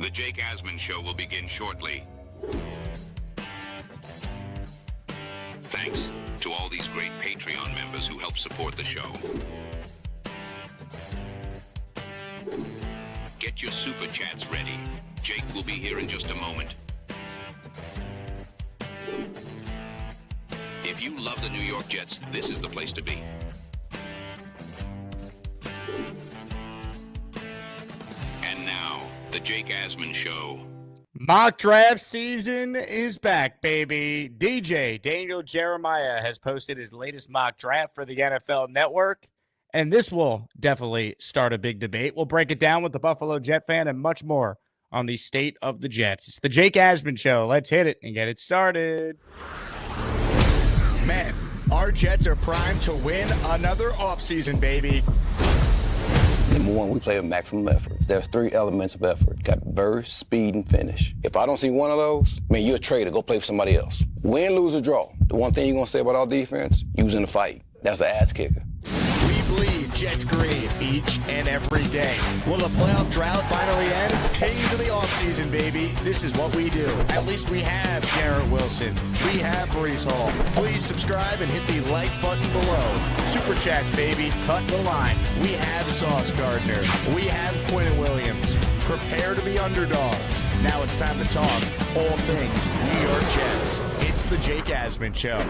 The Jake Asman Show will begin shortly. Thanks to all these great Patreon members who help support the show. Get your super chats ready. Jake will be here in just a moment. If you love the New York Jets, this is the place to be. And now, the Jake Asman Show. Mock draft season is back, baby. DJ Daniel Jeremiah has posted his latest mock draft for the NFL Network, and this will definitely start a big debate. We'll break it down with the Buffalo Jet fan and much more on the state of the Jets. It's the Jake Asman Show. Let's hit it and get it started. Man, our Jets are primed to win another offseason, baby. Number one, we play with maximum effort. There's three elements of effort. Got burst, speed, and finish. If I don't see one of those, man, you're a traitor. Go play for somebody else. Win, lose, or draw. The one thing you're going to say about our defense, using the fight. That's an ass kicker. We bleed Jets green each and every day. Will the playoff drought finally end? Kings of the offseason, baby. This is what we do. At least we have Garrett Wilson. We have Breece Hall. Please subscribe and hit the like button below. Super chat, baby. Cut the line. We have Sauce Gardner. We have Quinn Williams. Prepare to be underdogs. Now it's time to talk all things New York Jets. It's the Jake Asman Show.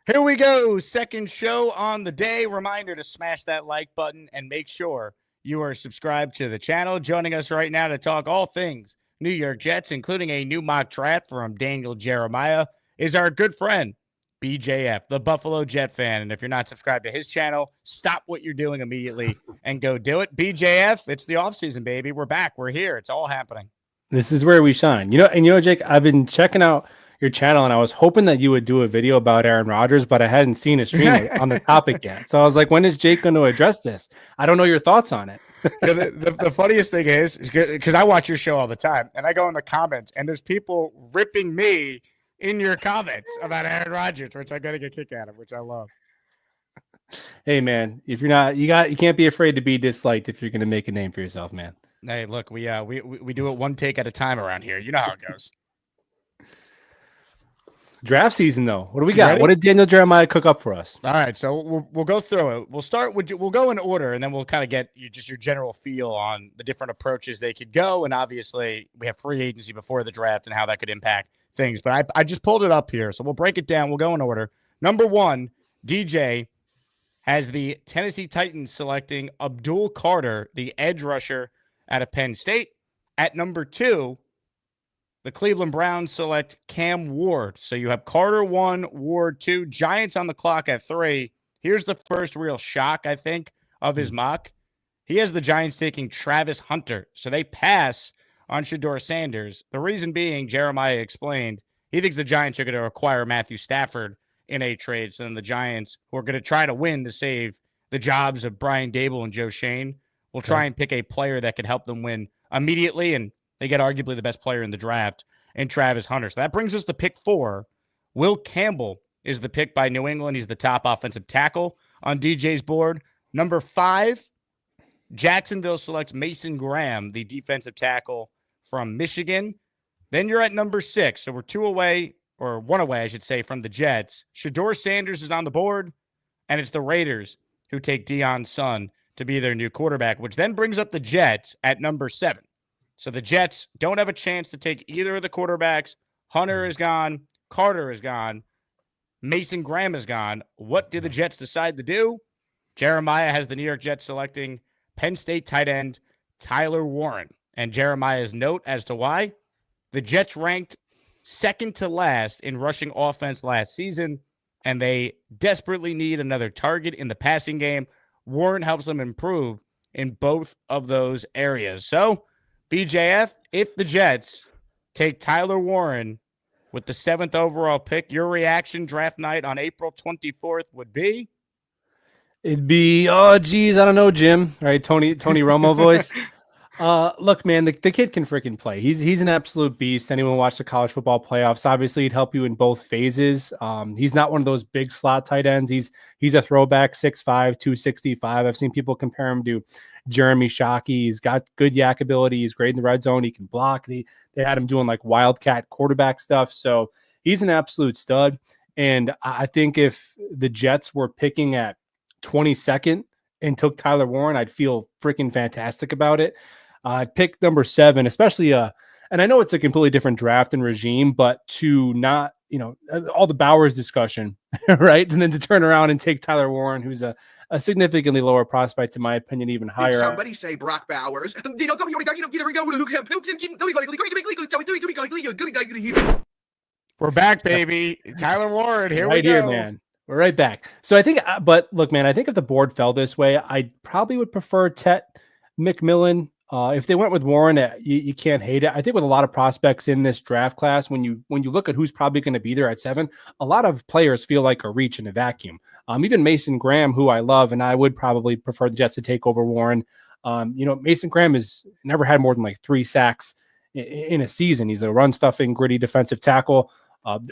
Here we go. Second show on the day. Reminder to smash that like button and make sure you are subscribed to the channel. Joining us right now to talk all things New York Jets, including a new mock draft from Daniel Jeremiah, is our good friend, BJF, the Buffalo Jet fan. And if you're not subscribed to his channel, stop what you're doing immediately and go do it. BJF, it's the offseason, baby. We're back. We're here. It's all happening. This is where we shine. Jake, I've been checking out your channel, and I was hoping that you would do a video about Aaron Rodgers, but I hadn't seen a stream on the topic yet. So I was like, when is Jake going to address this? I don't know your thoughts on it. The funniest thing is because I watch your show all the time, and I go in the comments, and there's people ripping me in your comments about Aaron Rodgers, which I got to get a kick out of, which I love. Hey, man, if you're not, you can't be afraid to be disliked if you're going to make a name for yourself, man. Hey, look, we do it one take at a time around here. You know how it goes. Draft season, though. What do we got? Ready? What did Daniel Jeremiah cook up for us? All right, so we'll go through it. We'll start with we'll go in order, and then we'll kind of get your general feel on the different approaches they could go. And obviously, we have free agency before the draft and how that could impact things. But I just pulled it up here, so we'll break it down. We'll go in order. Number one, DJ has the Tennessee Titans selecting Abdul Carter, the edge rusher out of Penn State. At number two, the Cleveland Browns select Cam Ward. So you have Carter 1, Ward 2, Giants on the clock at 3. Here's the first real shock, I think, of his mock. He has the Giants taking Travis Hunter. So they pass on Shedeur Sanders. The reason being, Jeremiah explained, he thinks the Giants are going to acquire Matthew Stafford in a trade. So then the Giants, who are going to try to win to save the jobs of Brian Dable and Joe Shane, will try and pick a player that could help them win immediately, and they get arguably the best player in the draft in Travis Hunter. So that brings us to pick 4. Will Campbell is the pick by New England. He's the top offensive tackle on DJ's board. Number 5, Jacksonville selects Mason Graham, the defensive tackle from Michigan. Then you're at number 6. So we're 2 away, or 1 away, I should say, from the Jets. Shedeur Sanders is on the board, and it's the Raiders who take Deion Sun to be their new quarterback, which then brings up the Jets at number 7. So the Jets don't have a chance to take either of the quarterbacks. Hunter is gone. Carter is gone. Mason Graham is gone. What do the Jets decide to do? Jeremiah has the New York Jets selecting Penn State tight end Tyler Warren. And Jeremiah's note as to why: the Jets ranked second to last in rushing offense last season, and they desperately need another target in the passing game. Warren helps them improve in both of those areas. So, BJF, if the Jets take Tyler Warren with the 7th overall pick, your reaction draft night on April 24th would be? It'd be, oh, geez, I don't know, Jim. All right, Tony Romo voice. Look, man, the kid can freaking play. He's an absolute beast. Anyone watch the college football playoffs? Obviously, he'd help you in both phases. He's not one of those big slot tight ends. He's a throwback 6'5", 265. I've seen people compare him to Jeremy Shockey. He's got good yak ability. He's great in the red zone. He can block. They had him doing like wildcat quarterback stuff. So he's an absolute stud. And I think if the Jets were picking at 22nd and took Tyler Warren, I'd feel freaking fantastic about it. Pick number 7, especially and I know it's a completely different draft and regime, but to not, all the Bowers discussion, right? And then to turn around and take Tyler Warren, who's a significantly lower prospect, in my opinion, even higher. Did somebody say Brock Bowers? We're back, baby. Tyler Warren, here right we go. Here, man. We're right back. So I think, but look, man, I think if the board fell this way, I probably would prefer Tet McMillan. If they went with Warren, you can't hate it. I think with a lot of prospects in this draft class, when you look at who's probably going to be there at 7, a lot of players feel like a reach in a vacuum. Even Mason Graham, who I love, and I would probably prefer the Jets to take over Warren. Mason Graham has never had more than like 3 sacks in a season. He's a run-stuffing, gritty defensive tackle.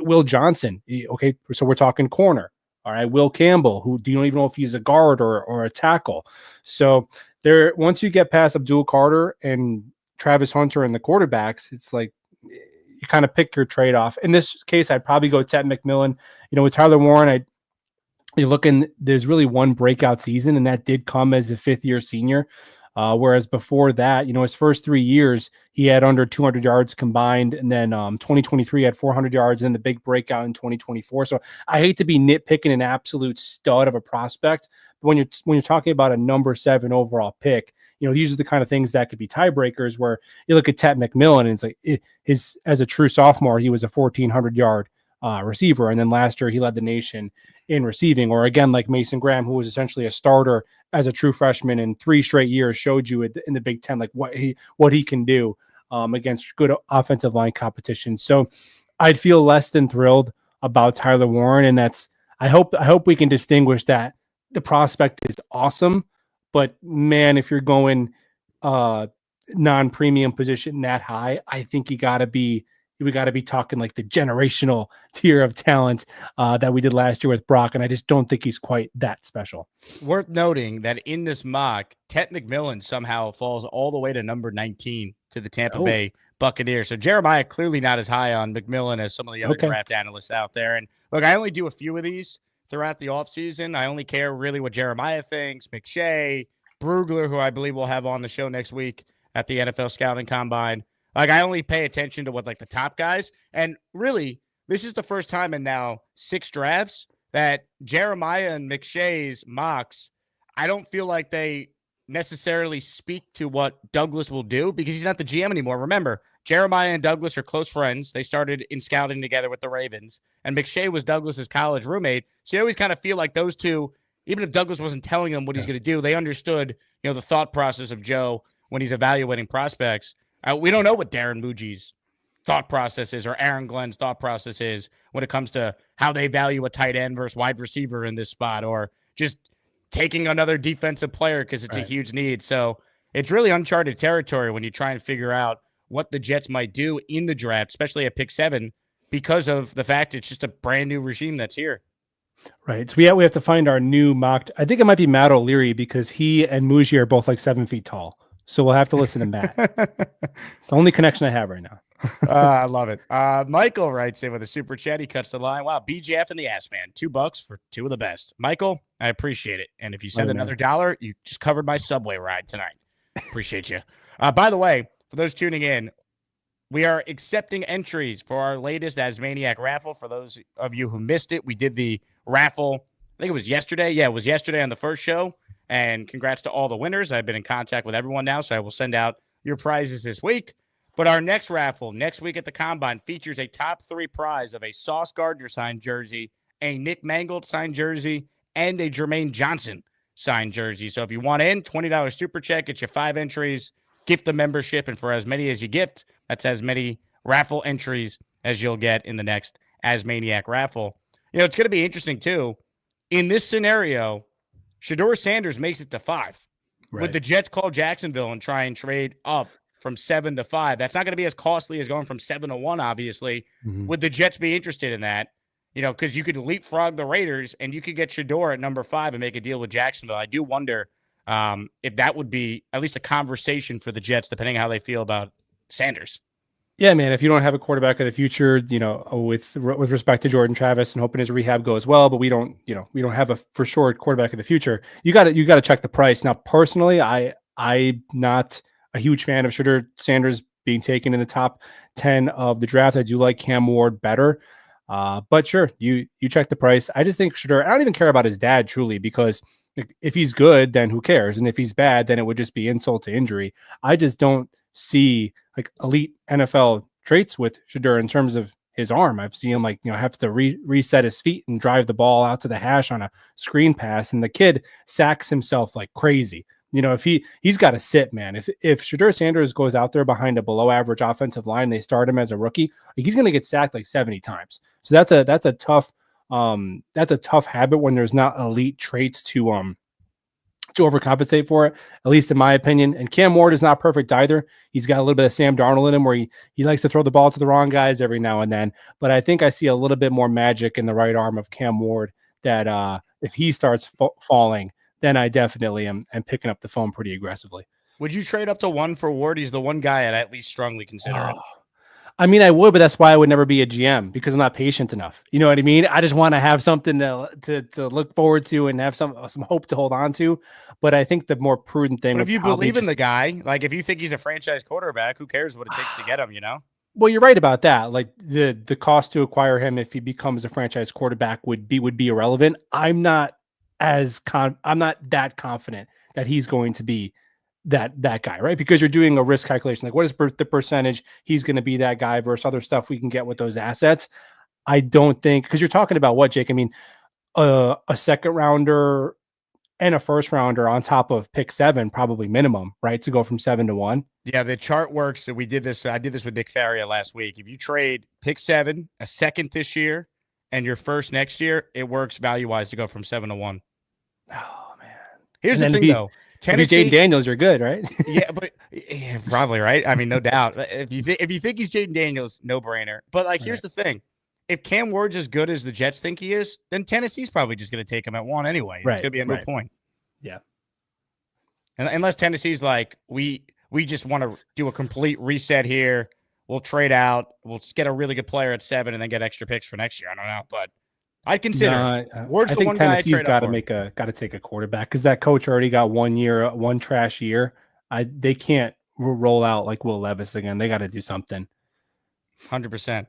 Will Johnson, okay, so we're talking corner. All right, Will Campbell, who you don't even know if he's a guard or a tackle. So there, once you get past Abdul Carter and Travis Hunter and the quarterbacks, it's like you kind of pick your trade-off. In this case, I'd probably go Tet McMillan. With Tyler Warren, you're looking, there's really one breakout season, and that did come as a 5th-year senior. Whereas before that, his first 3 years, he had under 200 yards combined. And then 2023 had 400 yards, and the big breakout in 2024. So I hate to be nitpicking an absolute stud of a prospect, but when you're talking about a number 7 overall pick, these are the kind of things that could be tiebreakers where you look at Tet McMillan and it's like as a true sophomore, he was a 1,400 yard receiver. And then last year he led the nation in receiving, or again, like Mason Graham, who was essentially a starter as a true freshman in 3 straight years, showed you in the Big Ten, like what he can do against good offensive line competition. So I'd feel less than thrilled about Tyler Warren. And I hope we can distinguish that the prospect is awesome, but man, if you're going non-premium position that high, I think we got to be talking like the generational tier of talent that we did last year with Brock, and I just don't think he's quite that special. Worth noting that in this mock, Tet McMillan somehow falls all the way to number 19 to the Tampa Bay Buccaneers. So Jeremiah clearly not as high on McMillan as some of the other draft analysts out there. And look, I only do a few of these throughout the offseason. I only care really what Jeremiah thinks, McShay, Brugler, who I believe we'll have on the show next week at the NFL Scouting Combine. Like, I only pay attention to what, like, the top guys. And really, this is the first time in now 6 drafts that Jeremiah and McShay's mocks, I don't feel like they necessarily speak to what Douglas will do because he's not the GM anymore. Remember, Jeremiah and Douglas are close friends. They started in scouting together with the Ravens, and McShay was Douglas's college roommate. So you always kind of feel like those two, even if Douglas wasn't telling them what he's going to do, they understood, the thought process of Joe when he's evaluating prospects. We don't know what Darren Muji's thought process is or Aaron Glenn's thought process is when it comes to how they value a tight end versus wide receiver in this spot, or just taking another defensive player because it's a huge need. So it's really uncharted territory when you try and figure out what the Jets might do in the draft, especially at pick 7, because of the fact it's just a brand new regime that's here. Right. So we have to find our new mock. I think it might be Matt O'Leary because he and Muji are both like 7 feet tall. So we'll have to listen to Matt. It's the only connection I have right now. I love it. Michael writes in with a super chat. He cuts the line. Wow, BJF and the Asman, $2 for 2 of the best. Michael, I appreciate it. And if you send another $1, you just covered my subway ride tonight. Appreciate you. By the way, for those tuning in, we are accepting entries for our latest Maniac raffle. For those of you who missed it, we did the raffle. I think it was yesterday. Yeah, it was yesterday on the first show. And congrats to all the winners. I've been in contact with everyone now, so I will send out your prizes this week. But our next raffle, next week at the Combine, features a top 3 prize of a Sauce Gardner signed jersey, a Nick Mangold signed jersey, and a Jermaine Johnson signed jersey. So if you want in, $20 super check, get you 5 entries, gift the membership, and for as many as you gift, that's as many raffle entries as you'll get in the next Maniac raffle. It's going to be interesting, too. In this scenario, Shedeur Sanders makes it to 5. would the Jets call Jacksonville and try and trade up from 7 to 5? That's not going to be as costly as going from 7 to 1, obviously. Would the Jets be interested in that? Because you could leapfrog the Raiders and you could get Shador at number 5 and make a deal with Jacksonville. I do wonder if that would be at least a conversation for the Jets, depending on how they feel about Sanders. Yeah, man. If you don't have a quarterback of the future, with respect to Jordan Travis and hoping his rehab goes well, but we don't have a for sure quarterback of the future. You got to check the price. Now, personally, I'm not a huge fan of Shedeur Sanders being taken in the top 10 of the draft. I do like Cam Ward better, but sure, you check the price. I just think Shedeur. I don't even care about his dad truly, because if he's good, then who cares? And if he's bad, then it would just be insult to injury. I just don't see like elite NFL traits with Shedeur in terms of his arm. I've seen him have to reset his feet and drive the ball out to the hash on a screen pass, and the kid sacks himself like crazy. If he's got to sit, man. If Shedeur Sanders goes out there behind a below average offensive line, they start him as a rookie, he's going to get sacked like 70 times. So that's a tough habit when there's not elite traits to overcompensate for it, at least in my opinion. And Cam Ward is not perfect either. He's got a little bit of Sam Darnold in him where he likes to throw the ball to the wrong guys every now and then. But I think I see a little bit more magic in the right arm of Cam Ward that if he starts falling, then I definitely am picking up the phone pretty aggressively. Would you trade up to 1 for Ward? He's the one guy I'd at least strongly consider it. I mean, I would, but that's why I would never be a GM, because I'm not patient enough. You know what I mean? I just want to have something to look forward to and have some hope to hold on to. But I think the more prudent thing. But if you believe in the guy, like if you think he's a franchise quarterback, who cares what it takes to get him? Well, you're right about that. Like the cost to acquire him if he becomes a franchise quarterback would be irrelevant. I'm not that confident that he's going to be that guy, right? Because you're doing a risk calculation. Like, what is the percentage he's going to be that guy versus other stuff we can get with those assets? I don't think, because you're talking about what, Jake? I mean, a second rounder and a first rounder on top of pick 7, probably minimum, right? To go from 7 to 1. Yeah, the chart works. We did this. I did this with Nick Faria last week. If you trade pick 7, a second this year, and your first next year, it works value-wise to go from 7 to 1. Oh, man. Here's the thing, though. Tennessee, if Jaden Daniels, you're good, right? yeah, probably, right? I mean, no doubt. If you think he's Jaden Daniels, no-brainer. But, here's the thing. If Cam Ward's as good as the Jets think he is, then Tennessee's probably just going to take him at 1 anyway. It's going to be a moot point. Yeah. And unless Tennessee's like, we just want to do a complete reset here. We'll trade out. We'll get a really good player at 7 and then get extra picks for next year. I don't know, but I'd consider. Ward's the one guy Tennessee's got to take a quarterback, because that coach already got 1 year, one trash year. They can't roll out like Will Levis again. They got to do something. 100%.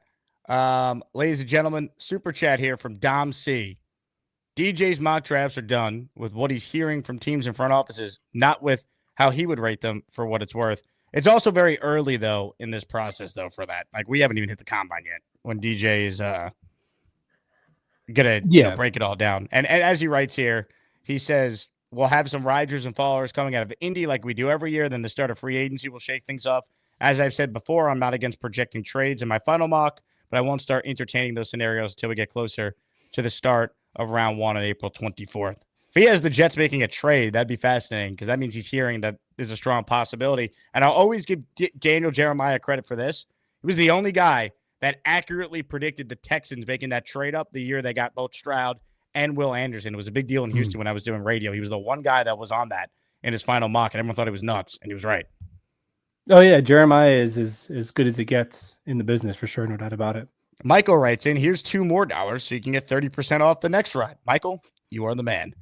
Ladies and gentlemen, super chat here from Dom C. DJ's mock drafts are done with what he's hearing from teams and front offices, not with how he would rate them for what it's worth. It's also very early, though, in this process, though, for that. Like, we haven't even hit the combine yet when DJ is going to break it all down. And as he writes here, he says, we'll have some riders and followers coming out of Indy like we do every year. Then the start of free agency will shake things up. As I've said before, I'm not against projecting trades in my final mock, but I won't start entertaining those scenarios until we get closer to the start of round 1 on April 24th. If he has the Jets making a trade, that'd be fascinating, because that means he's hearing that there's a strong possibility. And I'll always give Daniel Jeremiah credit for this. He was the only guy that accurately predicted the Texans making that trade up the year they got both Stroud and Will Anderson. It was a big deal in Houston when I was doing radio. He was the one guy that was on that in his final mock, and everyone thought he was nuts, and he was right. Oh, yeah. Jeremiah is as good as it gets in the business, for sure. No doubt about it. Michael writes in, here's $2 more so you can get 30% off the next ride. Michael, you are the man.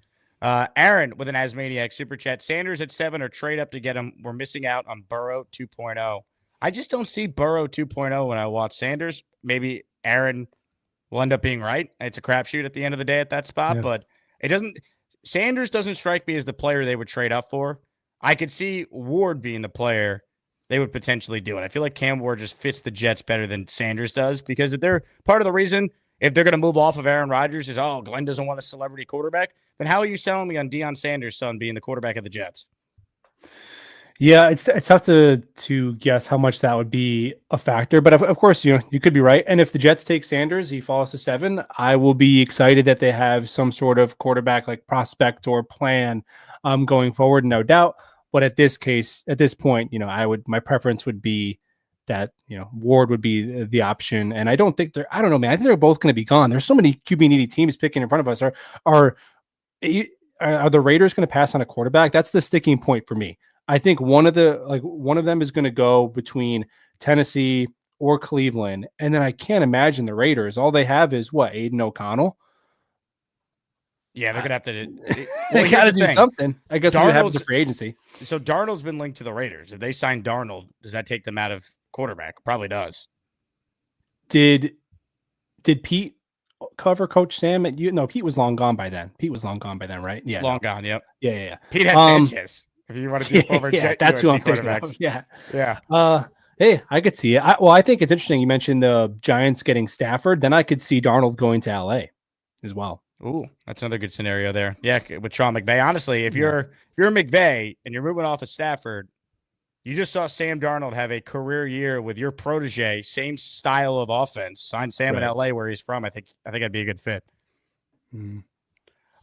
Aaron with an Asmaniac super chat. Sanders at 7 or trade up to get him. We're missing out on Burrow 2.0. I just don't see Burrow 2.0 when I watch Sanders. Maybe Aaron will end up being right. It's a crapshoot at the end of the day at that spot, but Sanders doesn't strike me as the player they would trade up for. I could see Ward being the player they would potentially do it. I feel like Cam Ward just fits the Jets better than Sanders does, because if they're part of the reason, if they're going to move off of Aaron Rodgers, is, Glenn doesn't want a celebrity quarterback, then how are you selling me on Deion Sanders' son being the quarterback of the Jets? Yeah, it's tough to guess how much that would be a factor, but of course, you could be right. And if the Jets take Sanders, he falls to 7, I will be excited that they have some sort of quarterback like prospect or plan going forward, no doubt. But at this point, my preference would be that, Ward would be the option. And I don't think I don't know, man. I think they're both going to be gone. There's so many QB needy teams picking in front of us. Are the Raiders going to pass on a quarterback? That's the sticking point for me. I think one of them is going to go between Tennessee or Cleveland. And then I can't imagine the Raiders. All they have is what, Aiden O'Connell? Yeah, they're gonna have to. They got to do something. I guess what happens to free agency. So Darnold's been linked to the Raiders. If they sign Darnold, does that take them out of quarterback? Probably does. Did Pete cover Coach Sam? No, Pete was long gone by then. Right? Yeah, long gone. Yep. Yeah. Pete had Sanchez. If you want to do over, that's who I'm thinking of. Yeah. Hey, I could see it. I think it's interesting. You mentioned the Giants getting Stafford. Then I could see Darnold going to LA as well. Ooh, that's another good scenario there. Yeah, with Sean McVay. Honestly, if you're McVay and you're moving off of Stafford, you just saw Sam Darnold have a career year with your protege, same style of offense. Sign Sam in LA where he's from. I think that'd be a good fit. Mm.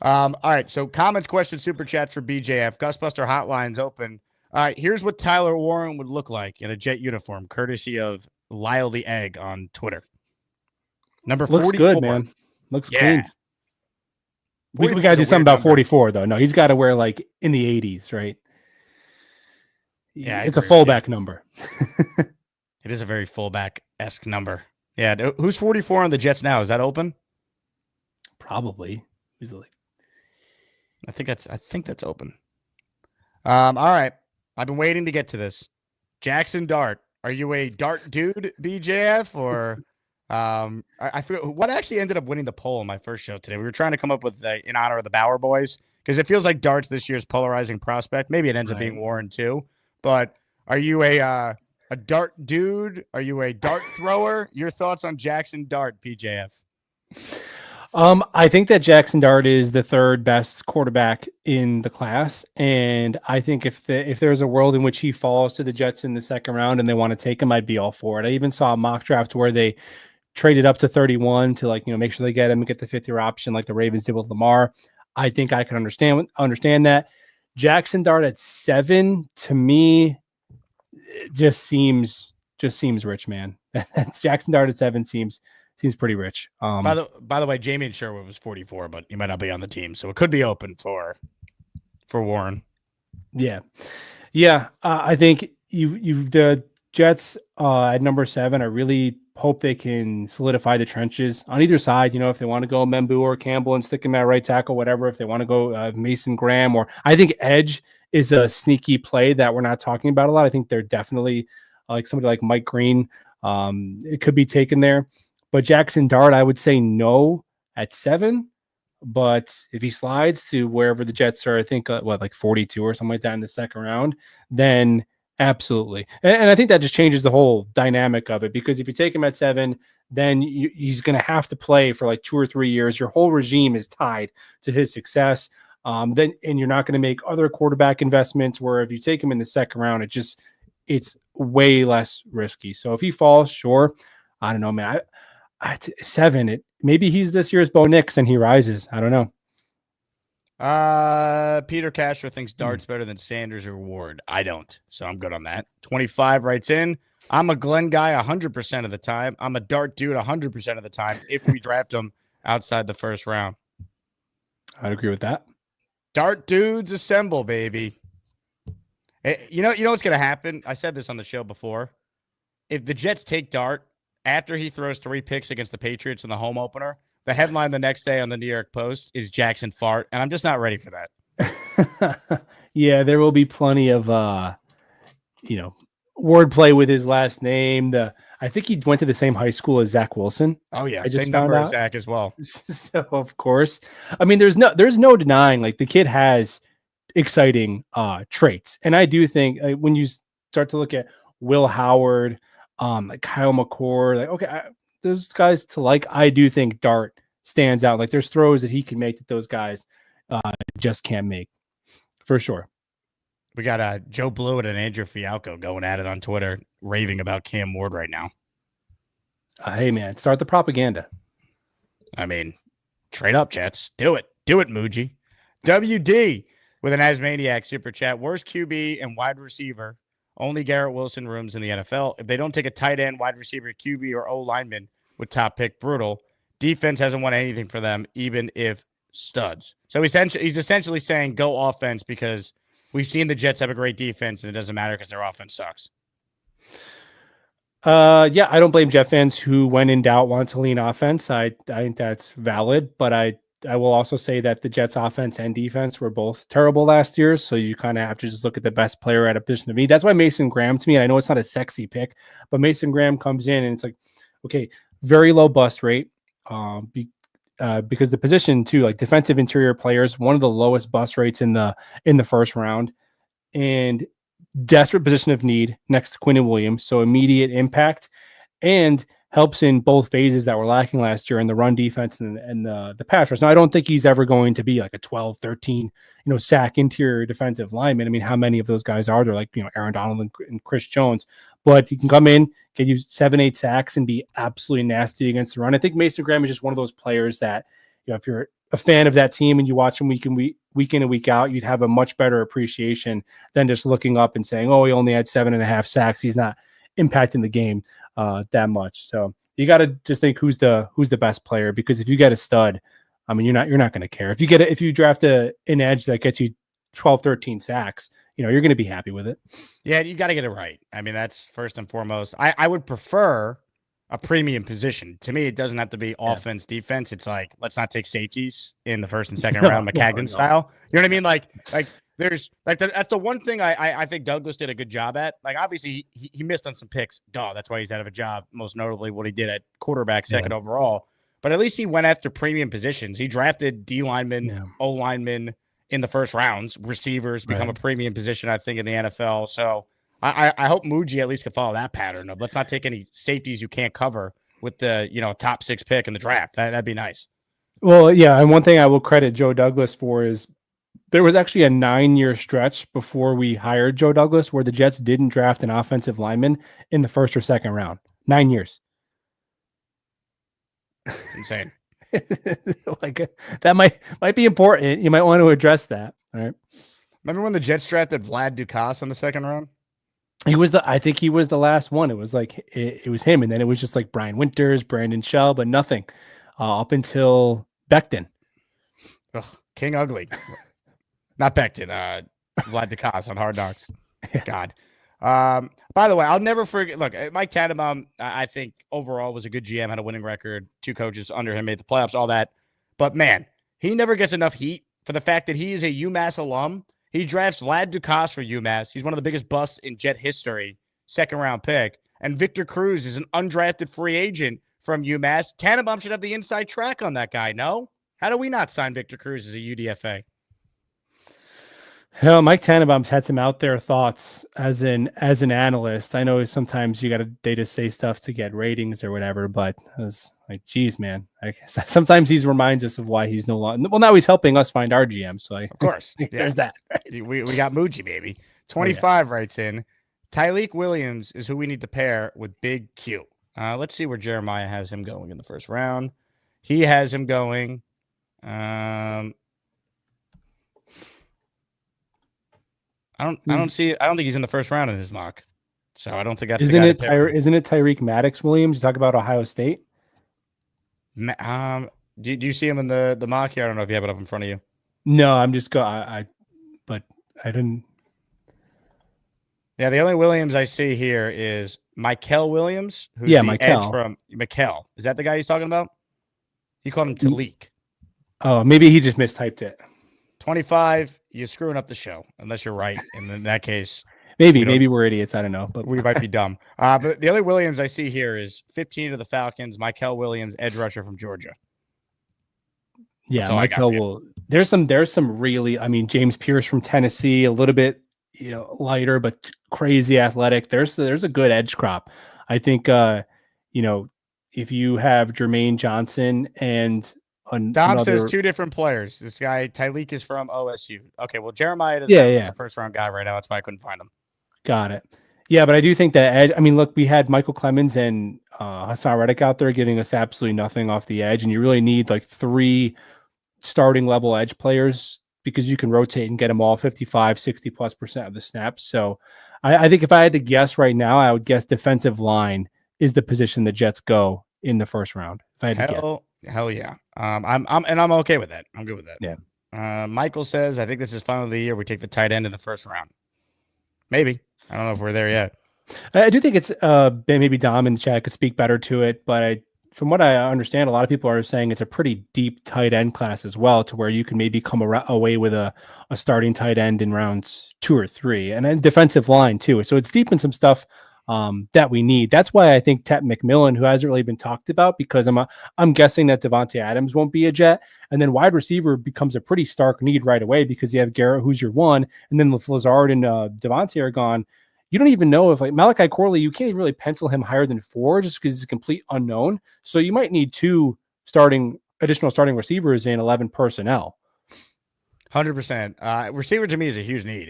All right. So comments, questions, super chats for BJF. Gusbuster hotline's open. All right. Here's what Tyler Warren would look like in a Jet uniform, courtesy of Lyle the Egg on Twitter. Number 44. Looks good, man. Looks clean. We got to do something about 44, though. No, he's got to wear like in the 80s, right? Yeah, it's a fullback number. It is a very fullback-esque number. Yeah, who's 44 on the Jets now? Is that open? Probably. Easily. I think that's open. All right. I've been waiting to get to this. Jackson Dart. Are you a Dart dude, BJF, or I forget what actually ended up winning the poll on my first show today. We were trying to come up with in honor of the Bauer boys because it feels like Dart's this year's polarizing prospect. Maybe it ends up being Warren too. But are you a Dart dude? Are you a Dart thrower? Your thoughts on Jackson Dart, BJF? I think that Jackson Dart is the third best quarterback in the class, and I think if there's a world in which he falls to the Jets in the second round and they want to take him, I'd be all for it. I even saw a mock draft where they traded up to 31 to make sure they get him and get the fifth-year option like the Ravens did with Lamar. I think I can understand that. Jackson Dart at 7 to me just seems rich, man. Jackson Dart at 7 seems pretty rich. By the way, Jamie Sherwood was 44, but he might not be on the team, so it could be open for Warren. Yeah. I think the Jets at number 7. I really hope they can solidify the trenches on either side. If they want to go Membu or Campbell and stick him at right tackle, whatever. If they want to go Mason Graham, or I think edge is a sneaky play that we're not talking about a lot. I think they're definitely like somebody like Mike Green. It could be taken there. But Jackson Dart, I would say no at 7. But if he slides to wherever the Jets are, I think, like 42 or something like that in the second round, then absolutely. And I think that just changes the whole dynamic of it, because if you take him at 7, then he's going to have to play for like 2 or 3 years. Your whole regime is tied to his success. And you're not going to make other quarterback investments, where if you take him in the second round, it's way less risky. So if he falls, sure. I don't know, man. At 7, maybe he's this year's Bo Nix and he rises. I don't know. Peter Castro thinks Dart's better than Sanders or Ward. I don't, so I'm good on that. 25 writes in, I'm a Glenn guy 100% of the time. I'm a Dart dude 100% of the time if we draft him outside the first round. I'd agree with that. Dart dudes assemble, baby. You know what's going to happen? I said this on the show before. If the Jets take Dart after he throws 3 picks against the Patriots in the home opener, the headline the next day on the New York Post is Jackson Fart, and I'm just not ready for that. Yeah, there will be plenty of wordplay with his last name. I think he went to the same high school as Zach Wilson. Oh yeah, I just same found number out. as Zach as well. So of course, I mean, there's no denying like the kid has exciting traits, and I do think when you start to look at Will Howard, like Kyle McCord, like okay, those guys to like. I do think Dart stands out. Like there's throws that he can make that those guys just can't make, for sure. We got Joe Blewett and Andrew Fialco going at it on Twitter, raving about Cam Ward right now. Hey man, start the propaganda. I mean, trade up, Jets. Do it, Muji. WD. with an Asmaniac super chat. Worst QB and wide receiver. Only Garrett Wilson rooms in the NFL. If they don't take a tight end, wide receiver, QB, or O lineman with top pick, brutal. Defense hasn't won anything for them, even if studs. So he's essentially saying go offense because we've seen the Jets have a great defense and it doesn't matter because their offense sucks. Yeah, I don't blame Jet fans who, when in doubt, want to lean offense. I think that's valid, but I will also say that the Jets offense and defense were both terrible last year. So you kind of have to just look at the best player at a position to me. That's why Mason Graham, to me, and I know it's not a sexy pick, but Mason Graham comes in and it's like, okay, very low bust rate. Because the position too, like defensive interior players, one of the lowest bust rates in the first round, and desperate position of need next to Quinnen Williams. So immediate impact and helps in both phases that were lacking last year in the run defense and the pass rush. Now, I don't think he's ever going to be like a 12, 13, sack interior defensive lineman. I mean, how many of those guys are there? Like, Aaron Donald and Chris Jones. But he can come in, get you 7, 8 sacks and be absolutely nasty against the run. I think Mason Graham is just one of those players that, if you're a fan of that team and you watch him week in and week out, you'd have a much better appreciation than just looking up and saying, oh, he only had 7.5 sacks. He's not impacting the game that much. So you got to just think who's the best player, because if you get a stud, I mean, you're not going to care. If you draft an edge that gets you 12, 13 sacks, you're going to be happy with it. Yeah, you got to get it right. I mean, that's first and foremost. I would prefer a premium position. To me, it doesn't have to be offense, defense. It's like, let's not take safeties in the first and second round, McCagnon style. You know what I mean? Like there's like that's the one thing I think Douglas did a good job at. Like, obviously he missed on some picks. That's why he's out of a job. Most notably what he did at quarterback, second overall. But at least he went after premium positions. He drafted D linemen, O linemen in the first rounds. Receivers become a premium position, I think, in the NFL. So I hope Muji at least can follow that pattern of let's not take any safeties you can't cover with the top 6 pick in the draft. That'd be nice. Well, yeah, and one thing I will credit Joe Douglas for is there was actually a 9-year stretch before we hired Joe Douglas where the Jets didn't draft an offensive lineman in the first or second round. 9 years. It's insane. Like that might be important. You might want to address that. All right. Remember when the Jets drafted Vlad Ducasse in the second round? I think he was the last one. It was like it was him, and then it was just like Brian Winters, Brandon Shell, but nothing up until Becton. Ugh, King Ugly, not Becton. Vlad Ducasse on Hard Knocks. God. By the way, I'll never forget. Look, Mike Tannenbaum, I think overall was a good GM, had a winning record. 2 coaches under him made the playoffs, all that. But man, he never gets enough heat for the fact that he is a UMass alum. He drafts Vlad Ducasse for UMass. He's one of the biggest busts in Jet history, second-round pick. And Victor Cruz is an undrafted free agent from UMass. Tannenbaum should have the inside track on that guy, no? How do we not sign Victor Cruz as a UDFA? Hell, Mike Tannenbaum's had some out there thoughts as an analyst. I know sometimes they just say stuff to get ratings or whatever, but I was like, geez, man. Sometimes he reminds us of why he's no longer. Well, now he's helping us find our GM. So of course, there's that. Right? We got Muji, baby. 25 writes in. Tyleek Williams is who we need to pair with Big Q. Let's see where Jeremiah has him going in the first round. He has him going. I don't think he's in the first round in his mock. So I don't think that's isn't it Tyreek Maddox Williams? You talk about Ohio State. Do you see him in the mock here? I don't know if you have it up in front of you. No, I'm just but I didn't. Yeah, the only Williams I see here is Michael Williams, who's edge from Mikel. Is that the guy he's talking about? He called him Talik. Oh, maybe he just mistyped it. 25, you're screwing up the show, unless you're right. And in that case, maybe we're idiots. I don't know, but we might be dumb. But the only Williams I see here is 15 of the Falcons, Michael Williams, edge rusher from Georgia. Yeah, Michael will. There's some really, I mean, James Pierce from Tennessee, a little bit, lighter, but crazy athletic. There's a good edge crop. I think, if you have Jermaine Johnson and Dom says 2 different players. This guy, Tyleek, is from OSU. Okay, well, Jeremiah is a first-round guy right now. That's why I couldn't find him. Got it. Yeah, but I do think that edge, I mean, look, we had Michael Clemens and Hassan Reddick out there giving us absolutely nothing off the edge, and you really need like 3 starting level edge players because you can rotate and get them all 55, 60+% of the snaps. So I think if I had to guess right now, I would guess defensive line is the position the Jets go in the first round. If I had to guess. Hell yeah. I'm okay with that. I'm good with that. Yeah. Michael says, I think this is finally the year we take the tight end in the first round. Maybe. I don't know if we're there yet. I do think it's maybe Dom in the chat could speak better to it, but from what I understand, a lot of people are saying it's a pretty deep tight end class as well, to where you can maybe come away with a starting tight end in rounds 2 or 3, and then defensive line too. So it's deep in some stuff that we need. That's why I think Tet McMillan, who hasn't really been talked about, because I'm guessing that Devontae Adams won't be a Jet, and then wide receiver becomes a pretty stark need right away because you have Garrett, who's your 1, and then if Lazard and Devontae are gone. You don't even know if, like, Malachi Corley, you can't even really pencil him higher than 4 just because he's a complete unknown. So you might need 2 additional starting receivers in 11 personnel. 100%. Receiver to me is a huge need.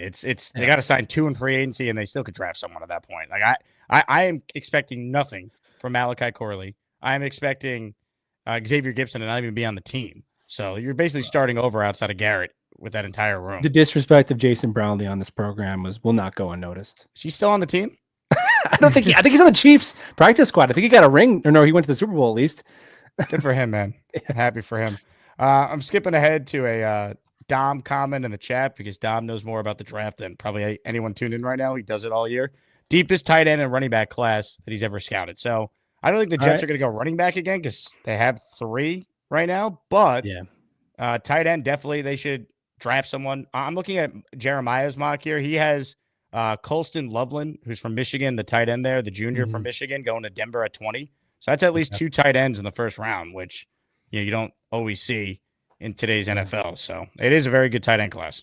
They got to sign 2 in free agency, and they still could draft someone at that point. Like I am expecting nothing from Malachi Corley. I am expecting Xavier Gibson to not even be on the team. So you're basically starting over outside of Garrett with that entire room. The disrespect of Jason Brownlee on this program will not go unnoticed. Is he still on the team? I think he's on the Chiefs practice squad. I think he got a ring, or no, he went to the Super Bowl at least. Good for him, man. Happy for him. I'm skipping ahead to a Dom comment in the chat because Dom knows more about the draft than probably anyone tuned in right now. He does it all year. Deepest tight end and running back class that he's ever scouted. So I don't think the Jets are going to go running back again because they have 3 right now. But tight end, definitely they should draft someone. I'm looking at Jeremiah's mock here. He has Colston Loveland, who's from Michigan, the tight end there, the junior from Michigan, going to Denver at 20. So that's at least 2 tight ends in the first round, which you don't always see in today's NFL. So it is a very good tight end class.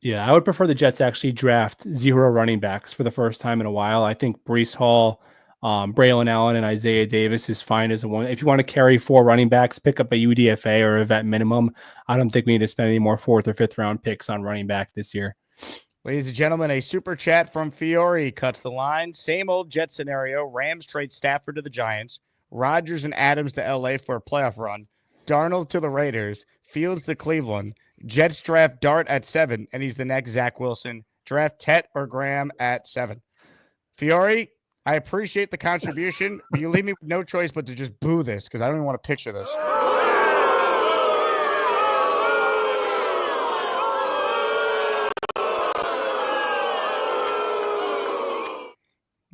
Yeah, I would prefer the Jets actually draft 0 running backs for the first time in a while. I think Breece Hall, Braylon Allen, and Isaiah Davis is fine as a one. If you want to carry 4 running backs, pick up a UDFA or a vet minimum. I don't think we need to spend any more 4th or 5th round picks on running back this year. Ladies and gentlemen, a super chat from Fiore cuts the line. Same old Jet scenario. Rams trade Stafford to the Giants. Rodgers and Adams to LA for a playoff run. Darnold to the Raiders. Fields to Cleveland. Jets draft Dart at 7, and he's the next Zach Wilson. Draft Tet or Graham at 7. Fiore, I appreciate the contribution, but you leave me with no choice but to just boo this because I don't even want to picture this.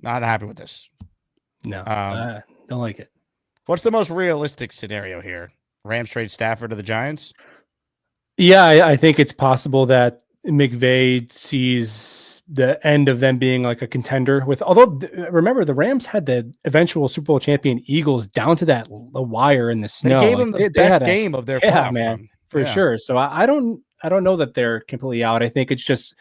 Not happy with this. No, don't like it. What's the most realistic scenario here? Rams trade Stafford to the Giants? Yeah, I think it's possible that McVay sees the end of them being like a contender with, although remember the Rams had the eventual Super Bowl champion Eagles down to the wire in the snow. They gave them the best game of their playoff run. For sure. So I don't know that they're completely out. I think it's just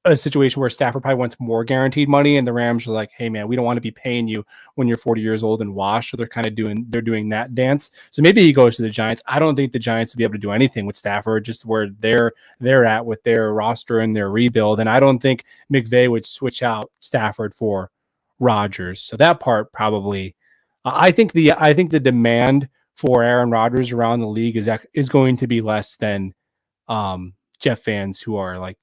a situation where Stafford probably wants more guaranteed money, and the Rams are like, "Hey, man, we don't want to be paying you when you're 40 years old and washed." So they're kind of doing that dance. So maybe he goes to the Giants. I don't think the Giants will be able to do anything with Stafford, just where they're at with their roster and their rebuild. And I don't think McVay would switch out Stafford for Rodgers. So that part probably, I think the demand for Aaron Rodgers around the league is going to be less than Jeff fans who are like,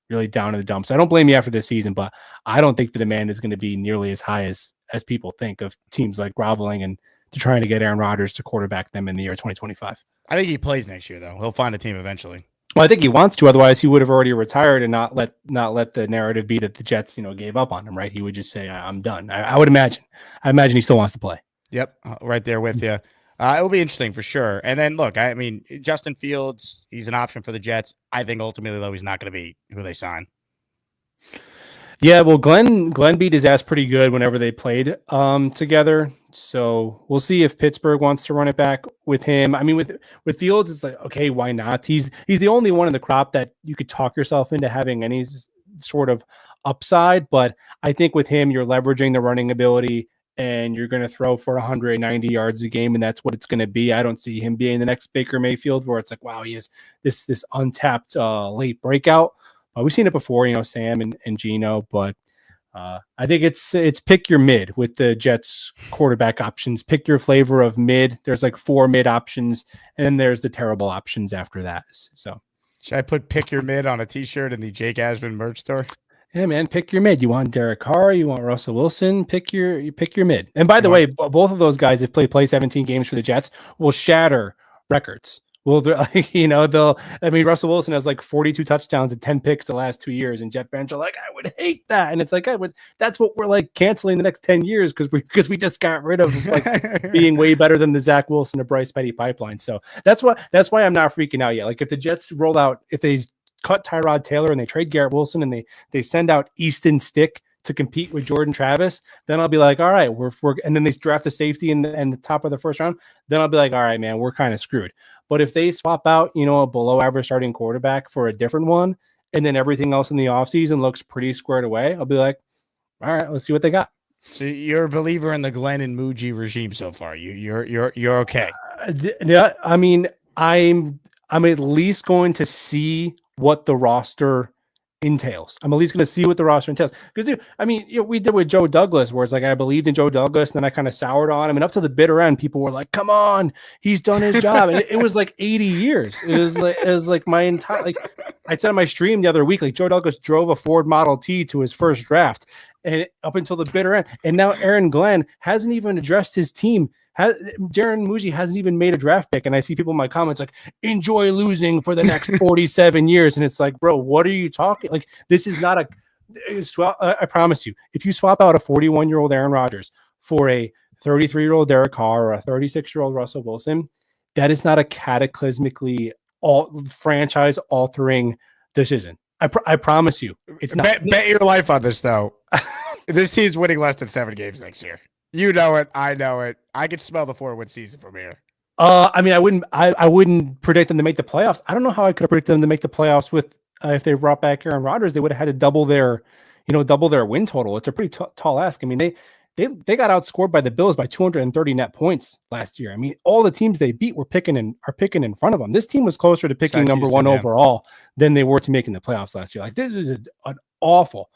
really down in the dumps. I don't blame you after this season, but I don't think the demand is going to be nearly as high as people think of teams like groveling and to trying to get Aaron Rodgers to quarterback them in the year 2025. I think he plays next year, though. He'll find a team eventually. Well, I think he wants to. Otherwise, he would have already retired and not let the narrative be that the Jets, gave up on him. Right? He would just say, "I'm done." I would imagine. I imagine he still wants to play. Yep, right there with you. It will be interesting for sure. And then, look, I mean, Justin Fields, he's an option for the Jets. I think ultimately, though, he's not going to be who they sign. Yeah, well, Glenn beat his ass pretty good whenever they played together. So we'll see if Pittsburgh wants to run it back with him. I mean, with Fields, it's like, okay, why not? He's the only one in the crop that you could talk yourself into having any sort of upside. But I think with him, you're leveraging the running ability, and you're going to throw for 190 yards a game, and that's what it's going to be. I don't see him being the next Baker Mayfield, where it's like, wow, he has this untapped late breakout. We've seen it before, Sam and Gino, but I think it's pick your mid with the Jets quarterback options. Pick your flavor of mid. There's like 4 mid options, and then there's the terrible options after that. So Should I put "Pick Your Mid" on a T-shirt in the Jake Asman merch store? Yeah, man, pick your mid. You want Derek Carr? You want Russell Wilson? Pick your mid. And by You the want- way, both of those guys, if play 17 games for the Jets, will shatter records. Well, they'll. I mean, Russell Wilson has like 42 touchdowns and 10 picks the last 2 years, and Jet fans are like, I would hate that. And it's like, that's what we're like canceling the next 10 years because we just got rid of like being way better than the Zach Wilson or Bryce Petty pipeline. So that's why I'm not freaking out yet. Like if the Jets roll out, if they cut Tyrod Taylor and they trade Garrett Wilson and they send out Easton Stick to compete with Jordan Travis, then I'll be like, all right, we're and then they draft a safety in the top of the first round, then I'll be like, all right, man, we're kind of screwed. But if they swap out, a below average starting quarterback for a different one, and then everything else in the offseason looks pretty squared away, I'll be like, all right, let's see what they got. So you're a believer in the Glenn and Muji regime so far. You're okay. Yeah, I mean, I'm at least going to see what the roster entails. I'm at least going to see what the roster entails. Because, dude, I mean, we did with Joe Douglas, where it's like I believed in Joe Douglas, and then I kind of soured on him. And up to the bitter end, people were like, "Come on, he's done his job." And it was like 80 years. It was like my entire like. I said on my stream the other week, like Joe Douglas drove a Ford Model T to his first draft, and up until the bitter end. And now Aaron Glenn hasn't even addressed his team. Darren Muji hasn't even made a draft pick, and I see people in my comments like, enjoy losing for the next 47 years. And it's like, bro, what are you talking? Like, this is not I promise you, if you swap out a 41-year-old Aaron Rodgers for a 33-year-old Derek Carr or a 36-year-old Russell Wilson, that is not a cataclysmically franchise altering decision. I promise you, it's not. Bet your life on this, though. This team's winning less than 7 games next year. You know it. I know it. I can smell the 4-win season from here. I mean, I wouldn't predict them to make the playoffs. I don't know how I could have predicted them to make the playoffs with if they brought back Aaron Rodgers. They would have had to double their win total. It's a pretty tall ask. I mean, they got outscored by the Bills by 230 net points last year. I mean, all the teams they beat are picking in front of them. This team was closer to picking number one overall than they were to making the playoffs last year. Like, this is an awful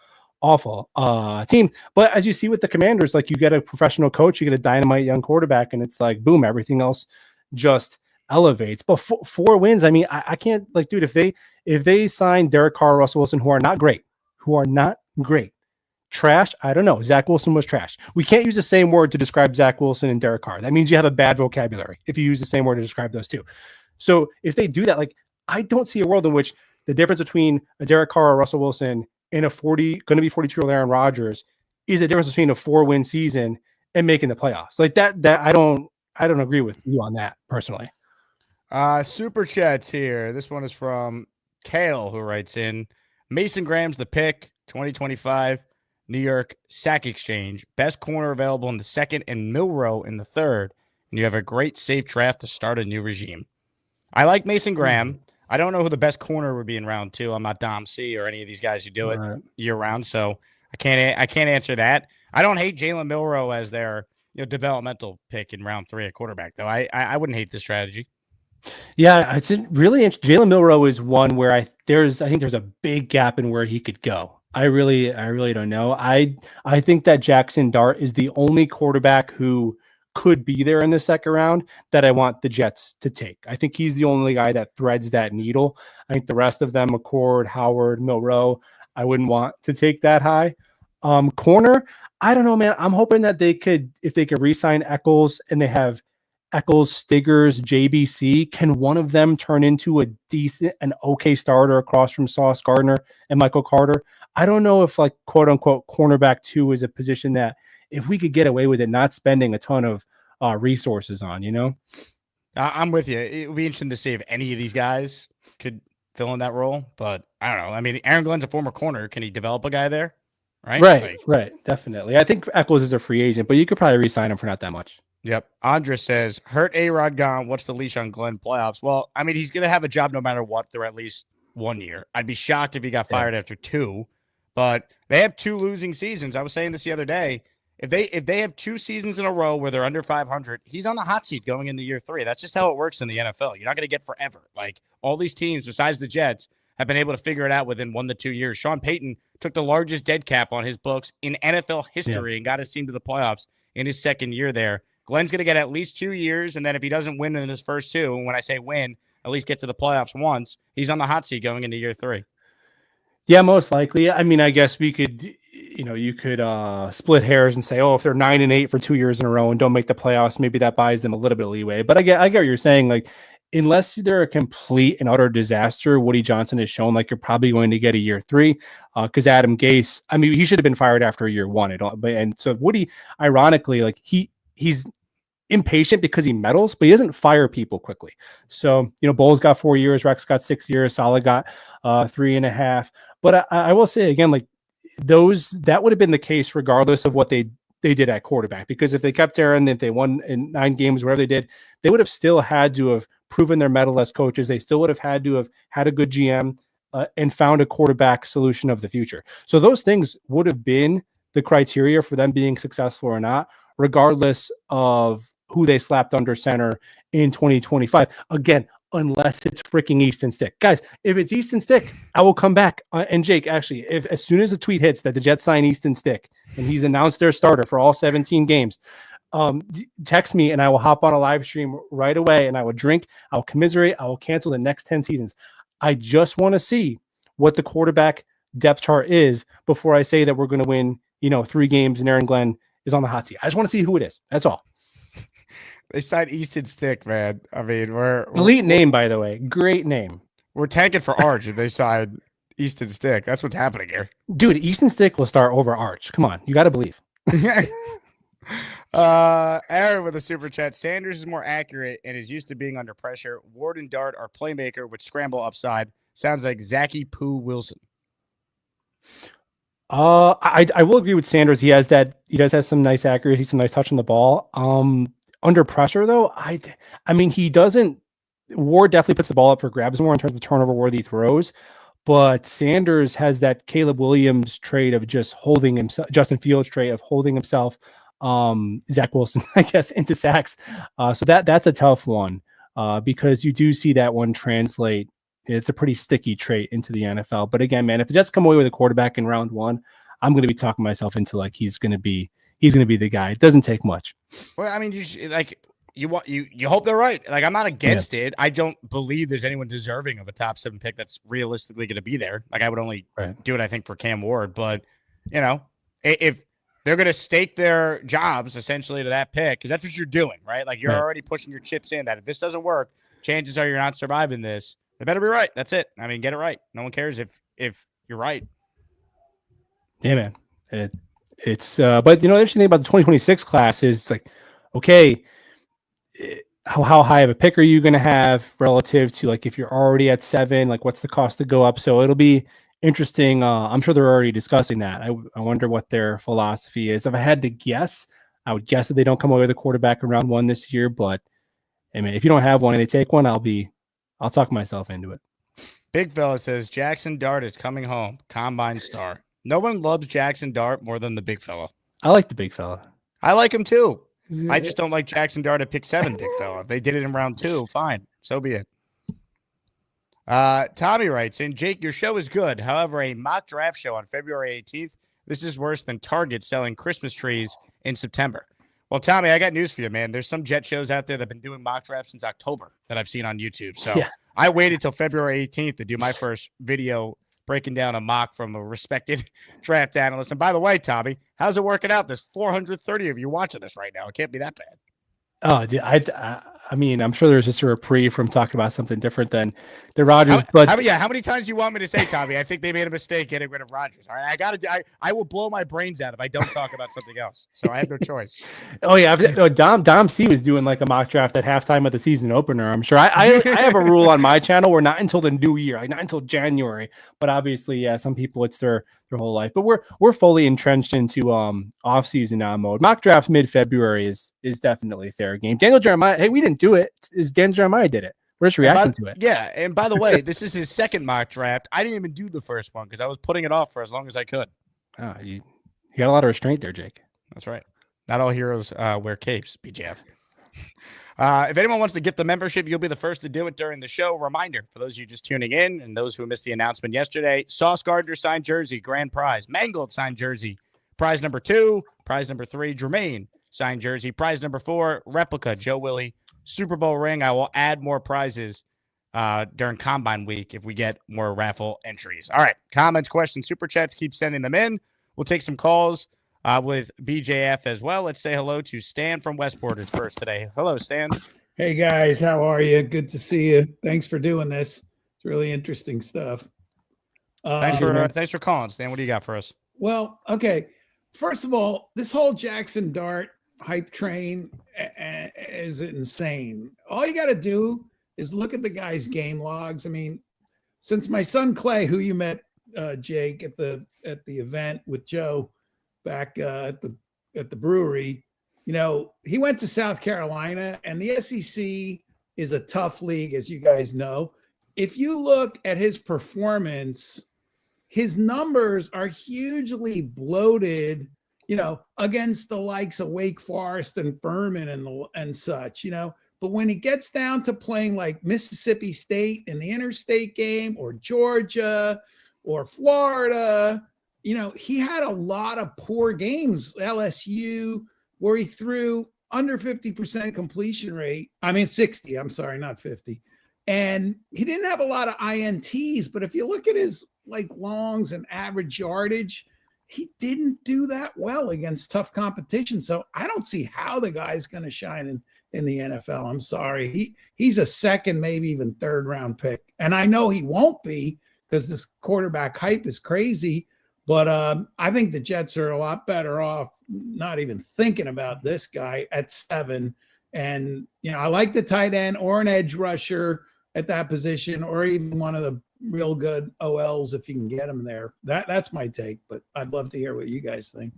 team. But as you see with the Commanders, like, you get a professional coach, you get a dynamite young quarterback, and it's like, boom, everything else just elevates. But 4 wins, I mean, I can't, like, dude, if they sign Derek Carr, Russell Wilson, who are not great, trash, I don't know. Zach Wilson was trash. We can't use the same word to describe Zach Wilson and Derek Carr. That means you have a bad vocabulary if you use the same word to describe those two. So if they do that, like, I don't see a world in which the difference between a Derek Carr or Russell Wilson and a 42-year-old Aaron Rodgers is the difference between a 4-win season and making the playoffs. Like that I don't agree with you on that personally. Super chats here. This one is from Kale, who writes in, Mason Graham's the pick, 2025, New York Sack Exchange, best corner available in the second and Milrow in the third, and you have a great safe draft to start a new regime. I like Mason Graham. I don't know who the best corner would be in round 2. I'm not Dom C or any of these guys who do it year round, so I can't answer that. I don't hate Jalen Milrow as their developmental pick in round 3 at quarterback, though. I wouldn't hate this strategy. Yeah, it's really interesting. Jalen Milrow is one where I think there's a big gap in where he could go. I really don't know. I think that Jackson Dart is the only quarterback who could be there in the second round that I want the Jets to take. I think he's the only guy that threads that needle. I think the rest of them, McCord, Howard, Milrow, I wouldn't want to take that high. Corner, I don't know, man. I'm hoping that if they could re-sign Eccles and they have Eccles, Stiggers, JBC, can one of them turn into an okay starter across from Sauce Gardner and Michael Carter? I don't know if, like, quote unquote cornerback 2 is a position that if we could get away with it, not spending a ton of resources on, I'm with you. It would be interesting to see if any of these guys could fill in that role, but I don't know. I mean, Aaron Glenn's a former corner. Can he develop a guy there? Right. Right. Definitely. I think Eccles is a free agent, but you could probably re-sign him for not that much. Yep. Andres says, hurt A-Rod gone. What's the leash on Glenn playoffs? Well, I mean, he's going to have a job no matter what through at least 1 year. I'd be shocked if he got fired after 2, but they have 2 losing seasons. I was saying this the other day. If they have 2 seasons in a row where they're under 500, he's on the hot seat going into year 3. That's just how it works in the NFL. You're not going to get forever. Like, all these teams, besides the Jets, have been able to figure it out within 1 to 2 years. Sean Payton took the largest dead cap on his books in NFL history and got his team to the playoffs in his second year there. Glenn's going to get at least 2 years, and then if he doesn't win in his first 2, and when I say win, at least get to the playoffs once, he's on the hot seat going into year 3. Yeah, most likely. I mean, I guess we could, you could split hairs and say, oh, if they're 9-8 for 2 years in a row and don't make the playoffs, maybe that buys them a little bit of leeway. But I get what you're saying. Like, unless they're a complete and utter disaster, Woody Johnson has shown like you're probably going to get a year 3. Because Adam Gase, I mean, he should have been fired after year 1. And so Woody, ironically, like he's impatient because he meddles, but he doesn't fire people quickly. So, Bowles got 4 years, Rex got 6 years, Saleh got 3.5. But I will say again, like that would have been the case regardless of what they did at quarterback, because if they kept Aaron, if they won in 9 games, whatever they did, they would have still had to have proven their mettle as coaches. They still would have had to have had a good GM and found a quarterback solution of the future. So those things would have been the criteria for them being successful or not, regardless of who they slapped under center in 2025. Again, unless it's freaking Easton Stick. Guys, if it's Easton Stick, I will come back. And Jake, actually, if as soon as the tweet hits that the Jets sign Easton Stick and he's announced their starter for all 17 games, text me and I will hop on a live stream right away and I will drink, I will commiserate, I will cancel the next 10 seasons. I just want to see what the quarterback depth chart is before I say that we're going to win, 3 games and Aaron Glenn is on the hot seat. I just want to see who it is. That's all. They signed Easton Stick, man. I mean, we're elite name, by the way. Great name. We're tanking for Arch if they sign Easton Stick. That's what's happening here. Dude, Easton Stick will start over Arch. Come on. You got to believe. Aaron with a super chat. Sanders is more accurate and is used to being under pressure. Ward and Dart are playmaker with scramble upside. Sounds like Zachy Poo Wilson. I will agree with Sanders. He does have some nice accuracy, some nice touch on the ball. Under pressure, though, I mean, he doesn't. Ward definitely puts the ball up for grabs more in terms of turnover-worthy throws, but Sanders has that Caleb Williams trait of just holding himself, Justin Fields trait of holding himself, Zach Wilson, I guess, into sacks. So that's a tough one because you do see that one translate. It's a pretty sticky trait into the NFL. But again, man, if the Jets come away with a quarterback in round 1, I'm going to be talking myself into like he's going to be the guy. It doesn't take much. Well, I mean, you hope they're right. Like, I'm not against it. I don't believe there's anyone deserving of a top 7 pick that's realistically going to be there. Like, I would only do it, I think, for Cam Ward. But, if they're going to stake their jobs essentially to that pick, because that's what you're doing, right? Like, you're already pushing your chips in that if this doesn't work, chances are you're not surviving this. They better be right. That's it. I mean, get it right. No one cares if you're right. Yeah, man. It's but the interesting thing about the 2026 class is it's like, okay, how high of a pick are you going to have relative to like if you're already at 7, like what's the cost to go up? So it'll be interesting. I'm sure they're already discussing that. I wonder what their philosophy is. If I had to guess, I would guess that they don't come away with a quarterback in round 1 this year. But I mean, if you don't have one and they take one, I'll talk myself into it. Big fella says Jackson Dart is coming home. Combine star. No one loves Jackson Dart more than the big fella. I like the big fella. I like him too. I just don't like Jackson Dart at pick 7, big fella. If they did it in round 2, fine. So be it. Tommy writes in, Jake, your show is good. However, a mock draft show on February 18th, this is worse than Target selling Christmas trees in September. Well, Tommy, I got news for you, man. There's some Jet shows out there that have been doing mock drafts since October that I've seen on YouTube. So I waited till February 18th to do my first video breaking down a mock from a respected draft analyst. And by the way, Tommy, how's it working out? There's 430 of you watching this right now. It can't be that bad. Oh, I mean, I'm sure there's just a reprieve from talking about something different than the Rodgers. How many times do you want me to say, Tommy? I think they made a mistake getting rid of Rodgers. All right, I will blow my brains out if I don't talk about something else. So I have no choice. Oh yeah, Dom C was doing like a mock draft at halftime of the season opener. I'm sure. I have a rule on my channel where not until the new year, like not until January. But obviously, yeah, some people it's their whole life. But we're fully entrenched into off season now mode. Mock draft mid-February is definitely fair game. Daniel Jeremiah, hey, we didn't do it. Daniel Jeremiah did it. We're just reacting to it. Yeah, and by the way, this is his second mock draft. I didn't even do the first one because I was putting it off for as long as I could. Oh, you got a lot of restraint there, Jake. That's right. Not all heroes wear capes, BJF. If anyone wants to gift the membership, you'll be the first to do it during the show. Reminder for those of you just tuning in and those who missed the announcement yesterday, Sauce Gardner signed jersey, grand prize. Mangold signed jersey, prize number 2. Prize number 3, Jermaine signed jersey. Prize number 4, replica, Joe Willie, Super Bowl ring. I will add more prizes during Combine Week if we get more raffle entries. All right, comments, questions, super chats, keep sending them in. We'll take some calls with BJF as well. Let's say hello to Stan from Westport is first today. Hello, Stan. Hey guys, how are you? Good to see you. Thanks for doing this. It's really interesting stuff. Thanks for calling, Stan. What do you got for us? Well, okay. First of all, this whole Jackson Dart hype train is insane. All you got to do is look at the guy's game logs. I mean, since my son Clay, who you met, Jake, at the event with Joe back at the brewery, you know, he went to South Carolina, and the SEC is a tough league, as you guys know. If you look at his performance, his numbers are hugely bloated, you know, against the likes of Wake Forest and Furman and such, you know. But when it gets down to playing like Mississippi State in the interstate game, or Georgia or Florida, you know, he had a lot of poor games. LSU, where he threw under 50% completion rate. I mean, 60, I'm sorry, not 50. And he didn't have a lot of INTs, but if you look at his like longs and average yardage, he didn't do that well against tough competition. So I don't see how the guy's going to shine in the NFL. I'm sorry. He's a second, maybe even third round pick. And I know he won't be because this quarterback hype is crazy. But I think the Jets are a lot better off not even thinking about this guy at 7. And, you know, I like the tight end or an edge rusher at that position, or even one of the real good OLs if you can get him there. That's my take, but I'd love to hear what you guys think.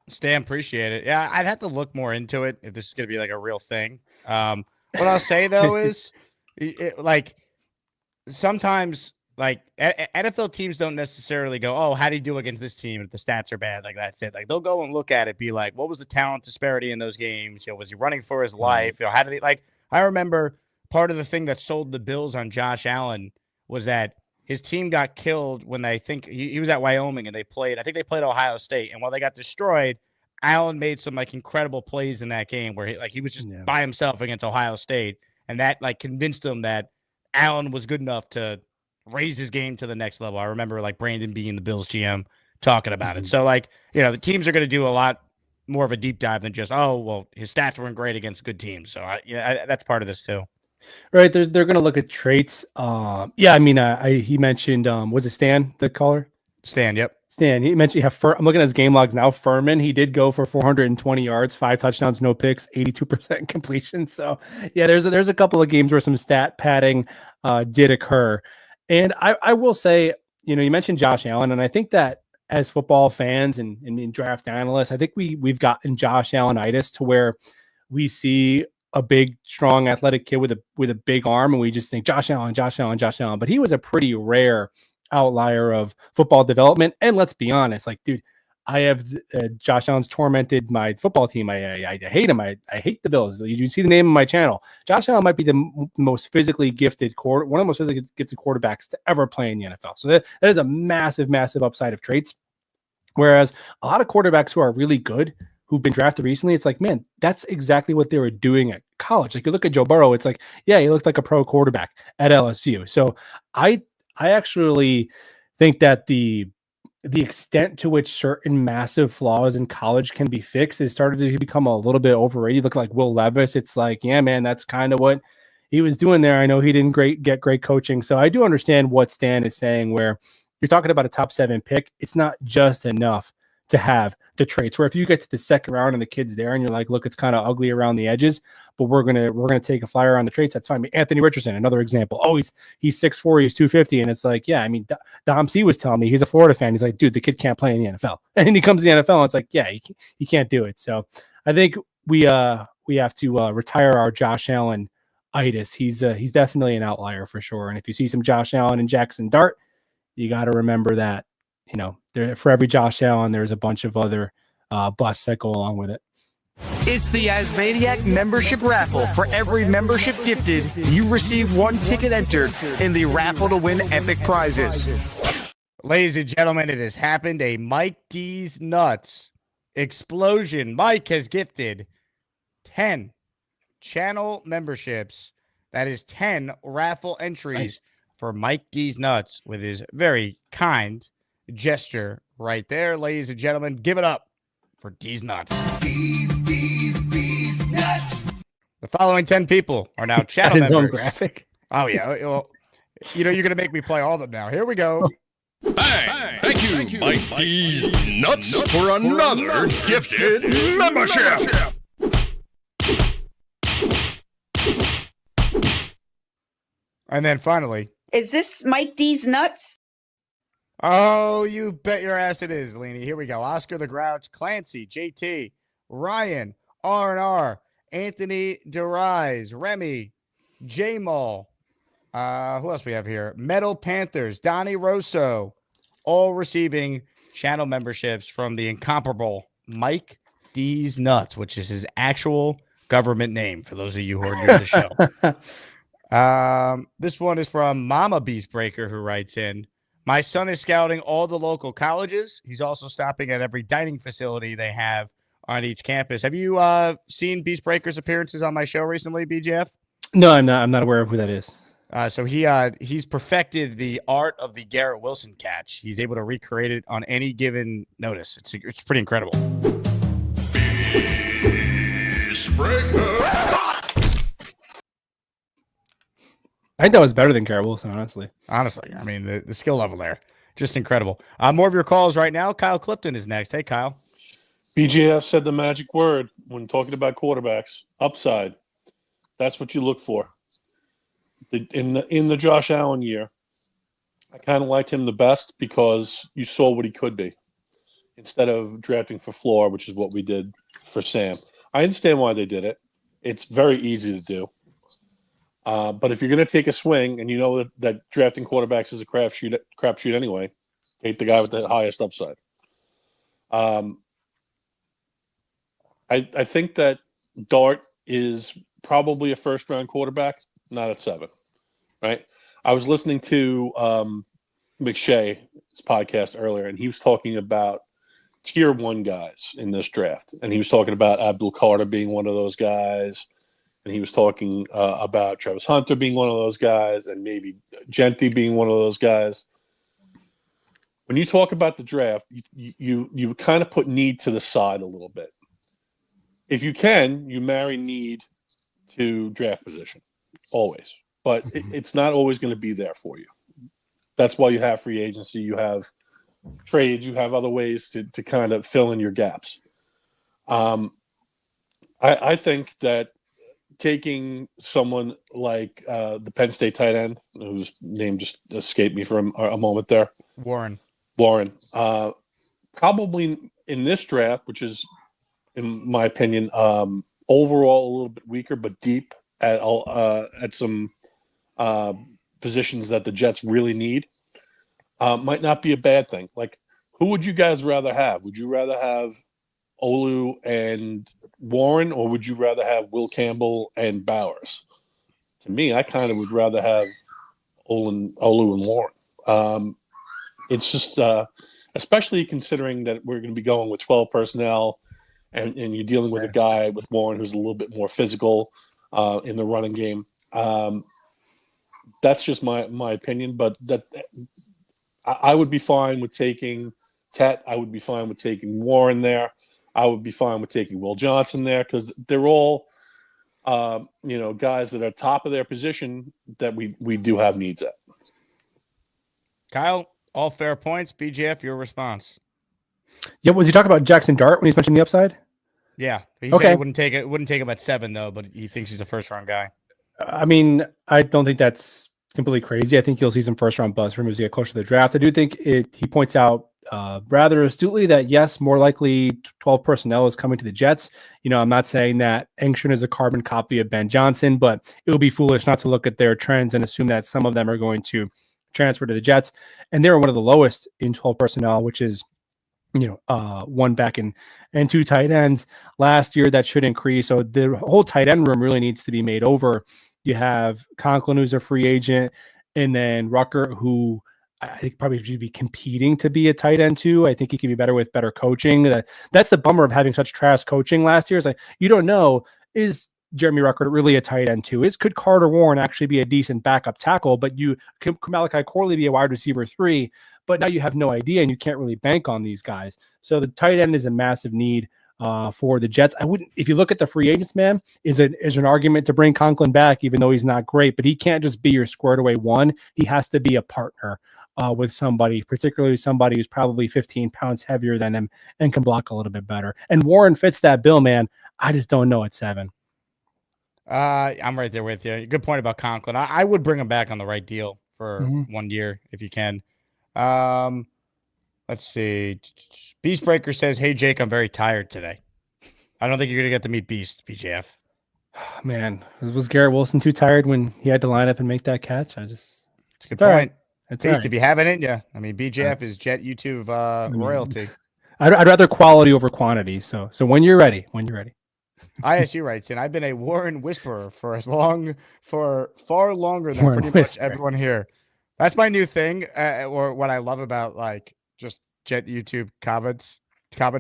Stan, appreciate it. Yeah, I'd have to look more into it if this is going to be like a real thing. What I'll say, though, is like sometimes like NFL teams don't necessarily go, oh, how do you do against this team if the stats are bad? Like, that's it. Like, they'll go and look at it, be like, what was the talent disparity in those games? You know, was he running for his life? You know, how did he, like, I remember part of the thing that sold the Bills on Josh Allen was that his team got killed when he was at Wyoming and they played Ohio State. And while they got destroyed, Allen made some like incredible plays in that game where he was just by himself against Ohio State. And that like convinced him that Allen was good enough to raise his game to the next level. I remember like Brandon being the Bills GM talking about it. So like, you know, the teams are going to do a lot more of a deep dive than just, oh, well, his stats weren't great against good teams. So that's part of this too. Right. They're going to look at traits. Yeah. I mean, he mentioned, was it Stan, the caller? Stan. Yep. Stan. He mentioned, I'm looking at his game logs now. Furman, he did go for 420 yards, 5 touchdowns, no picks, 82% completion. So yeah, there's a couple of games where some stat padding did occur. And I will say, you know, you mentioned Josh Allen, and I think that as football fans and draft analysts, I think we've gotten Josh Allenitis to where we see a big, strong, athletic kid with a big arm, and we just think Josh Allen. But he was a pretty rare outlier of football development. And let's be honest, like, dude, I have Josh Allen's tormented my football team. I hate him. I hate the Bills. You see the name of my channel. Josh Allen might be the most physically gifted one of the most physically gifted quarterbacks to ever play in the NFL. So that is a massive, massive upside of traits. Whereas a lot of quarterbacks who are really good, who've been drafted recently, it's like, man, that's exactly what they were doing at college. Like you look at Joe Burrow, it's like, yeah, he looked like a pro quarterback at LSU. So I actually think that the extent to which certain massive flaws in college can be fixed is started to become a little bit overrated. Look like Will Levis. It's like, yeah, man, that's kind of what he was doing there. I know he didn't get great coaching. So I do understand what Stan is saying, where you're talking about a top 7 pick. It's not just enough to have the traits where if you get to the second round and the kid's there and you're like, look, it's kind of ugly around the edges, but we're gonna take a flyer on the traits. That's fine. Anthony Richardson, another example. Oh, he's 6'4", he's 250, and it's like, yeah. I mean, Dom C was telling me, he's a Florida fan. He's like, dude, the kid can't play in the NFL, and then he comes to the NFL, and it's like, yeah, he can't do it. So I think we have to retire our Josh Allen itis. He's definitely an outlier for sure. And if you see some Josh Allen and Jackson Dart, you got to remember that, you know, for every Josh Allen, there's a bunch of other busts that go along with it. It's the Asmaniac membership raffle. For every membership gifted, you receive 1 ticket entered in the raffle to win epic prizes. Ladies and gentlemen, it has happened. A Mike D's Nuts explosion. Mike has gifted 10 channel memberships That is 10 raffle entries Nice. for Mike D's Nuts with his very kind gesture right there. Ladies and gentlemen, give it up for D's Nuts. These nuts. The following 10 people are now channel His own members. graphic. Oh, yeah. Well, you're going to make me play all of them now. Here we go. Bang! Thank you, Mike D's Nuts, for another gifted membership. And then finally, Is this Mike D's Nuts? oh, you bet your ass it is, Leanie. Here we go. Oscar the Grouch, Clancy, JT, Ryan, R&R, Anthony DeRise, Remy, J-Mall. Who else we have here? Metal Panthers, Donnie Rosso, all receiving channel memberships from the incomparable Mike D's Nuts, which is his actual government name for those of you who are new to the show. This one is from Mama Beastbreaker, who writes in, my son is scouting all the local colleges. He's also stopping at every dining facility they have on each campus. Have you seen Beastbreaker's appearances on my show recently, BJF? No, I'm not. I'm not aware of who that is. So he's perfected the art of the Garrett Wilson catch. He's able to recreate it on any given notice. It's pretty incredible. I think that was better than Garrett Wilson, honestly. Honestly, I mean, the skill level there, just incredible. More of your calls right now. Kyle Clifton is next. Hey, Kyle. BJF said the magic word when talking about quarterbacks: upside. That's what you look for. In the Josh Allen year, I kind of liked him the best because you saw what he could be instead of drafting for floor, which is what we did for Sam. I understand why they did it. It's very easy to do. But if you're going to take a swing and you know that drafting quarterbacks is a crapshoot anyway, take the guy with the highest upside. I think that Dart is probably a first-round quarterback, not at 7, right? I was listening to McShay's podcast earlier, and he was talking about tier 1 guys in this draft. And he was talking about Abdul Carter being one of those guys. And he was talking about Travis Hunter being one of those guys and maybe Gentry being one of those guys. When you talk about the draft, you kind of put need to the side a little bit. If you can, you marry need to draft position, always. But it's not always going to be there for you. That's why you have free agency, you have trades, you have other ways to kind of fill in your gaps. I think that taking someone like the Penn State tight end, whose name just escaped me for a moment there. Warren. Probably in this draft, which is, in my opinion, overall a little bit weaker, but deep at some positions that the Jets really need, might not be a bad thing. Like, who would you guys rather have? Would you rather have Olu and Warren, or would you rather have Will Campbell and Bowers? To me, I kind of would rather have Olu and Warren. It's just, especially considering that we're going to be going with 12 personnel, and you're dealing with a guy with Warren who's a little bit more physical in the running game. That's just my opinion, but I would be fine with taking Tet. I would be fine with taking Warren there. I would be fine with taking Will Johnson there because they're all, guys that are top of their position that we do have needs at. Kyle, all fair points. BJF, your response. Yeah, was he talking about Jackson Dart when he's mentioning the upside? Yeah, he Okay. said he wouldn't take him at 7 though, but he thinks he's a first-round guy. I mean, I don't think that's completely crazy. I think you'll see some first-round buzz from him as we get closer to the draft. I do think he points out rather astutely that, yes, more likely 12 personnel is coming to the Jets. I'm not saying that Engstrom is a carbon copy of Ben Johnson, but it would be foolish not to look at their trends and assume that some of them are going to transfer to the Jets. And they were one of the lowest in 12 personnel, which is, 1 back and 2 tight ends last year. That should increase. So the whole tight end room really needs to be made over. You have Conklin, who's a free agent, and then Rucker, who I think probably should be competing to be a tight end too. I think he can be better with better coaching. That's the bummer of having such trash coaching last year. Is like, you don't know, is Jeremy Ruckert really a tight end too? Could Carter Warren actually be a decent backup tackle? But could Malachi Corley be a wide receiver 3? But now you have no idea, and you can't really bank on these guys. So the tight end is a massive need for the Jets. I wouldn't, if you look at the free agents, man, is an argument to bring Conklin back, even though he's not great. But he can't just be your squared away one. He has to be a partner with somebody, particularly somebody who's probably 15 pounds heavier than him and can block a little bit better. And Warren fits that bill, man. I just don't know at 7. I'm right there with you. Good point about Conklin. I would bring him back on the right deal for 1 year if you can. Let's see. Beastbreaker says, "Hey Jake, I'm very tired today." I don't think you're gonna get to meet Beast, BJF. Man, was Garrett Wilson too tired when he had to line up and make that catch? It's a good point. Right. It's Beast, right. if you have it in you, I mean, BJF is Jet YouTube royalty. I'd rather quality over quantity. So when you're ready, ISU writes, and I've been a Warren whisperer for far longer than Warren pretty much whisperer. everyone here. That's my new thing, or what I love about like just Jet YouTube comment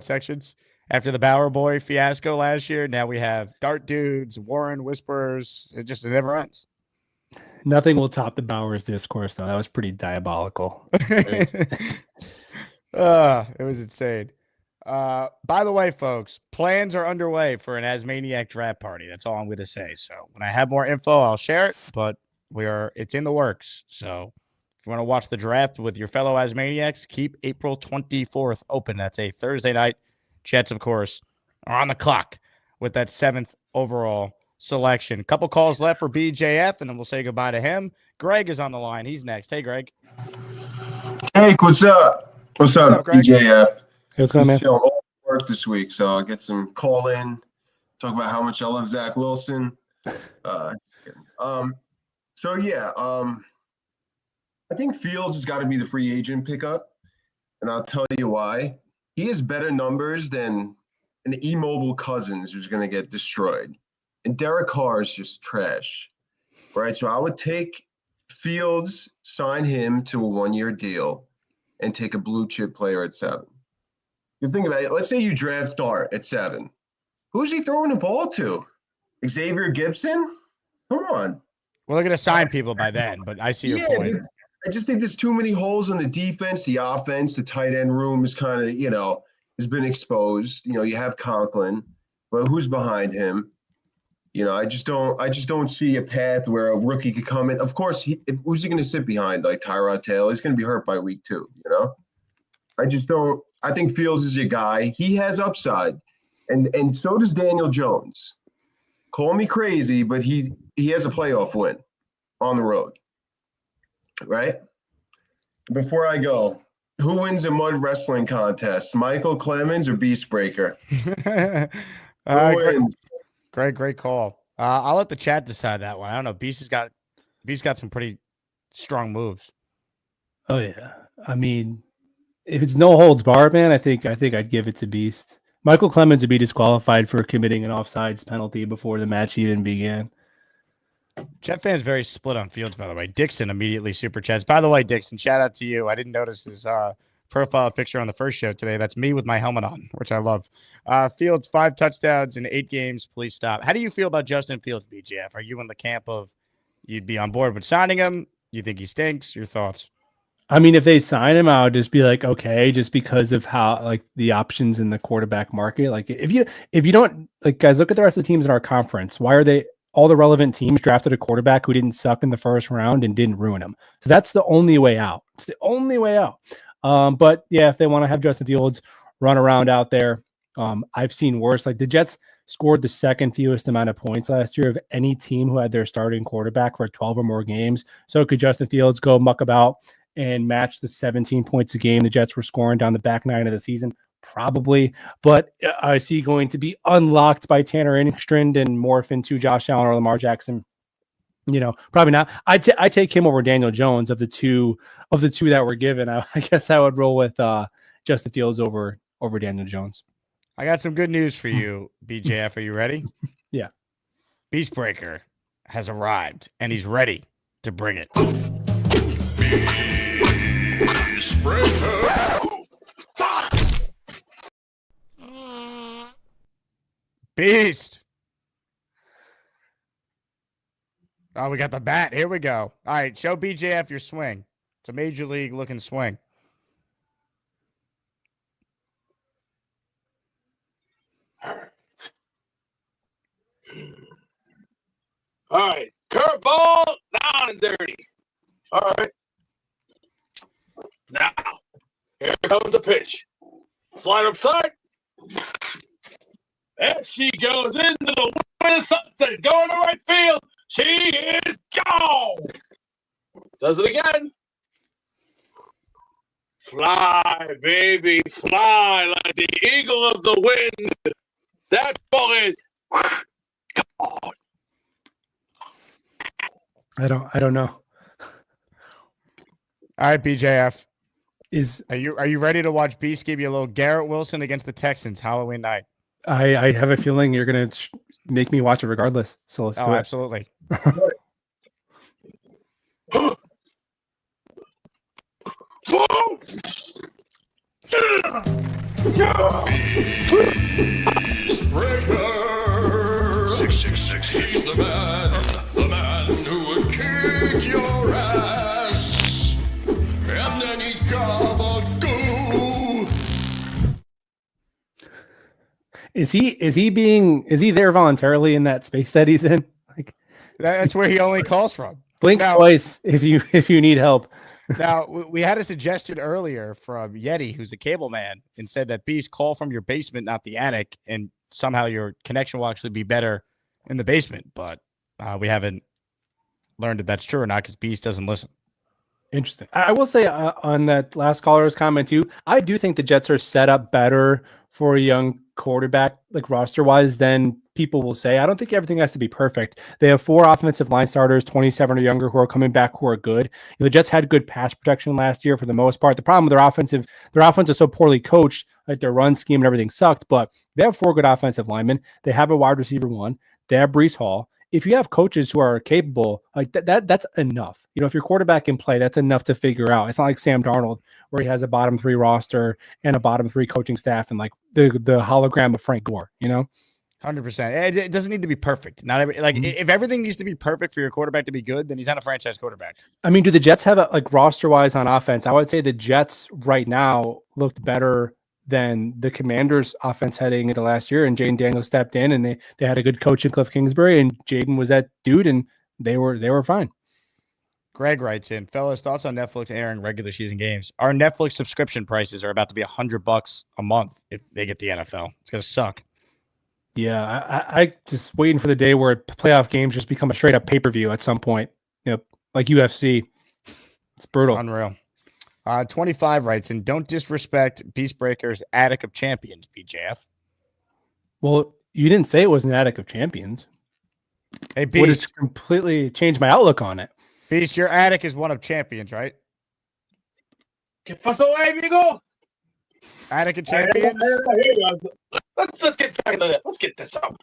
sections. After the Bauer Boy fiasco last year, now we have Dart Dudes, Warren Whisperers. It never ends. Nothing will top the Bowers discourse, though. That was pretty diabolical. It was insane. By the way, folks, plans are underway for an Asmaniac draft party. That's all I'm going to say. So when I have more info, I'll share it, but it's in the works. So if you want to watch the draft with your fellow Asmaniacs, keep April 24th open. That's a Thursday night. Jets, of course, are on the clock with that 7th overall selection. Couple calls left for BJF, and then we'll say goodbye to him. Greg is on the line. He's next. Hey, Greg. Hey, what's up? What's up, Greg? BJF? Hey, what's going on, man? All work this week, so I'll get some call in, talk about how much I love Zach Wilson. I think Fields has got to be the free agent pickup, and I'll tell you why. He has better numbers than an immobile Cousins who's going to get destroyed. And Derek Carr is just trash, right? So I would take Fields, sign him to a 1-year deal, and take a blue chip player at 7. You think about it. Let's say you draft Dart at 7. Who's he throwing the ball to? Xavier Gibson? Come on. Well, they're going to sign people by then, but I see your point. I just think there's too many holes on the defense, the offense, the tight end room is kind of, has been exposed. You have Conklin, but who's behind him? I just don't see a path where a rookie could come in. Of course, who's he going to sit behind? Like Tyrod Taylor? He's going to be hurt by week 2, I just don't. I think Fields is your guy. He has upside, and so does Daniel Jones. Call me crazy, but he has a playoff win on the road. Right? Before I go, who wins a mud wrestling contest, Michael Clemens or Beastbreaker? Who wins? Great call. I'll let the chat decide that one. I don't know. Beast's got some pretty strong moves. Oh yeah. I mean, if it's no holds barred, man, I think I'd give it to Beast. Michael Clemens would be disqualified for committing an offsides penalty before the match even began. Jet fans very split on Fields, by the way. Dixon immediately super chats. By the way, Dixon, shout out to you. I didn't notice his profile picture on the first show today. That's me with my helmet on, which I love. Fields, 5 touchdowns in 8 games. Please stop. How do you feel about Justin Fields, BJF? Are you in the camp of you'd be on board with signing him? You think he stinks? Your thoughts? I mean, if they sign him, I would just be like, okay, just because of how like the options in the quarterback market. Like if you don't like, guys, look at the rest of the teams in our conference. Why are they? All the relevant teams drafted a quarterback who didn't suck in the first round and didn't ruin him. So that's the only way out. It's the only way out. But yeah, if they want to have Justin Fields run around out there, I've seen worse. Like the Jets scored the second fewest amount of points last year of any team who had their starting quarterback for 12 or more games. So could Justin Fields go muck about and match the 17 points a game the Jets were scoring down the back 9 of the season? Probably, but I see going to be unlocked by Tanner Engstrand and morph into Josh Allen or Lamar Jackson. Probably not. I take him over Daniel Jones of the two that were given. I guess I would roll with Justin Fields over Daniel Jones. I got some good news for you, BJF. Are you ready? Yeah. Beastbreaker has arrived, and he's ready to bring it. Beastbreaker. Beast. Oh, we got the bat. Here we go. All right, show BJF your swing. It's a major league looking swing. All right. Curveball down and dirty. All right. Now, here comes the pitch. Slide upside. There she goes into the wind of sunset. Going to right field. She is gone. Does it again. Fly, baby, fly like the eagle of the wind. That ball is gone. I don't know. All right, BJF. Are you ready to watch Beast give you a little Garrett Wilson against the Texans Halloween night? I have a feeling you're gonna make me watch it regardless. So let's do it. Absolutely. Breaker 666. He's the man who would kick your ass, and then he's gobble goo. Is he there voluntarily in that space that he's in? Like That's where he only calls from. blink twice if you need help. Now, we had a suggestion earlier from Yeti, who's a cable man, and said that Beast call from your basement, not the attic, and somehow your connection will actually be better in the basement. But we haven't learned if that's true or not because Beast doesn't listen. Interesting. I will say on that last caller's comment too, I do think the Jets are set up better for a young quarterback, like roster wise, than people will say. I don't think everything has to be perfect. They have 4 offensive line starters, 27 or younger, who are coming back, who are good. The Jets had good pass protection last year for the most part. The problem with their offense is so poorly coached, like their run scheme and everything sucked, but they have 4 good offensive linemen. They have a wide receiver 1. They have Breece Hall. If you have coaches who are capable, like that's enough. If your quarterback can play, that's enough to figure out. It's not like Sam Darnold, where he has a bottom 3 roster and a bottom 3 coaching staff and like the hologram of Frank Gore, 100%. It doesn't need to be perfect. Not every if everything needs to be perfect for your quarterback to be good, then he's not a franchise quarterback. I mean, do the Jets have roster wise on offense? I would say the Jets right now looked better than the Commanders' offense heading into last year, and Jaden Daniels stepped in, and they had a good coach in Cliff Kingsbury, and Jaden was that dude, and they were fine. Greg writes in, fellas, thoughts on Netflix airing regular season games? Our Netflix subscription prices are about to be $100 a month if they get the NFL. It's gonna suck. Yeah, I just waiting for the day where playoff games just become a straight up pay-per-view at some point. Like UFC. It's brutal. Unreal. 25 writes in, don't disrespect Beastbreaker's Attic of Champions, BJF. Well, you didn't say it was an Attic of Champions. Hey, Would Beast. it completely changed my outlook on it. Beast, your attic is one of champions, right? ¿Qué pasó, amigo? Attic of Champions? Let's get back to that. Let's get this up.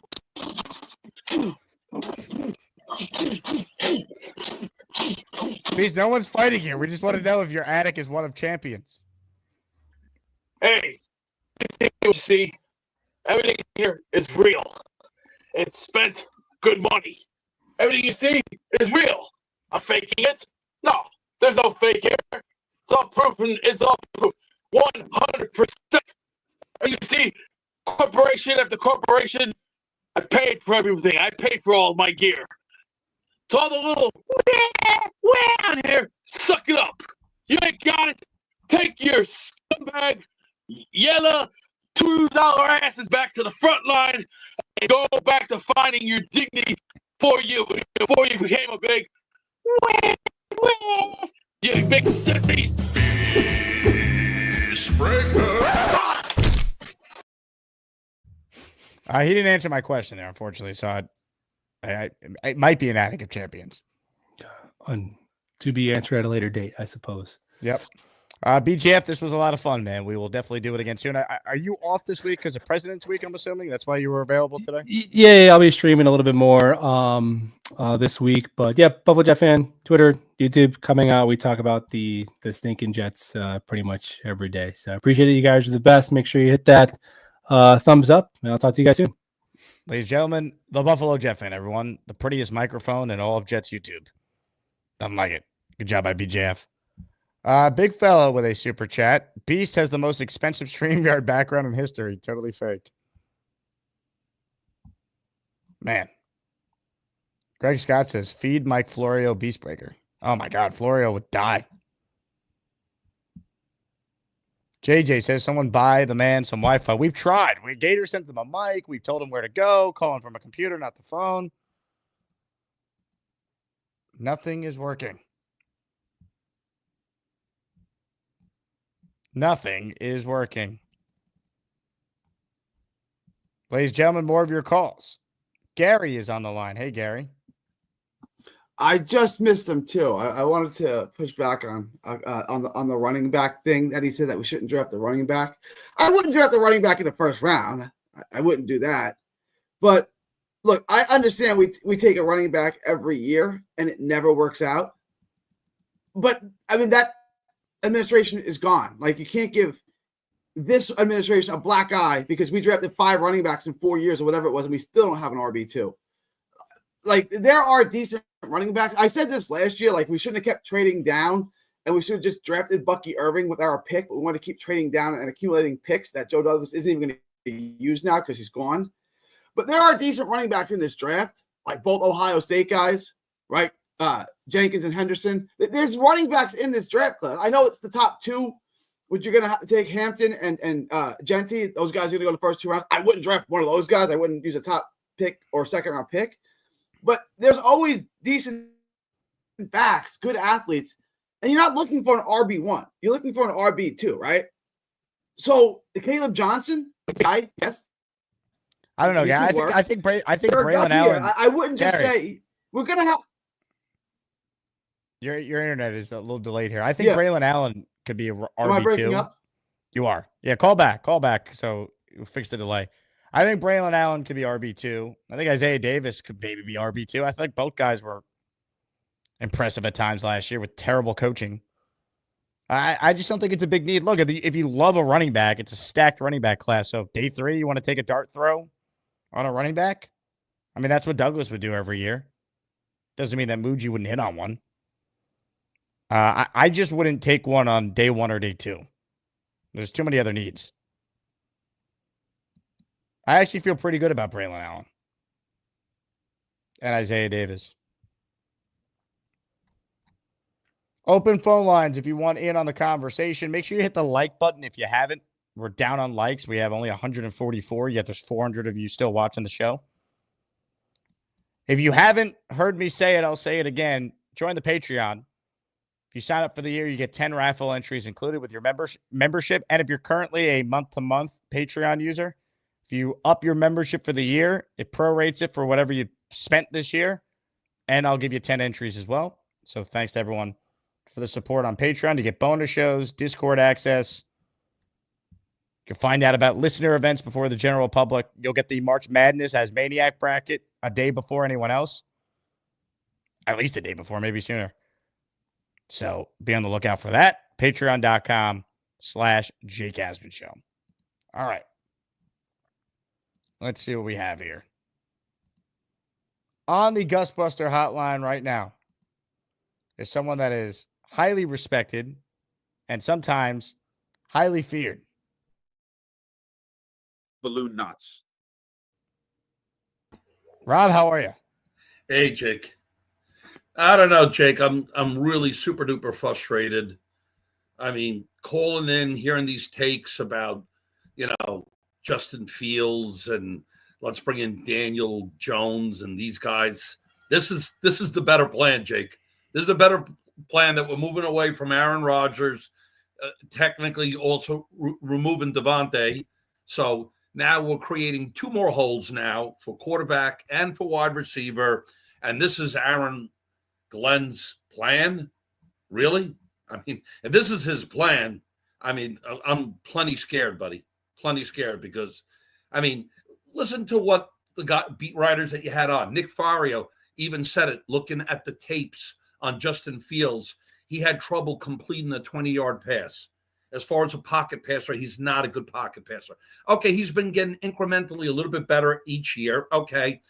Beast, no one's fighting here. We just want to know if your attic is one of champions. Hey, you see, everything here is real. It's spent good money. Everything you see is real. I'm faking it? No, there's no fake here. It's all proof, and it's all proof. 100%. You see, corporation after corporation, I paid for everything. I paid for all my gear. To all the little on here, suck it up. You ain't got it. Take your scumbag, yellow, $2 asses back to the front line and go back to finding your dignity before you became a big you big sissies. He didn't answer my question there, unfortunately. So it might be an attic of champions. To be answered at a later date, I suppose. Yep. BJF, this was a lot of fun, man. We will definitely do it again soon. Are you off this week because of President's Week, I'm assuming? That's why you were available today? Yeah, I'll be streaming a little bit more this week. But yeah, Buffalo Jet fan, Twitter, YouTube coming out. We talk about the stinking Jets pretty much every day. So I appreciate it. You guys are the best. Make sure you hit that thumbs up, and I'll talk to you guys soon. Ladies and gentlemen, the Buffalo Jet fan, everyone. The prettiest microphone in all of Jets YouTube. Doesn't like it. Good job, IBJF. Big fella with a super chat. Beast has the most expensive StreamYard background in history. Totally fake. Man. Greg Scott says, feed Mike Florio Beastbreaker. Oh my God, Florio would die. JJ says, someone buy the man some Wi-Fi. We've tried. Gator sent them a mic. We've told him where to go, calling from a computer, not the phone. Nothing is working. Nothing is working. Ladies and gentlemen, more of your calls. Gary is on the line. Hey, Gary. I just missed him too. I wanted to push back on the running back thing that he said that we shouldn't draft the running back. I wouldn't draft the running back in the first round. I wouldn't do that. But look, I understand we take a running back every year and it never works out. But I mean, that administration is gone. Like, you can't give this administration a black eye because we drafted 5 running backs in 4 years or whatever it was, and we still don't have an RB2. Like, there are decent running backs. I said this last year, like, we shouldn't have kept trading down and we should have just drafted Bucky Irving with our pick. But we want to keep trading down and accumulating picks that Joe Douglas isn't even going to use now because he's gone. But there are decent running backs in this draft, like both Ohio State guys, right? Jenkins and Henderson. There's running backs in this draft class. I know it's the top 2. Would you going to have to take Hampton and Genty? Those guys are going to go the first 2 rounds. I wouldn't draft one of those guys. I wouldn't use a top pick or second round pick. But there's always decent backs, good athletes, and you're not looking for an RB1. You're looking for an RB2, right? So Caleb Johnson, guy, yes. I don't know, guy. I think Braylon Allen. I wouldn't just say we're gonna have. Your internet is a little delayed here. I think Braylon Allen could be a RB2. Am I breaking up? You are. Yeah, call back. So you fix the delay. I think Braylon Allen could be RB2. I think Isaiah Davis could maybe be RB2. I think both guys were impressive at times last year with terrible coaching. I just don't think it's a big need. Look, if you love a running back, it's a stacked running back class. So day 3, you want to take a dart throw on a running back? I mean, that's what Douglas would do every year. Doesn't mean that Muji wouldn't hit on one. I just wouldn't take one on day 1 or day 2. There's too many other needs. I actually feel pretty good about Braylon Allen and Isaiah Davis. Open phone lines if you want in on the conversation. Make sure you hit the like button if you haven't. We're down on likes. We have only 144, yet there's 400 of you still watching the show. If you haven't heard me say it, I'll say it again. Join the Patreon. If you sign up for the year, you get 10 raffle entries included with your membership. And if you're currently a month-to-month Patreon user, if you up your membership for the year, it prorates it for whatever you spent this year, and I'll give you 10 entries as well. So thanks to everyone for the support on Patreon. You get bonus shows, Discord access. You can find out about listener events before the general public. You'll get the March Madness as Maniac bracket a day before anyone else. At least a day before, maybe sooner. So be on the lookout for that. Patreon.com/Jake Asman Show. All right. Let's see what we have here. On the Gusbuster hotline right now is someone that is highly respected and sometimes highly feared. Balloon nuts. Rob, how are you? Hey, Jake. I don't know, Jake. I'm really super duper frustrated. I mean, calling in, hearing these takes about, Justin Fields and let's bring in Daniel Jones and these guys. This is the better plan, Jake. This is the better plan that we're moving away from Aaron Rodgers, technically also removing Devontae. So now we're creating 2 more holes now for quarterback and for wide receiver. And this is Aaron Glenn's plan? Really? I mean, if this is his plan, I mean, I'm plenty scared, buddy. Plenty scared because, I mean, listen to what the beat writers that you had on. Nick Fario even said it, looking at the tapes on Justin Fields. He had trouble completing a 20-yard pass. as far as a pocket passer, he's not a good pocket passer. Okay, he's been getting incrementally a little bit better each year. Okay,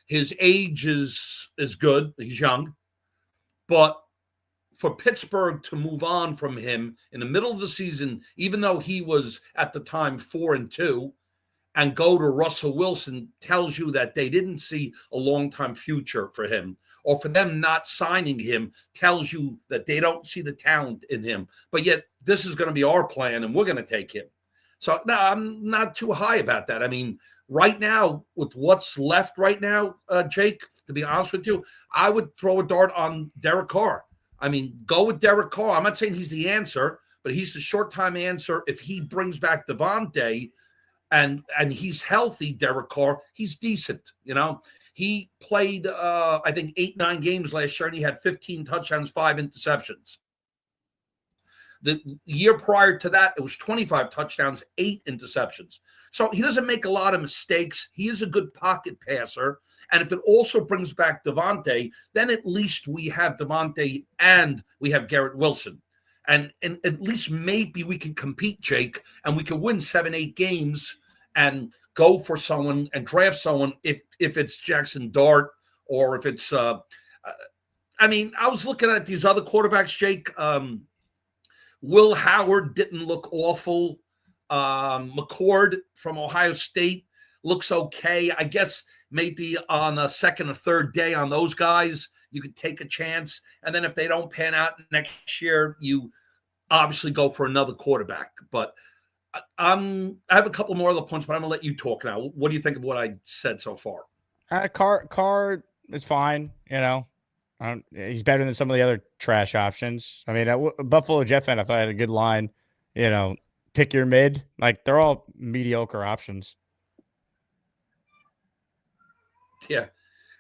his age is good. He's young. But for Pittsburgh to move on from him in the middle of the season, even though he was at the time 4-2, and go to Russell Wilson tells you that they didn't see a long-term future for him, or for them not signing him tells you that they don't see the talent in him. But yet this is going to be our plan and we're going to take him. So no, I'm not too high about that. I mean, right now, with what's left right now, Jake, to be honest with you, I would throw a dart on Derek Carr. I mean, go with Derek Carr. I'm not saying he's the answer, but he's the short-time answer. If he brings back Devontae, and he's healthy, Derek Carr, he's decent. You know, he played, I think, 8-9 games last year, and he had 15 touchdowns, 5 interceptions. The year prior to that, it was 25 touchdowns, 8 interceptions. So he doesn't make a lot of mistakes. He is a good pocket passer. And if it also brings back Devontae, then at least we have Devontae and we have Garrett Wilson. And at least maybe we can compete, Jake, and we can win 7-8 games and go for someone and draft someone if it's Jackson Dart or if it's I mean, I was looking at these other quarterbacks, Jake. Will Howard didn't look awful. McCord from Ohio State looks okay. I guess maybe on a second or third day on those guys, you could take a chance. And then if they don't pan out next year, you obviously go for another quarterback. But I have a couple more other points, but I'm going to let you talk now. What do you think of what I said so far? Carr is fine. You know, he's better than some of the other trash options. I mean, Buffalo Jet fan, I thought had a good line. You know, pick your mid. Like, they're all mediocre options. Yeah,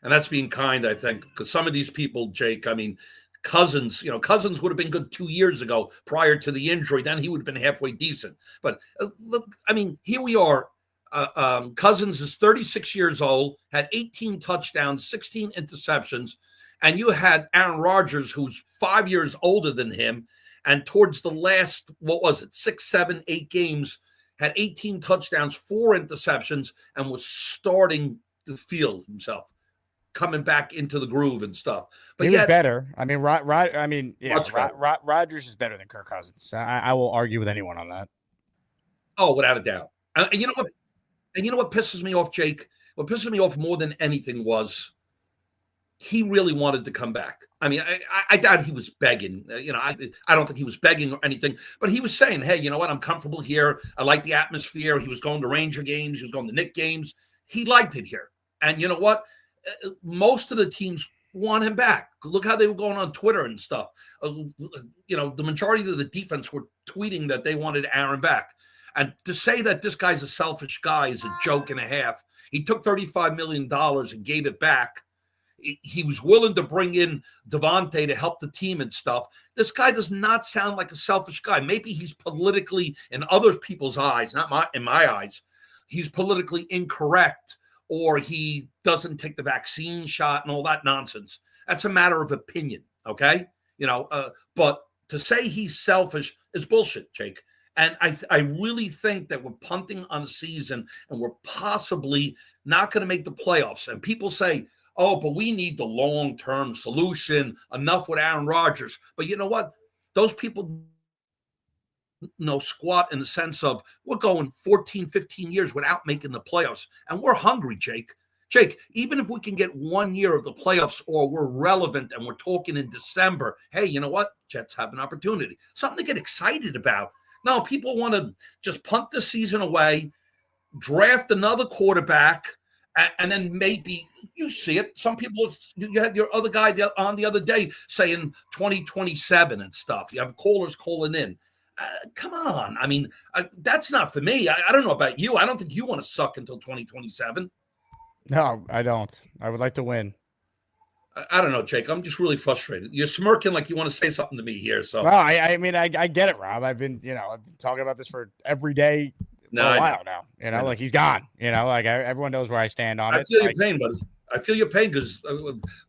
and that's being kind, I think, because some of these people, Jake, I mean, Cousins would have been good 2 years ago prior to the injury. Then he would have been halfway decent. But look, I mean, here we are. Cousins is 36 years old, had 18 touchdowns, 16 interceptions, and you had Aaron Rodgers, who's 5 years older than him, and towards the last, 6, 7, 8 games, had 18 touchdowns, 4 interceptions, and was starting the field himself, coming back into the groove and stuff. But he was better. I mean, Rodgers is better than Kirk Cousins. I will argue with anyone on that. Oh, without a doubt. And you know what? And you know what pisses me off, Jake? What pisses me off more than anything was he really wanted to come back. I mean, I doubt he was begging. I don't think he was begging or anything. But he was saying, "Hey, you know what? I'm comfortable here. I like the atmosphere." He was going to Ranger games. He was going to Knick games. He liked it here. And you know what? Most of the teams want him back. Look how they were going on Twitter and stuff. The majority of the defense were tweeting that they wanted Aaron back. And to say that this guy's a selfish guy is a joke and a half. He took $35 million and gave it back. He was willing to bring in Devontae to help the team and stuff. This guy does not sound like a selfish guy. Maybe he's politically, in other people's eyes, in my eyes, he's politically incorrect, or he doesn't take the vaccine shot and all that nonsense. That's a matter of opinion, okay? But to say he's selfish is bullshit, Jake. And I really think that we're punting on the season and we're possibly not going to make the playoffs. And people say, oh, but we need the long-term solution, enough with Aaron Rodgers. But you know what? Those people squat in the sense of we're going 14, 15 years without making the playoffs. And we're hungry, Jake. Jake, even if we can get 1 year of the playoffs or we're relevant and we're talking in December, hey, you know what? Jets have an opportunity. Something to get excited about. No, people want to just punt the season away, draft another quarterback, and then maybe you see it. Some people, you had your other guy on the other day saying 2027 and stuff. You have callers calling in. Come on. I mean, that's not for me. I don't know about you. I don't think you want to suck until 2027. No, I don't. I would like to win. I don't know, Jake. I'm just really frustrated. You're smirking like you want to say something to me here. So, well, I mean, I get it, Rob. I've been talking about this for every day for a while now. Like he's gone. Like everyone knows where I stand on it. I feel your pain, buddy. I feel your pain because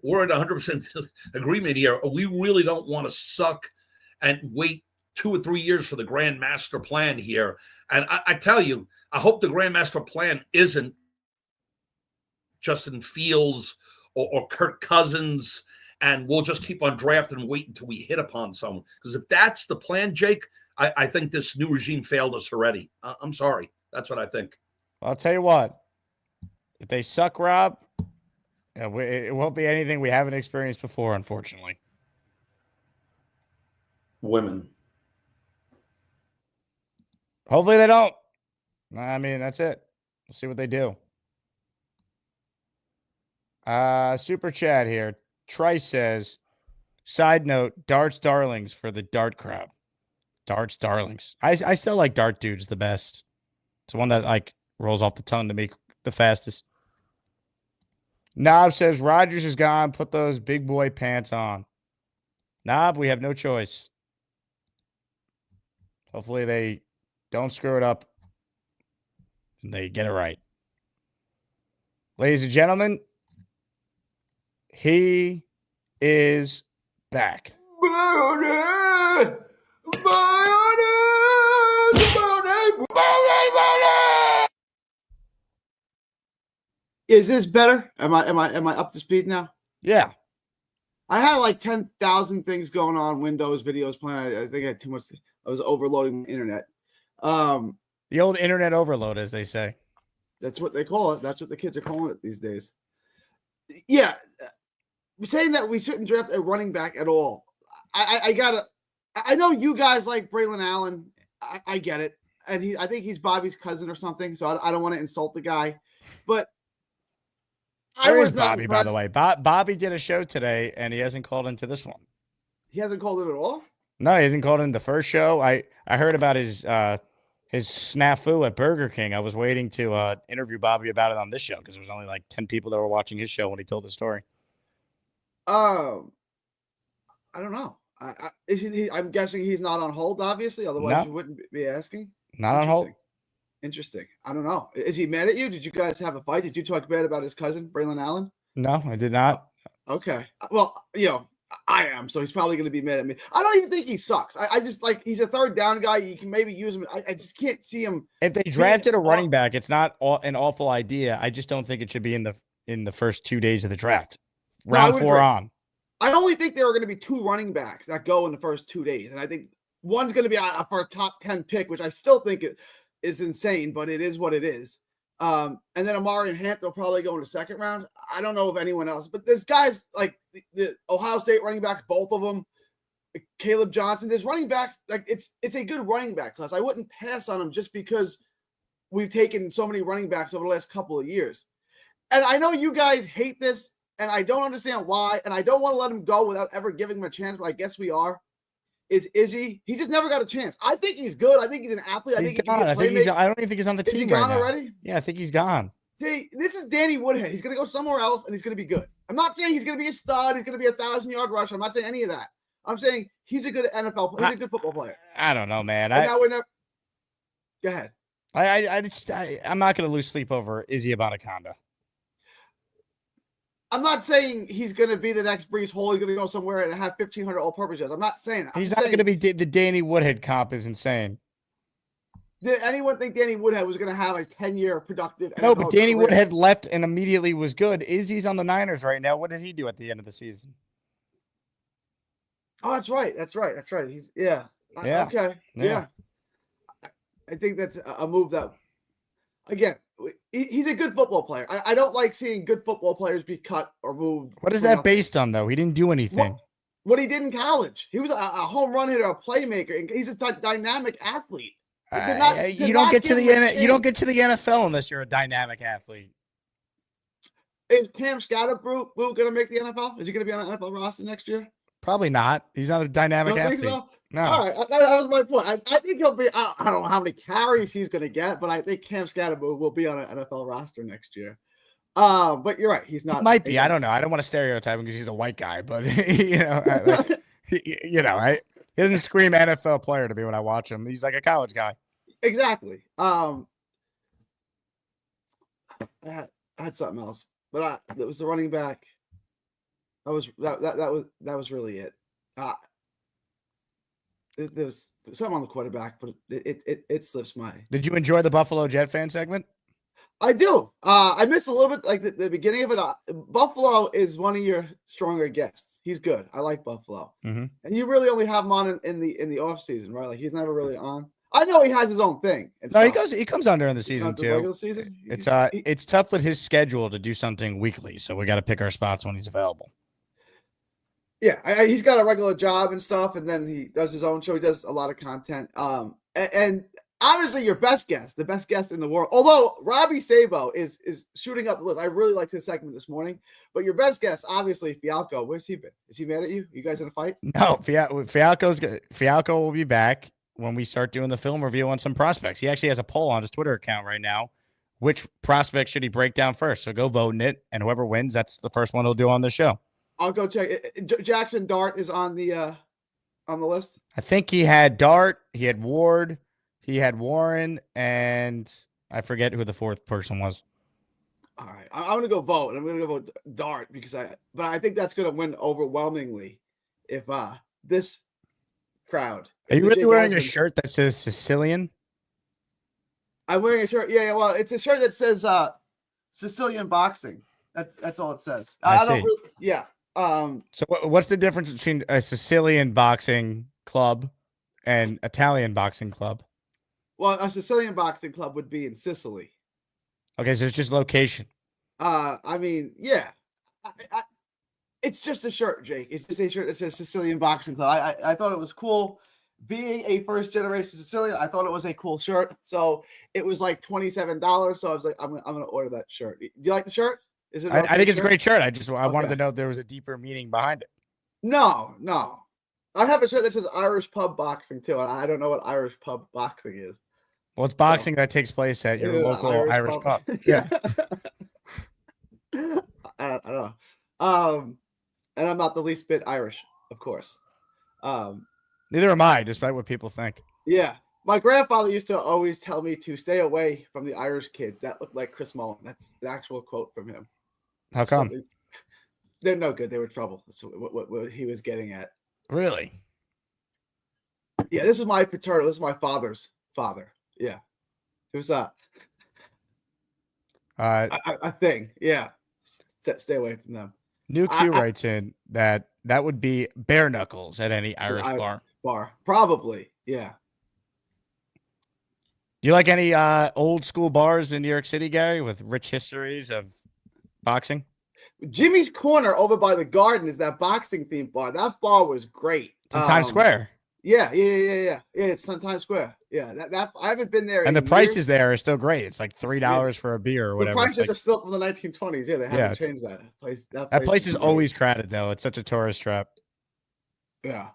we're at 100% agreement here. We really don't want to suck and wait 2 or 3 years for the grand master plan here. And I tell you, I hope the grand master plan isn't Justin Fields or Kirk Cousins, and we'll just keep on drafting and wait until we hit upon someone. Because if that's the plan, Jake, I think this new regime failed us already. I'm sorry. That's what I think. I'll tell you what. If they suck, Rob, it won't be anything we haven't experienced before, unfortunately. Women. Hopefully they don't. I mean, that's it. We'll see what they do. Super chat here. Trice says, side note, darts darlings for the dart crowd. Darts darlings. I still like dart dudes the best. It's the one that like rolls off the tongue to me the fastest. Knob says Rodgers is gone. Put those big boy pants on. Knob, we have no choice. Hopefully they don't screw it up and they get it right. Ladies and gentlemen, he is back. Is this better? Am I up to speed now? Yeah. I had like 10,000 things going on, Windows, videos playing. I think I had too much. I was overloading the internet. The old internet overload, as they say. That's what they call it. That's what the kids are calling it these days. Yeah. Saying that we shouldn't draft a running back at all. I know you guys like Braylon Allen. I get it. And I think he's Bobby's cousin or something. So I don't want to insult the guy. But Where is Bobby, by the way? Bobby did a show today, and he hasn't called into this one. He hasn't called it at all? No, he hasn't called in the first show. I heard about his snafu at Burger King. I was waiting to interview Bobby about it on this show because there was only like 10 people that were watching his show when he told the story. I don't know. I'm guessing he's not on hold, obviously. Otherwise, you wouldn't be asking. Not on hold. Interesting. I don't know. Is he mad at you? Did you guys have a fight? Did you talk bad about his cousin, Braylon Allen? No, I did not. Okay. Well, I am, so he's probably going to be mad at me. I don't even think he sucks. I just like he's a third down guy. You can maybe use him. I just can't see him. If they drafted a running back, it's not an awful idea. I just don't think it should be in the first 2 days of the draft. Round 4 on. I only think there are going to be 2 running backs that go in the first 2 days, and I think one's going to be for a top 10 pick, which I still think is insane, but it is what it is. And then Amari and Hampton will probably go in the second round. I don't know if anyone else, but there's guys like the Ohio State running backs, both of them, Caleb Johnson. There's running backs like it's a good running back class. I wouldn't pass on them just because we've taken so many running backs over the last couple of years. And I know you guys hate this, and I don't understand why. And I don't want to let him go without ever giving him a chance, but I guess we are. Is Izzy? He just never got a chance. I think he's good. I think he's an athlete. He's gone. I don't even think he's on the team. Is he right gone now. already? Yeah, I think he's gone. See, this is Danny Woodhead. He's going to go somewhere else, and he's going to be good. I'm not saying he's going to be a stud. He's going to be 1,000-yard rusher. I'm not saying any of that. I'm saying he's a good NFL player. He's a good football player. I don't know, man. Now we're never. Go ahead. I'm not going to lose sleep over Izzy Abanikanda. I'm not saying he's going to be the next Breece Hall. He's going to go somewhere and have 1,500 all-purpose yards. I'm not saying that. He's not going to be the Danny Woodhead comp is insane. Did anyone think Danny Woodhead was going to have a 10-year productive? No, but Danny Woodhead left and immediately was good. Izzy's on the Niners right now. What did he do at the end of the season? Oh, that's right. He's Yeah. Okay. Yeah. I think that's a move that, again, he's a good football player. I don't like seeing good football players be cut or moved. What is that based on, though? He didn't do anything. What he did in college. He was a home run hitter, a playmaker, and he's a dynamic athlete. You don't get to the NFL unless you're a dynamic athlete. Is Cam Scatterboo going to make the NFL? Is he going to be on an NFL roster next year? Probably not. He's not a dynamic athlete. So? No. All right, that was my point. I think he'll be. I don't know how many carries he's going to get, but I think Cam Scatterboo will be on an NFL roster next year. But you're right. He's not. He might be. I don't know. I don't want to stereotype him because he's a white guy, but he doesn't scream NFL player to me when I watch him. He's like a college guy. Exactly. I had something else, but that was the running back. That was really it. There's something on the quarterback, but it slips my. Did you enjoy the Buffalo Jet fan segment? I do. I missed a little bit, like the beginning of it. Buffalo is one of your stronger guests. He's good. I like Buffalo, Mm-hmm. and you really only have him on in the off season, right? Like he's never really on. I know he has his own thing. No, he comes on during the season Not the too. regular season. It's tough with his schedule to do something weekly, so we got to pick our spots when he's available. Yeah, he's got a regular job and stuff, and then he does his own show. He does a lot of content. And obviously your best guest, the best guest in the world. Although Robbie Sabo is shooting up the list. I really liked his segment this morning. But your best guest, obviously, Fialco. Where's he been? Is he mad at you? You guys in a fight? No, Fialco will be back when we start doing the film review on some prospects. He actually has a poll on his Twitter account right now. Which prospect should he break down first? So go vote in it, and whoever wins, that's the first one he'll do on the show. I'll go check it. Jackson Dart is on the list. I think he had Dart, he had Ward, he had Warren, and I forget who the fourth person was. All right, I'm going to go vote. I'm going to go vote Dart but I think that's going to win overwhelmingly if this crowd. Are you really wearing a shirt that says Sicilian? I'm wearing a shirt. Yeah. Well, it's a shirt that says Sicilian boxing. That's all it says. I don't really, yeah. So what's the difference between a Sicilian boxing club and Italian boxing club? Well, a Sicilian boxing club would be in Sicily. Okay, so it's just location. I mean, yeah. It's just a shirt, Jake. It's just a shirt that says Sicilian Boxing Club. I thought it was cool. Being a first generation Sicilian, I thought it was a cool shirt. So it was like $27. So I was like, I'm gonna order that shirt. Do you like the shirt? Is it? I think it's a great shirt. I wanted to know if there was a deeper meaning behind it. No. I have a shirt that says Irish pub boxing too, and I don't know what Irish pub boxing is. Well, it's boxing that takes place at your local Irish pub. Yeah. I don't know. And I'm not the least bit Irish, of course. Neither am I, despite what people think. Yeah. My grandfather used to always tell me to stay away from the Irish kids that look like Chris Mullen. That's the actual quote from him. How come? They're no good. They were trouble. That's what he was getting at. Really? Yeah, this is my paternal. This is my father's father. Yeah. It was a thing. Yeah. Stay away from them. New Q writes in that would be bare knuckles at any Irish bar. Probably. Yeah. You like any old school bars in New York City, Gary, with rich histories of boxing? Jimmy's Corner over by the Garden is that boxing themed bar. That bar was great. It's in Times Square. Yeah. It's on Times Square. Yeah, that I haven't been there. And the prices there are still great. It's like $3 for a beer or whatever. The prices are still from the 1920s. Yeah, they haven't changed that place. That place is always crowded though. It's such a tourist trap. Yeah.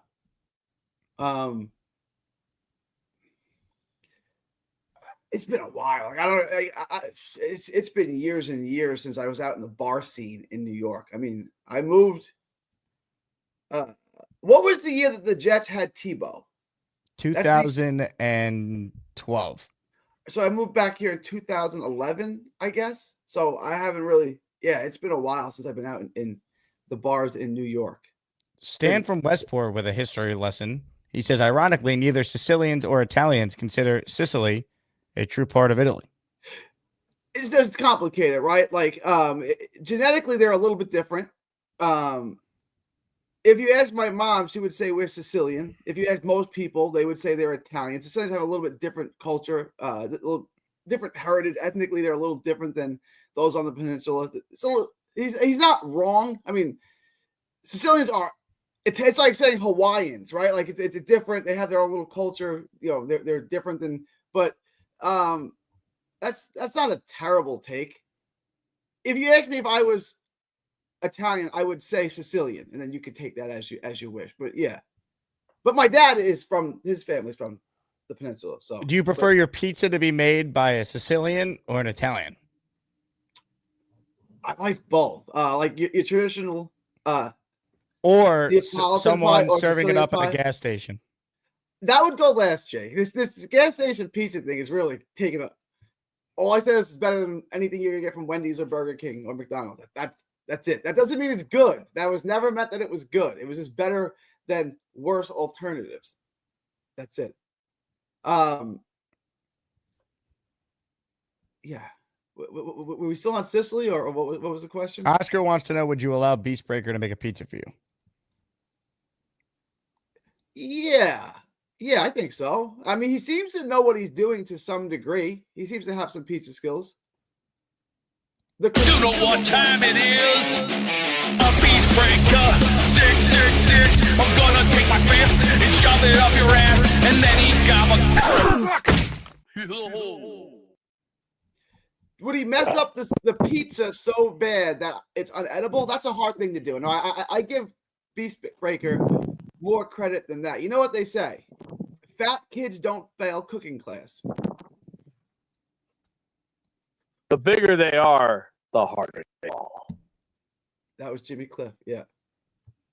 It's been a while. It's been years and years since I was out in the bar scene in New York. I mean, I moved. What was the year that the Jets had Tebow? 2012. So I moved back here in 2011, I guess. So I haven't really. Yeah, it's been a while since I've been out in the bars in New York. Stan from Westport with a history lesson. He says, ironically, neither Sicilians or Italians consider Sicily a true part of Italy. It's just complicated, right? Like genetically, they're a little bit different. If you ask my mom, she would say we're Sicilian. If you ask most people, they would say they're Italian. Sicilians have a little bit different culture, a little different heritage. Ethnically, they're a little different than those on the peninsula. So he's not wrong. I mean, Sicilians are. It's like saying Hawaiians, right? Like it's a different. They have their own little culture. You know, they're different than. But that's not a terrible take. If you ask me if I was Italian, I would say Sicilian, and then you could take that as you wish. But yeah, but my dad is from his family's from the peninsula. So, do you prefer your pizza to be made by a Sicilian or an Italian? I like both. Like your traditional, or someone serving it up at a gas station. That would go last, Jay. This gas station pizza thing is really taking up. All I said is it's better than anything you're gonna get from Wendy's or Burger King or McDonald's. That's it. That doesn't mean it's good. That was never meant that it was good. It was just better than worse alternatives. That's it. Yeah. Were we still on Sicily, or what was the question? Oscar wants to know: would you allow Beastbreaker to make a pizza for you? Yeah. Yeah, I think so. I mean, he seems to know what he's doing to some degree. He seems to have some pizza skills. You know what time it is? A Beastbreaker 666. I'm gonna take my fist and shove it up your ass, and then he Would he mess up the pizza so bad that it's unedible? That's a hard thing to do. No, I give Beastbreaker more credit than that. You know what they say? Fat kids don't fail cooking class. The bigger they are, the harder they fall. That was Jimmy Cliff. Yeah.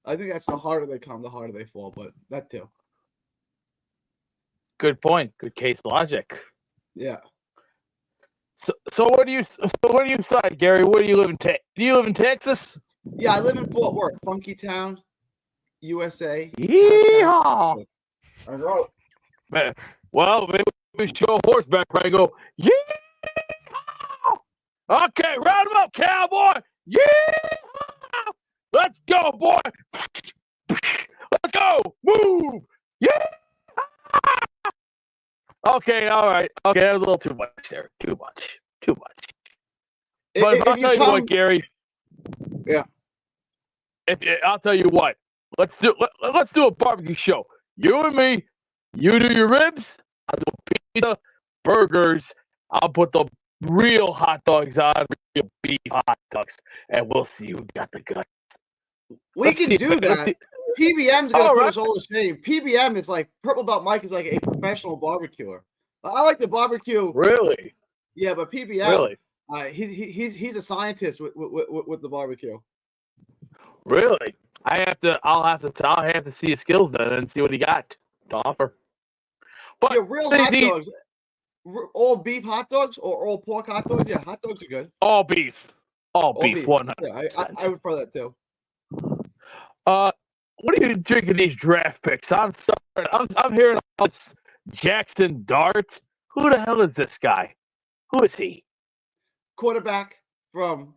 I think that's the harder they come, the harder they fall, but that too. Good point. Good case logic. Yeah. So what do you side, Gary? Where do you live in Do you live in Texas? Yeah, I live in Fort Worth, Funky Town, USA. Yeehaw! I wrote. Man, well, maybe we show a horseback ride and go, yeah! Okay, round him up, cowboy! Yeah! Let's go, boy! Let's go! Move! Yeah! Okay, all right. Okay, that was a little too much there. Too much. But I'll tell you what, Gary. Yeah. I'll tell you what. Let's do a barbecue show. You and me. You do your ribs. I'll do pizza, burgers. I'll put the real hot dogs on, real beef hot dogs, and we'll see who got the guts. We can do that. PBM's gonna put us all to shame. PBM is like Purple Belt Mike is like a professional barbecuer. I like the barbecue. Really? Yeah, but PBM. Really? He's a scientist with the barbecue. Really? I'll have to see his skills then and see what he got to offer. But yeah, real hot dogs. All beef hot dogs or all pork hot dogs? Yeah, hot dogs are good. All beef. All beef. 100%. Yeah, I would prefer that too. What are you drinking these draft picks? I'm sorry. I'm hearing all this Jackson Dart. Who the hell is this guy? Who is he? Quarterback from.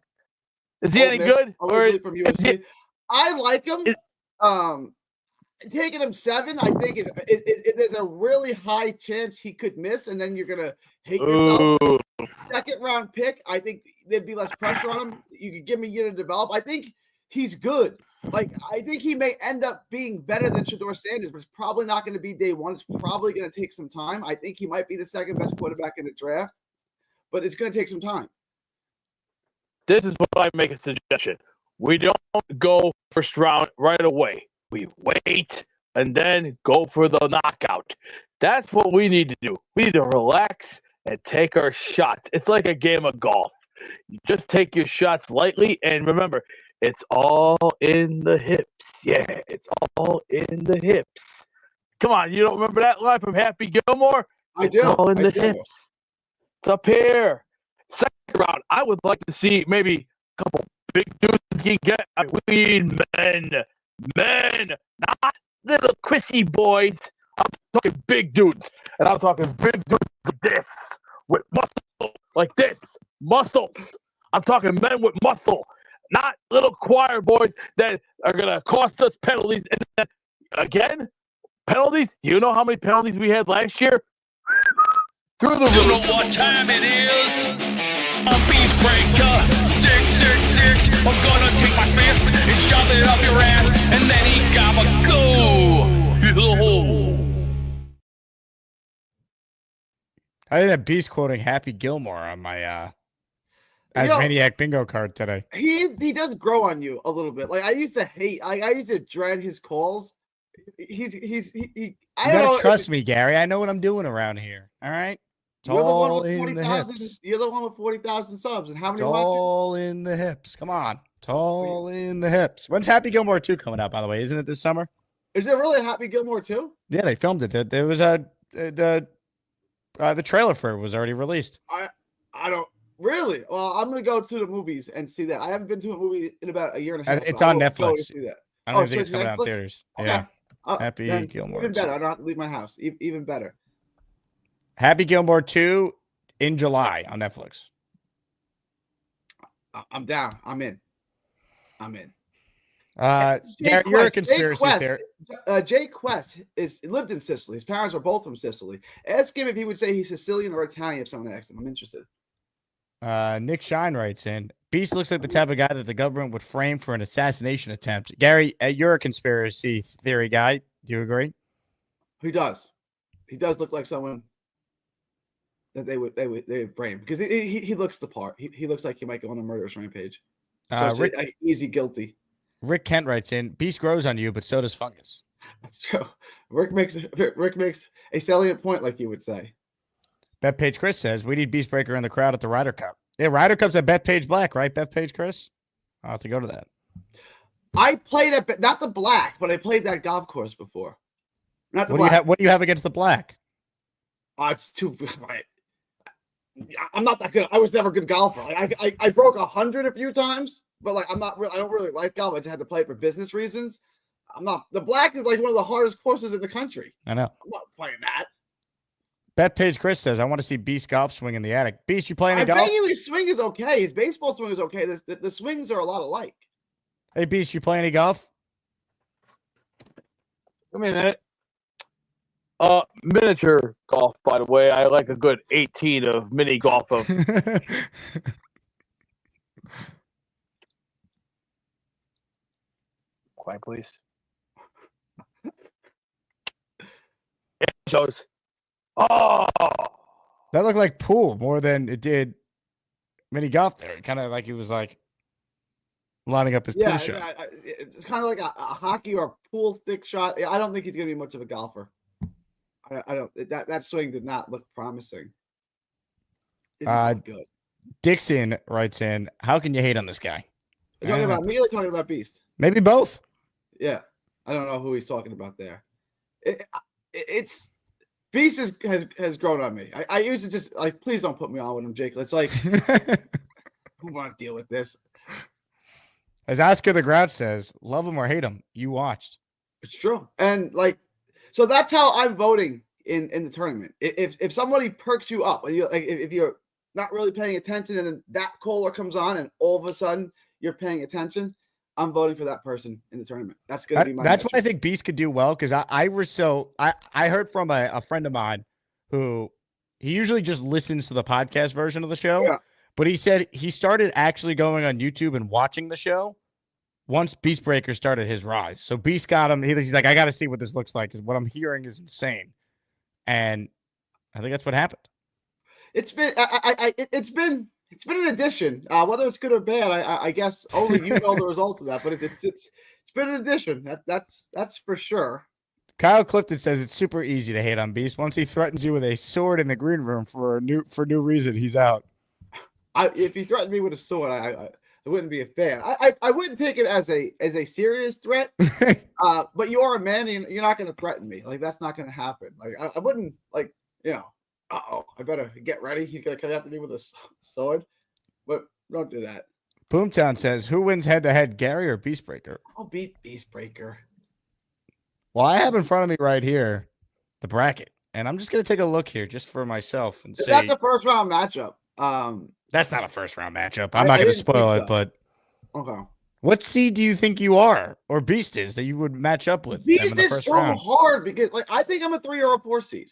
Is he any good? Or from USC? I like him. Taking him 7, I think there's a really high chance he could miss, and then you're gonna hate yourself. Ooh. Second round pick, I think there'd be less pressure on him. You could give him a year to develop. I think he's good. Like, I think he may end up being better than Shedeur Sanders, but it's probably not going to be day one. It's probably going to take some time. I think he might be the second best quarterback in the draft, but it's going to take some time. This is what I make a suggestion. We don't go first round right away. We wait and then go for the knockout. That's what we need to do. We need to relax and take our shots. It's like a game of golf. You just take your shots lightly, and remember, it's all in the hips. Yeah, it's all in the hips. Come on, you don't remember that line from Happy Gilmore? I do. It's all in the hips. It's up here. Second round, I would like to see maybe a couple big dudes you can get. I mean, men, not little Chrissy boys. I'm talking big dudes, and I'm talking big dudes like this, with muscle, like this, muscles. I'm talking men with muscle, not little choir boys that are gonna cost us penalties. And then, again, penalties. Do you know how many penalties we had last year? Through the roof. You know what time it is? A Beastbreaker 666. I'm gonna take my fist and shove it up your ass, and then he gotta go. I didn't have Beast quoting Happy Gilmore on my Maniac bingo card today. He does grow on you a little bit. Like, I used to hate. I used to dread his calls. He. You gotta trust me, Gary. I know what I'm doing around here. All right. It's you're all the one with in the hips. You're the one with 40,000 subs, and how many? It's all in the hips. Come on, it's all in the hips. When's Happy Gilmore 2 coming out? By the way, isn't it this summer? Is there really a Happy Gilmore 2? Yeah, they filmed it. There was the trailer for it was already released. I don't really. Well, I'm gonna go to the movies and see that. I haven't been to a movie in about a year and a half. It's on Netflix. See that. I don't think it's coming out in theaters. Okay. Yeah. Happy then Gilmore. Even better. I don't have to leave my house. Even better. Happy Gilmore 2 in July on Netflix. I'm down. I'm in. Gary, you're a conspiracy theorist. Jay Quest lived in Sicily. His parents are both from Sicily. Ask him if he would say he's Sicilian or Italian if someone asked him. I'm interested. Nick Shine writes in, Beast looks like the type of guy that the government would frame for an assassination attempt. Gary, you're a conspiracy theory guy. Do you agree? He does. He does look like someone that they would frame because he looks the part. He looks like he might go on a murderous rampage. So easy guilty. Rick Kent writes in, Beast grows on you, but so does fungus. That's true. Rick makes a salient point, like you would say. Bethpage Chris says, we need Beastbreaker in the crowd at the Ryder Cup. Yeah, Ryder Cup's at Bethpage Black, right, Bethpage Chris? I'll have to go to that. I played at, not the Black, but I played that golf course before. Not the Black. Black. What do you have against the Black? It's too... I'm not that good. I was never a good golfer. I broke 100 a few times, but like I don't really like golf. I just had to play it for business reasons. The Black is like one of the hardest courses in the country. I know. I'm not playing that. Bethpage Chris says, I want to see Beast golf swing in the attic. Beast, you playing any golf? I bet you his swing is okay. His baseball swing is okay. The swings are a lot alike. Hey, Beast, you play any golf? Give me a minute. Miniature golf, by the way. I like a good 18 of mini golf. Quiet, please. It shows. Oh, that looked like pool more than it did mini golf there. It kind of like he was like lining up his pool shot. It's kind of like a hockey or a pool stick shot. I don't think he's going to be much of a golfer. I don't. That swing did not look promising. Look good. Dixon writes in, how can you hate on this guy? Are you talking about me or talking about Beast? Maybe both. Yeah. I don't know who he's talking about there. It's Beast has grown on me. I used to just like, please don't put me on with him, Jake. It's like, who want to deal with this? As Oscar the Grouch says, love him or hate him, you watched. It's true. And like, so that's how I'm voting in the tournament. If somebody perks you up, if you're not really paying attention and then that caller comes on and all of a sudden you're paying attention, I'm voting for that person in the tournament. That's going to be my That's metric. what I think Beast could do well, because I heard from a friend of mine who he usually just listens to the podcast version of the show, but he said he started actually going on YouTube and watching the show once Beastbreaker started his rise. So Beast got him. He's like, I got to see what this looks like, because what I'm hearing is insane. And I think that's what happened. It's been an addition. Whether it's good or bad, I guess only you know the result of that. But it's been an addition. That's for sure. Kyle Clifton says it's super easy to hate on Beast. Once he threatens you with a sword in the green room for no reason, he's out. If he threatened me with a sword, I wouldn't be a fan. I wouldn't take it as a serious threat. But you are a man, and you're not going to threaten me. Like, that's not going to happen. Like, I wouldn't, like, I better get ready. He's going to come after me with a sword. But don't do that. Boomtown says, who wins head-to-head, Gary or Beastbreaker? I'll beat Beastbreaker. Well, I have in front of me right here the bracket, and I'm just going to take a look here just for myself and see. That's a first-round matchup. That's not a first-round matchup. I'm not going to spoil it, but okay. What seed do you think you are, or Beast is, that you would match up with? Beast is so hard because, like, I think I'm a 3 or a 4 seed.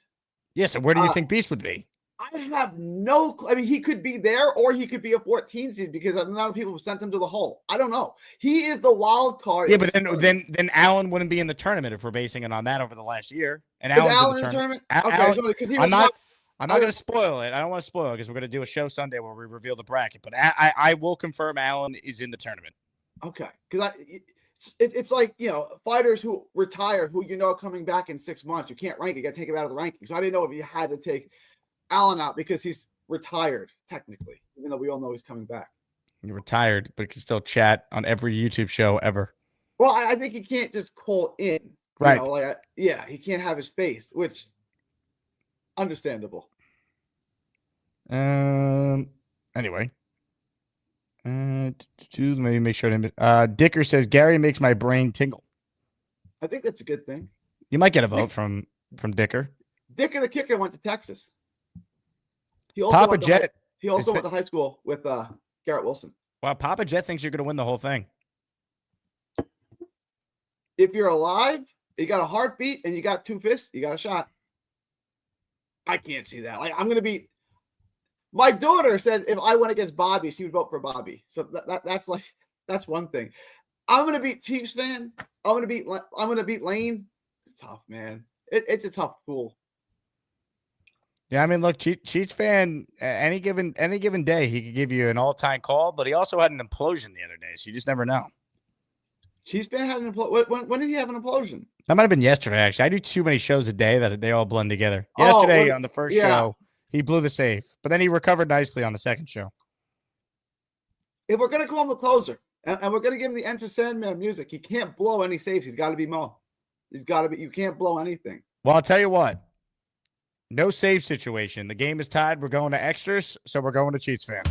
Yeah, so where do you think Beast would be? I have no clue. I mean, he could be there, or he could be a 14 seed because a lot of people have sent him to the hole. I don't know. He is the wild card. Yeah, but then Allen wouldn't be in the tournament if we're basing it on that over the last year. And is Allen's Allen in the tournament. Okay, I'm not going to spoil it. I don't want to spoil it because we're going to do a show Sunday where we reveal the bracket. But I will confirm Allen is in the tournament. Okay, because it's like, fighters who retire who coming back in 6 months. You can't rank it. You got to take him out of the rankings. So I didn't know if you had to take Allen out because he's retired technically, even though we all know he's coming back. You're retired, but he can still chat on every YouTube show ever. Well, I think he can't just call in. Right. He can't have his face, which understandable. Anyway. Maybe make sure I didn't. Dicker says Gary makes my brain tingle. I think that's a good thing. You might get a vote from Dicker. Dicker the kicker went to Texas. He also Papa went to Jet. he also went to high school with Garrett Wilson. Well, Papa Jet thinks you're going to win the whole thing. If you're alive, you got a heartbeat, and you got 2 fists, you got a shot. I can't see that. Like, I'm going to be. My daughter said if I went against Bobby, she would vote for Bobby. So that's one thing. I'm going to beat Chiefs fan. I'm going to beat Lane. It's tough, man. It's a tough pool. Yeah, I mean, look, Chiefs fan, any given day, he could give you an all-time call, but he also had an implosion the other day, so you just never know. Chiefs fan had an implosion. When did he have an implosion? That might have been yesterday, actually. I do too many shows a day that they all blend together. Oh, Yesterday on the first show, he blew the save, but then he recovered nicely on the second show. If we're going to call him the closer, and we're going to give him the Enter Sandman music, he can't blow any saves. He's got to be Mo. He's got to be. You can't blow anything. Well, I'll tell you what. No save situation. The game is tied. We're going to extras, so we're going to Chiefs fan.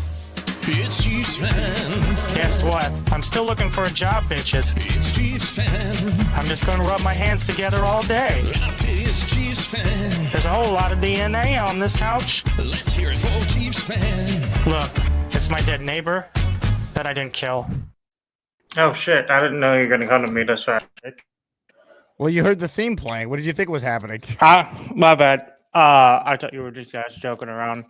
It's Chiefs fan. Guess what? I'm still looking for a job, bitches. It's Chiefs fan. I'm just going to rub my hands together all day. It's Chiefs fan. There's a whole lot of DNA on this couch. Let's hear it for Chiefs fan. Look, it's my dead neighbor that I didn't kill. Oh, shit. I didn't know you were going to come to me this way. Well, you heard the theme playing. What did you think was happening? My bad. I thought you were just guys joking around.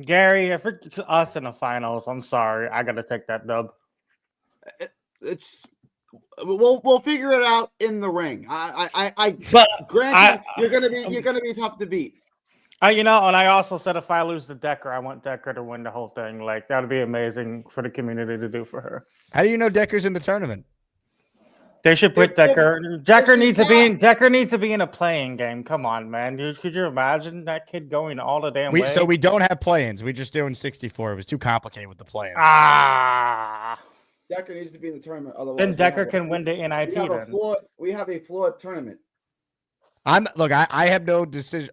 Gary, if it's us in the finals, I'm sorry. I got to take that dub. We'll figure it out in the ring. Granted, you're gonna be tough to beat. And I also said if I lose to Decker, I want Decker to win the whole thing. Like, that'd be amazing for the community to do for her. How do you know Decker's in the tournament? They should put Decker. Decker needs to be in a playing game. Come on, man. Could you imagine that kid going all the damn way? So we don't have play-ins. We're just doing 64. It was too complicated with the play-ins. Decker needs to be in the tournament. Otherwise, then Decker can win the NIT. We have a flawed tournament. I have no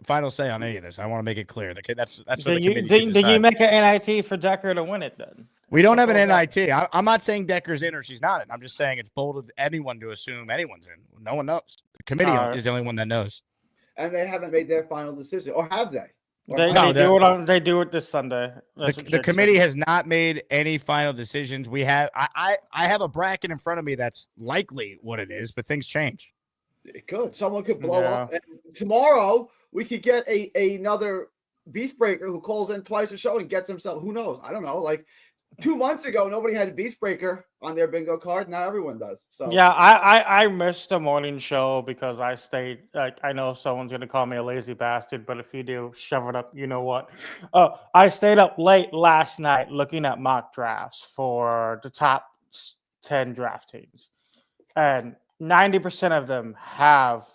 final say on any of this. I want to make it clear. That's what the committee can Did you make an NIT for Decker to win it then? We don't have an NIT. I'm not saying Decker's in or she's not in. I'm just saying it's bold of anyone to assume anyone's in. No one knows. The committee is the only one that knows. And they haven't made their final decision, or have they? They do it this Sunday. The committee has not made any final decisions. I have a bracket in front of me that's likely what it is, but things change. It could. Someone could blow up. And tomorrow we could get another Beast Breaker who calls in twice a show and gets himself. Who knows? I don't know. Like 2 months ago, nobody had a Beast Breaker on their bingo card. Now everyone does. So yeah, I missed the morning show because I stayed. Like, I know someone's gonna call me a lazy bastard, but if you do, shove it up. You know what? I stayed up late last night looking at mock drafts for the top 10 draft teams, and 90% of them have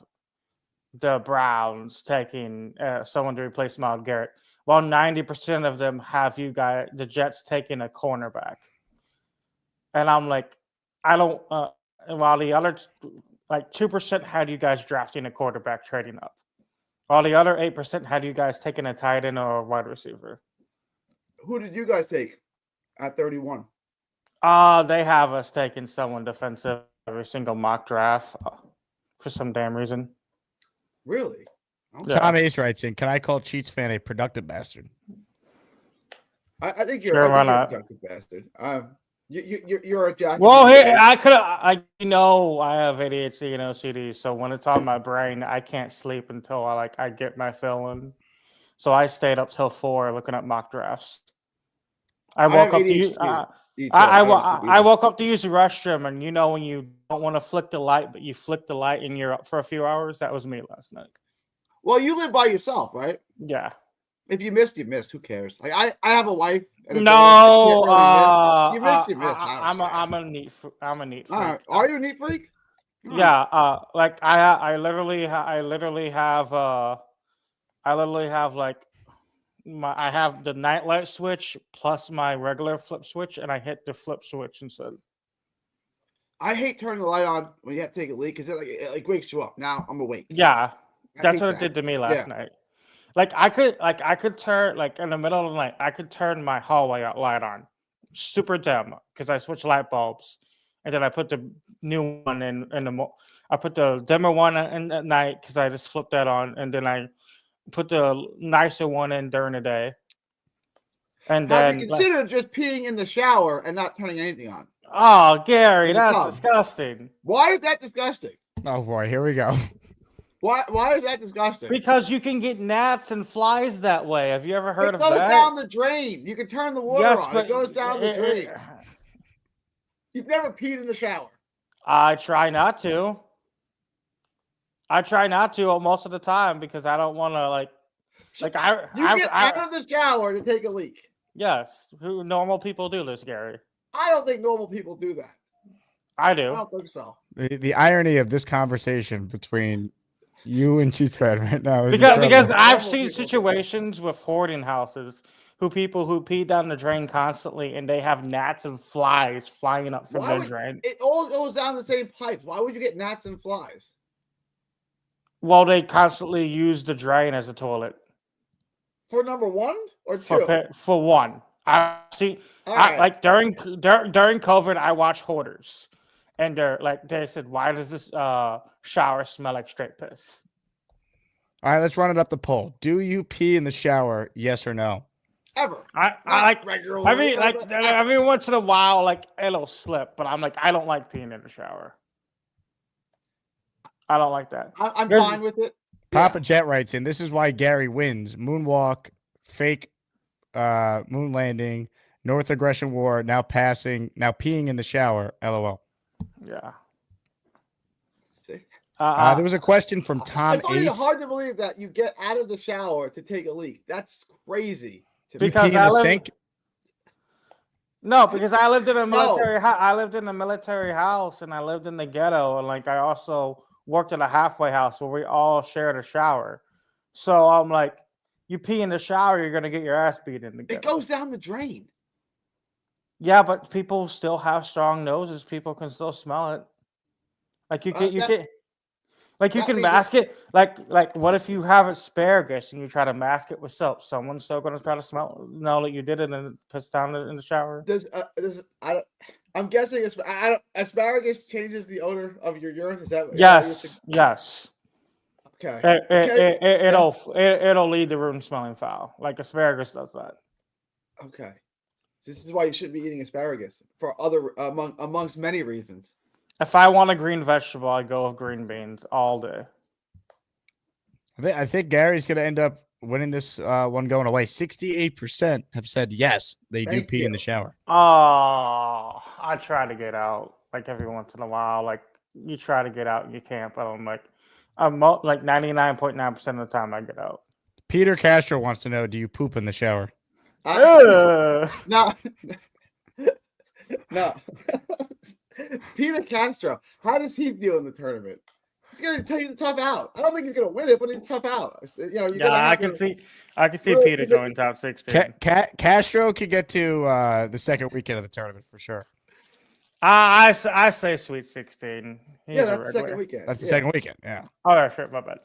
the Browns taking someone to replace Myles Garrett, while 90% of them have the Jets taking a cornerback. And I'm like, I don't. While the other 2% had you guys drafting a quarterback trading up, while the other 8% had you guys taking a tight end or a wide receiver. Who did you guys take at 31? They have us taking someone defensive every single mock draft for some damn reason. Really? Okay. Tom Ace writes in, can I call Cheats fan a productive bastard? I think you're a productive bastard. You're a jack. Well, here I have ADHD and OCD, so when it's on my brain, I can't sleep until I get my fill in. So I stayed up till 4 looking at mock drafts. I woke up to use the restroom, and when you don't want to flick the light, but you flick the light and you're up for a few hours. That was me last night. Well, you live by yourself, right? Yeah. If you missed, you missed. Who cares? Like I have a wife. And you missed. You missed. I'm a neat freak. Are you a neat freak? Yeah. I literally have I have the nightlight switch plus my regular flip switch, and I hit the flip switch instead. I hate turning the light on when you have to take a leak because it wakes you up. Now I'm awake. Yeah, that's what it did to me last night. I could turn in the middle of the night. I could turn my hallway light on, super dim, because I switched light bulbs, and then I put the new one in the. I put the dimmer one in at night because I just flipped that on, and then I put the nicer one in during the day. And Have then, you considered just peeing in the shower and not turning anything on? oh, Gary, In the that's tub? disgusting. Why is that disgusting? Oh boy, here we go. Why is that disgusting? Because you can get gnats and flies that way. Have you ever heard It of goes that? down the drain. You can turn the water Yes, on. but It goes down the it- drain. You've never peed in the shower. I try not to. I try not to most of the time because I don't want to like You get I out of the shower to take a leak. yes, who normal people do this, Gary. I don't think normal people do that. I I do. don't think so. The irony of this conversation between you and Cheats Fred right now is Because incredible. I've Normal seen people do situations with hoarding houses people who pee down the drain constantly and they have gnats and flies flying up from Why the would, drain. it all goes down the same pipe. Why would you get gnats and flies? Well, they constantly use the drain as a toilet For number one or two? for one. I see. All right. Like during COVID, I watched hoarders, and they said, "Why does this shower smell like straight piss?" All right, let's run it up the poll. Do you pee in the shower? Yes or no? Ever. I Not like regularly. I mean, like but every once in a while, like it'll slip, but I'm like, I don't like peeing in the shower. I don't like that. I'm There's- fine with it. Papa Jet writes in, this is why Gary wins. Moonwalk, fake moon landing, North Aggression War, now peeing in the shower. LOL. See? Yeah. There was a question from I Tom find it Ace. hard to believe that you get out of the shower to take a leak. That's crazy. To me. You pee in the sink? No, because I lived in a No. military. I lived in a military house, and I lived in the ghetto, and like I also worked in a halfway house where we all shared a shower. So I'm like, you pee in the shower, you're gonna get your ass beat in the ghetto. It goes down the drain. Yeah, but people still have strong noses. People can still smell it. Like you can mask it. Like what if you have asparagus and you try to mask it with soap? Someone's still gonna try to know that you did it and piss down in the shower. I'm guessing asparagus changes the odor of your urine. Is that Yes. Yes. Okay. It'll lead the room smelling foul. Like asparagus does that. Okay. This is why you shouldn't be eating asparagus for amongst many reasons. If I want a green vegetable, I go with green beans all day. I think Gary's going to end up winning this one going away. 68% have said yes, they do pee in the shower. Oh, I try to get out like every once in a while. Like you try to get out and you can't, but I'm like 99.9% of the time I get out. Peter Castro wants to know, do you poop in the shower? No. No. Peter Castro, how does he do in the tournament? He's gonna tell you to tough out. I don't think he's gonna win it, but he's tough out. I can see Peter going top 16. Castro could get to the second weekend of the tournament for sure. I say Sweet 16. Yeah, that's the second weekend. That's the second weekend. Yeah. Oh, yeah, sure. My bad.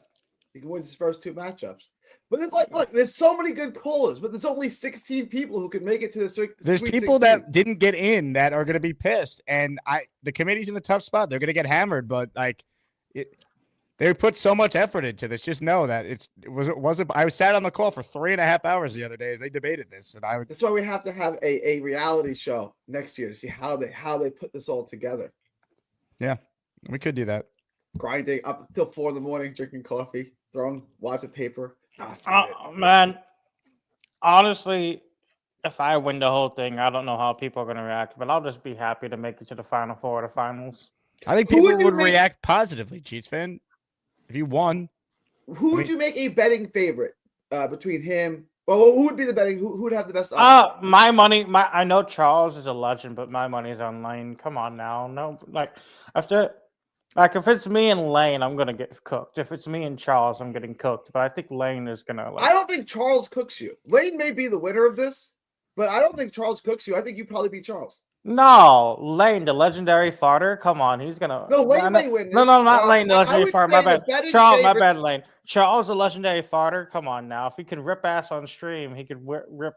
He can win his first two matchups. But it's like, look, there's so many good callers, but there's only 16 people who can make it to the Sweet 16. There's people that didn't get in that are going to be pissed, and the committee's in a tough spot. They're going to get hammered, but they put so much effort into this. Just know that it wasn't. I sat on the call for 3.5 hours the other day as they debated this, and That's why we have to have a reality show next year to see how they put this all together. Yeah, we could do that. Grinding up until 4 a.m, drinking coffee, throwing wads of paper. Man, honestly, if I win the whole thing, I don't know how people are going to react, but I'll just be happy to make it to the Final Four or the finals. I think people would react positively, Cheats fan, if you won. Who would you make a betting favorite between him? Well, who would be the betting? Who would have the best odds? My money. I know Charles is a legend, but my money's on Lane. Come on now, no, if it's me and Lane, I'm gonna get cooked. If it's me and Charles, I'm getting cooked. But I think Lane is gonna. I don't think Charles cooks you. Lane may be the winner of this, but I don't think Charles cooks you. I think you probably beat Charles. No, Lane, the legendary farter. Come on, he's gonna. No, Lane may win this. No, not Lane, the legendary farter. My bad. Charles, my favorite... bad, Lane. Charles, the legendary farter. Come on now. If he could rip ass on stream, he could rip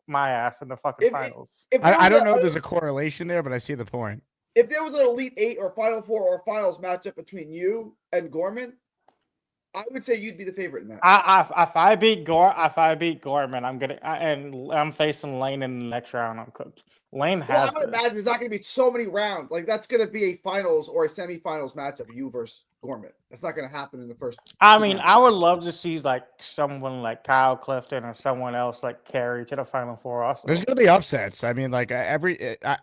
my ass in the fucking finals. I don't know if there's a correlation there, but I see the point. if there was an Elite Eight or Final Four or Finals matchup between you and Gorman, I would say you'd be the favorite in that. If I beat Gorman, I'm facing Lane in the next round. I'm cooked. Lane Well, has. I would imagine there's not going to be so many rounds. Like that's going to be a finals or a semifinals matchup, you versus Gorman. That's not going to happen in the first. I mean, I would love to see like someone like Kyle Clifton or someone else like carry to the Final Four. Also, There's going to be upsets. I mean, like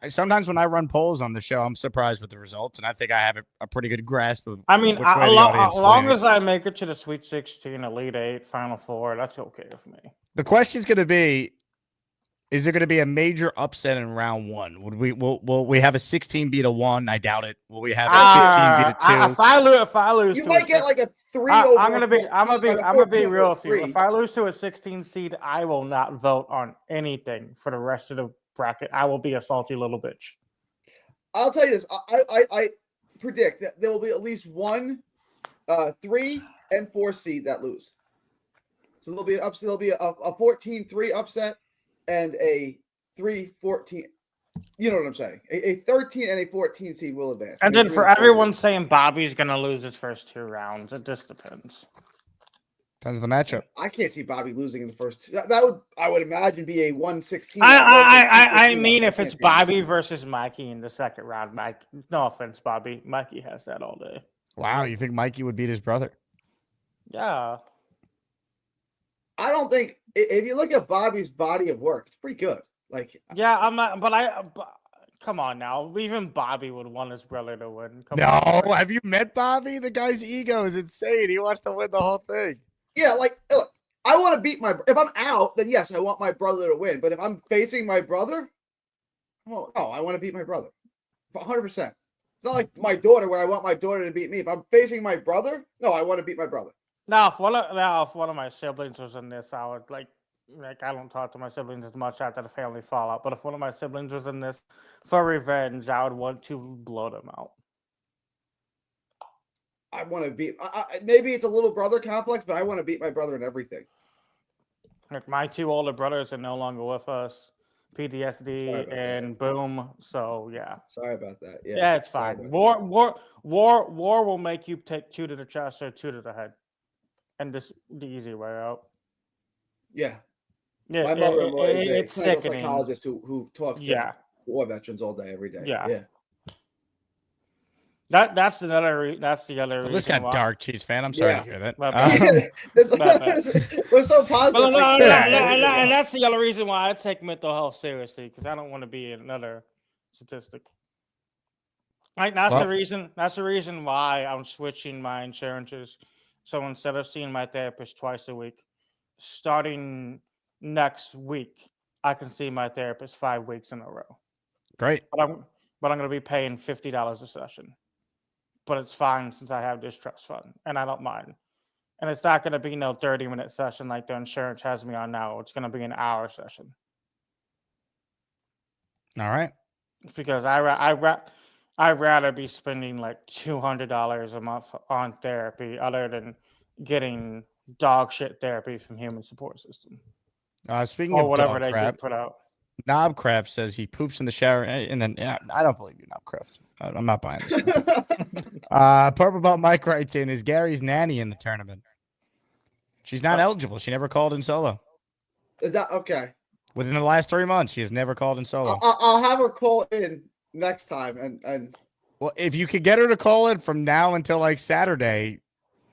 sometimes when I run polls on the show, I'm surprised with the results, and I think I have a pretty good grasp of. I mean, which way as the audience is long leaning. as I make it to the Sweet 16, Elite 8, Final Four, that's okay with me. The question is going to be: is there going to be a major upset in round one? Will we have a 16 beat a 1? I doubt it. Will we have a 15 beat a 2? If I lose, you to might a get like a 3. I'm gonna be real with you. If I lose to a 16 seed, I will not vote on anything for the rest of the bracket. I will be a salty little bitch. I'll tell you this. I predict that there will be at least 1, 3, and 4 seed that lose. So there'll be an upset. There'll be a 14-3 upset and a 3-14. You know what I'm saying? A 13 and a 14 seed will advance. And then for everyone saying Bobby's gonna lose his first 2 rounds, it just depends. Depends on the matchup. I can't see Bobby losing in the first 2. That would, I would imagine, be a 116. I mean, if it's Bobby versus Mikey in the second round, Mike. No offense, Bobby. Mikey has that all day. Wow, you think Mikey would beat his brother? Yeah. I don't think if you look at Bobby's body of work, it's pretty good. Like, yeah, I'm not, but come on now. Even Bobby would want his brother to win. Come No, on. have you met Bobby? The guy's ego is insane. He wants to win the whole thing. yeah, like look, I want to beat my. If I'm out, then yes, I want my brother to win. But if I'm facing my brother, well, no, I want to beat my brother, 100%. It's not like my daughter where I want my daughter to beat me. If I'm facing my brother, no, I want to beat my brother. Now, if one of my siblings was in this, I would like I don't talk to my siblings as much after the family fallout. But if one of my siblings was in this for revenge, I would want to blow them out. I want to beat. Maybe it's a little brother complex, but I want to beat my brother in everything. Like my 2 older brothers are no longer with us, PTSD and boom. So yeah. Sorry about that. Yeah, it's fine. War will make you take 2 to the chest or 2 to the head, and this the easy way out. Yeah. Yeah, my mother-in-law is a clinical sickening. psychologist who talks to war veterans all day, every day. Yeah. That's the other reason. This got why. dark, Chiefs fan. I'm sorry to hear that. We're so positive. And that's the other reason why I take mental health seriously, because I don't want to be another statistic. Like that's the reason. That's the reason why I'm switching my insurances. So instead of seeing my therapist twice a week, starting next week, I can see my therapist 5 weeks in a row. Great. But I'm going to be paying $50 a session. But it's fine since I have this trust fund, and I don't mind. And it's not going to be no 30-minute session like the insurance has me on now. It's going to be an hour session. All right. Because I'd rather be spending like $200 a month on therapy other than getting dog shit therapy from Human Support System. Speaking or of whatever dog they crap, get put out. Knobcraft says he poops in the shower, and then I don't believe you, Knobcraft. I'm not buying this. Purple Belt Mike writes in, is Gary's nanny in the tournament? She's not eligible. She never called in solo. Is that okay? Within the last 3 months, she has never called in solo. I'll have her call in next time, and well, if you could get her to call in from now until like Saturday,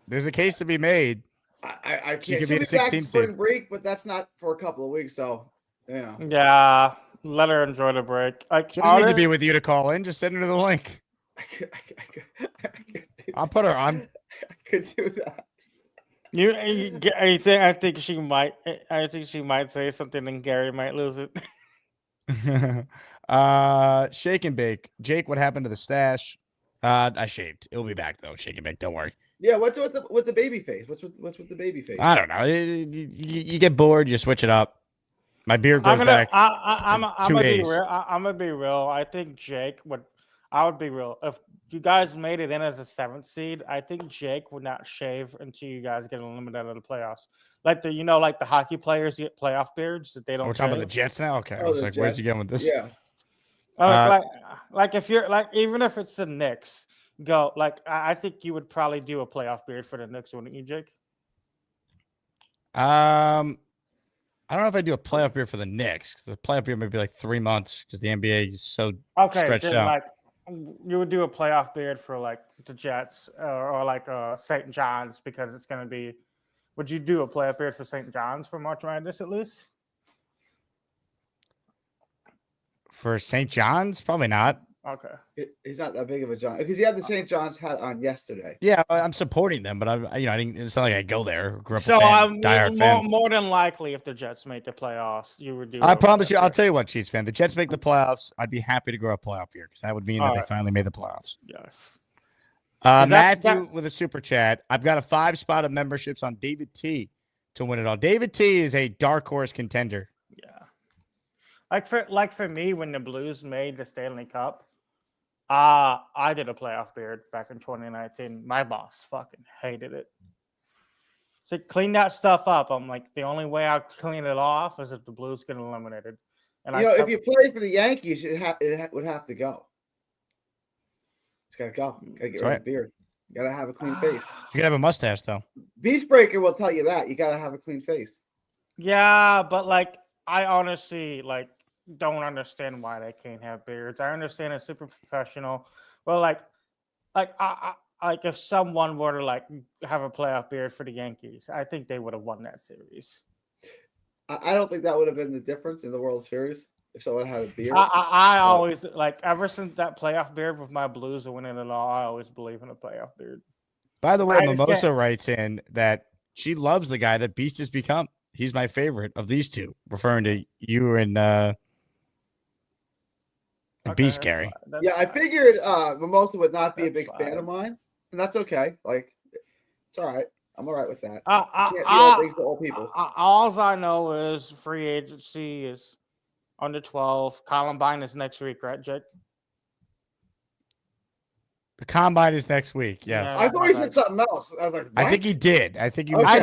there's a case to be made. I She can't. could She'll be be the back 16 spring seed. break, but that's not for a couple of weeks. So, you know. Yeah, let her enjoy the break. Like, She doesn't need to be with you to call in. Just send her the link. I'll put her on. I could do that. I think she might. I think she might say something, and Gary might lose it. Shake and bake. Jake, what happened to the stash? I shaved. It'll be back though. Shake and bake. Don't worry. Yeah, what's with the baby face? What's with the baby face? I don't know. You get bored, you switch it up. My beard goes back. I'm gonna be real. I'm gonna be real. I think Jake would. I would be real. If you guys made it in as a 7th seed, I think Jake would not shave until you guys get eliminated out of the playoffs. Like like the hockey players get playoff beards that they don't. We're talking about the Jets now. Okay, I was like, where's he going with this? Yeah. Like if you're like, even if it's the Knicks, go like I think you would probably do a playoff beard for the Knicks, wouldn't you, Jake? I don't know if I do a playoff beard for the Knicks, because the playoff beard might be like 3 months because the NBA is so stretched then out. like you would do a playoff beard for like the Jets or like St. John's, because it's going to be. Would you do a playoff beard for St. John's for March Madness at least? For St. John's, probably not. Okay. He's not that big of a John because he had the St. John's hat on yesterday. Yeah, I'm supporting them, but I didn't. It's not like I go there. Grew up So a fan, diehard fan. more than likely, if the Jets make the playoffs, you would do. I promise you. I'll tell you what, Chiefs fan. The Jets make the playoffs. I'd be happy to grow a playoff beard because that would mean that they finally made the playoffs. Yes. Matthew with a super chat. I've got a 5-spot of memberships on David T to win it all. David T is a dark horse contender. Yeah. Like for me, when the Blues made the Stanley Cup, I did a playoff beard back in 2019. My boss fucking hated it. So clean that stuff up. I'm like, the only way I clean it off is if the Blues get eliminated. And if you played for the Yankees, it would have to go. It's gotta go. Gotta get rid of the beard. You gotta have a clean face. You gotta have a mustache though. Beastbreaker will tell you that. You gotta have a clean face. Yeah, but like I honestly don't understand why they can't have beards. I understand it's super professional, but like if someone were to like have a playoff beard for the Yankees, I think they would have won that series. I don't think that would have been the difference in the World Series if someone had a beard. I always ever since that playoff beard with my Blues winning it all, I always believe in a playoff beard. By the way, Mimosa writes in that she loves the guy that Beast has become. He's my favorite of these two, referring to you and Beast, Gary. Yeah, I figured Mimosa would not be a big fan of mine, and that's okay. Like, it's all right. I'm all right with that. Can't be all things to all people. All I know is free agency is under 12. Columbine is next week, right, Jake? The combine is next week. Yes. Yeah, I thought he said something else. I was like, what? I think he did. I think you. I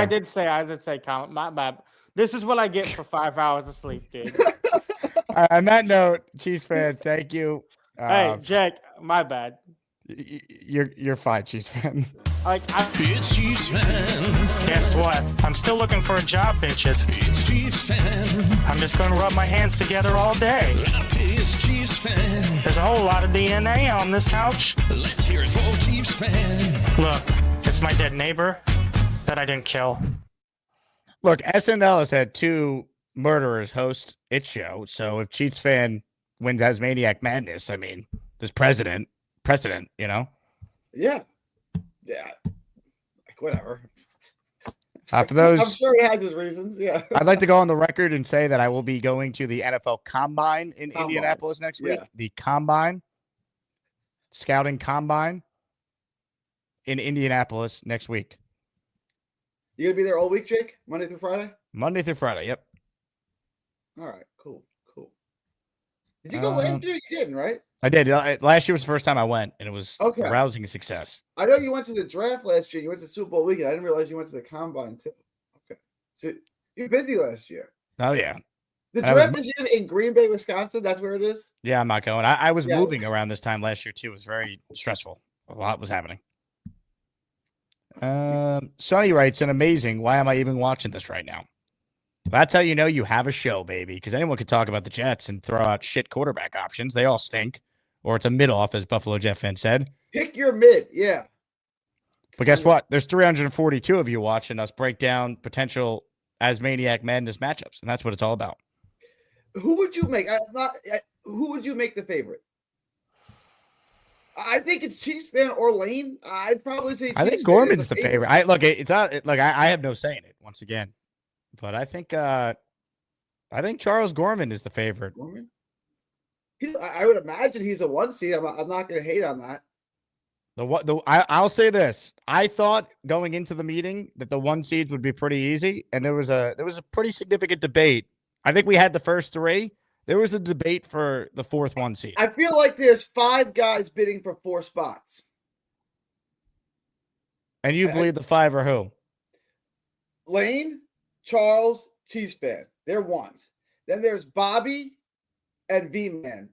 did say Columbine. My bad. This is what I get for 5 hours of sleep, dude. On that note, Chiefs fan, thank you. Hey, Jake, my bad. You're fine, Chiefs fan. It's Chiefs fan. Guess what? I'm still looking for a job, bitches. It's Chiefs fan. I'm just going to rub my hands together all day. It's Chiefs fan. There's a whole lot of DNA on this couch. Let's hear it for Chiefs fan. Look, it's my dead neighbor that I didn't kill. Look, SNL has had 2 murderers host its show, so if Chiefs fan wins as Maniac Madness, I mean, there's precedent, you know? Yeah. Like, whatever. For those, I'm sure he has his reasons. Yeah. I'd like to go on the record and say that I will be going to the NFL Combine in Indianapolis next week. Yeah. The Combine, Scouting Combine in Indianapolis next week. You gonna be there all week, Jake? Monday through Friday? Monday through Friday, yep. All right, cool. Did you go last year? You didn't, right? I did. Last year was the first time I went, and it was a rousing success. I know you went to the draft last year. You went to Super Bowl weekend. I didn't realize you went to the Combine, too. Okay. So you're busy last year. Oh, yeah. The draft is in Green Bay, Wisconsin. That's where it is? Yeah, I'm not going. I was moving around this time last year, too. It was very stressful. A lot was happening. Sonny writes, "An amazing. Why am I even watching this right now?" That's how you know you have a show, baby, because anyone could talk about the Jets and throw out shit quarterback options. They all stink. Or it's a mid-off, as Buffalo Jet fan said. Pick your mid, yeah. But guess what? There's 342 of you watching us break down potential as Maniac Madness matchups, and that's what it's all about. Who would you make? Who would you make the favorite? I think it's Chiefs fan or Lane. I'd probably say Chiefs. I think Gorman's the favorite. It's not like I have no say in it once again, but I think Charles Gorman is the favorite. Gorman? I would imagine he's a 1 seed. I'm not going to hate on that. I'll say this. I thought going into the meeting that the 1 seeds would be pretty easy, and there was a pretty significant debate. I think we had the first 3. There was a debate for the 4th 1 seed. I feel like there's 5 guys bidding for 4 spots. And you believe the 5 are who? Lane, Charles, Chiefs fan. They're ones. Then there's Bobby and V-Man.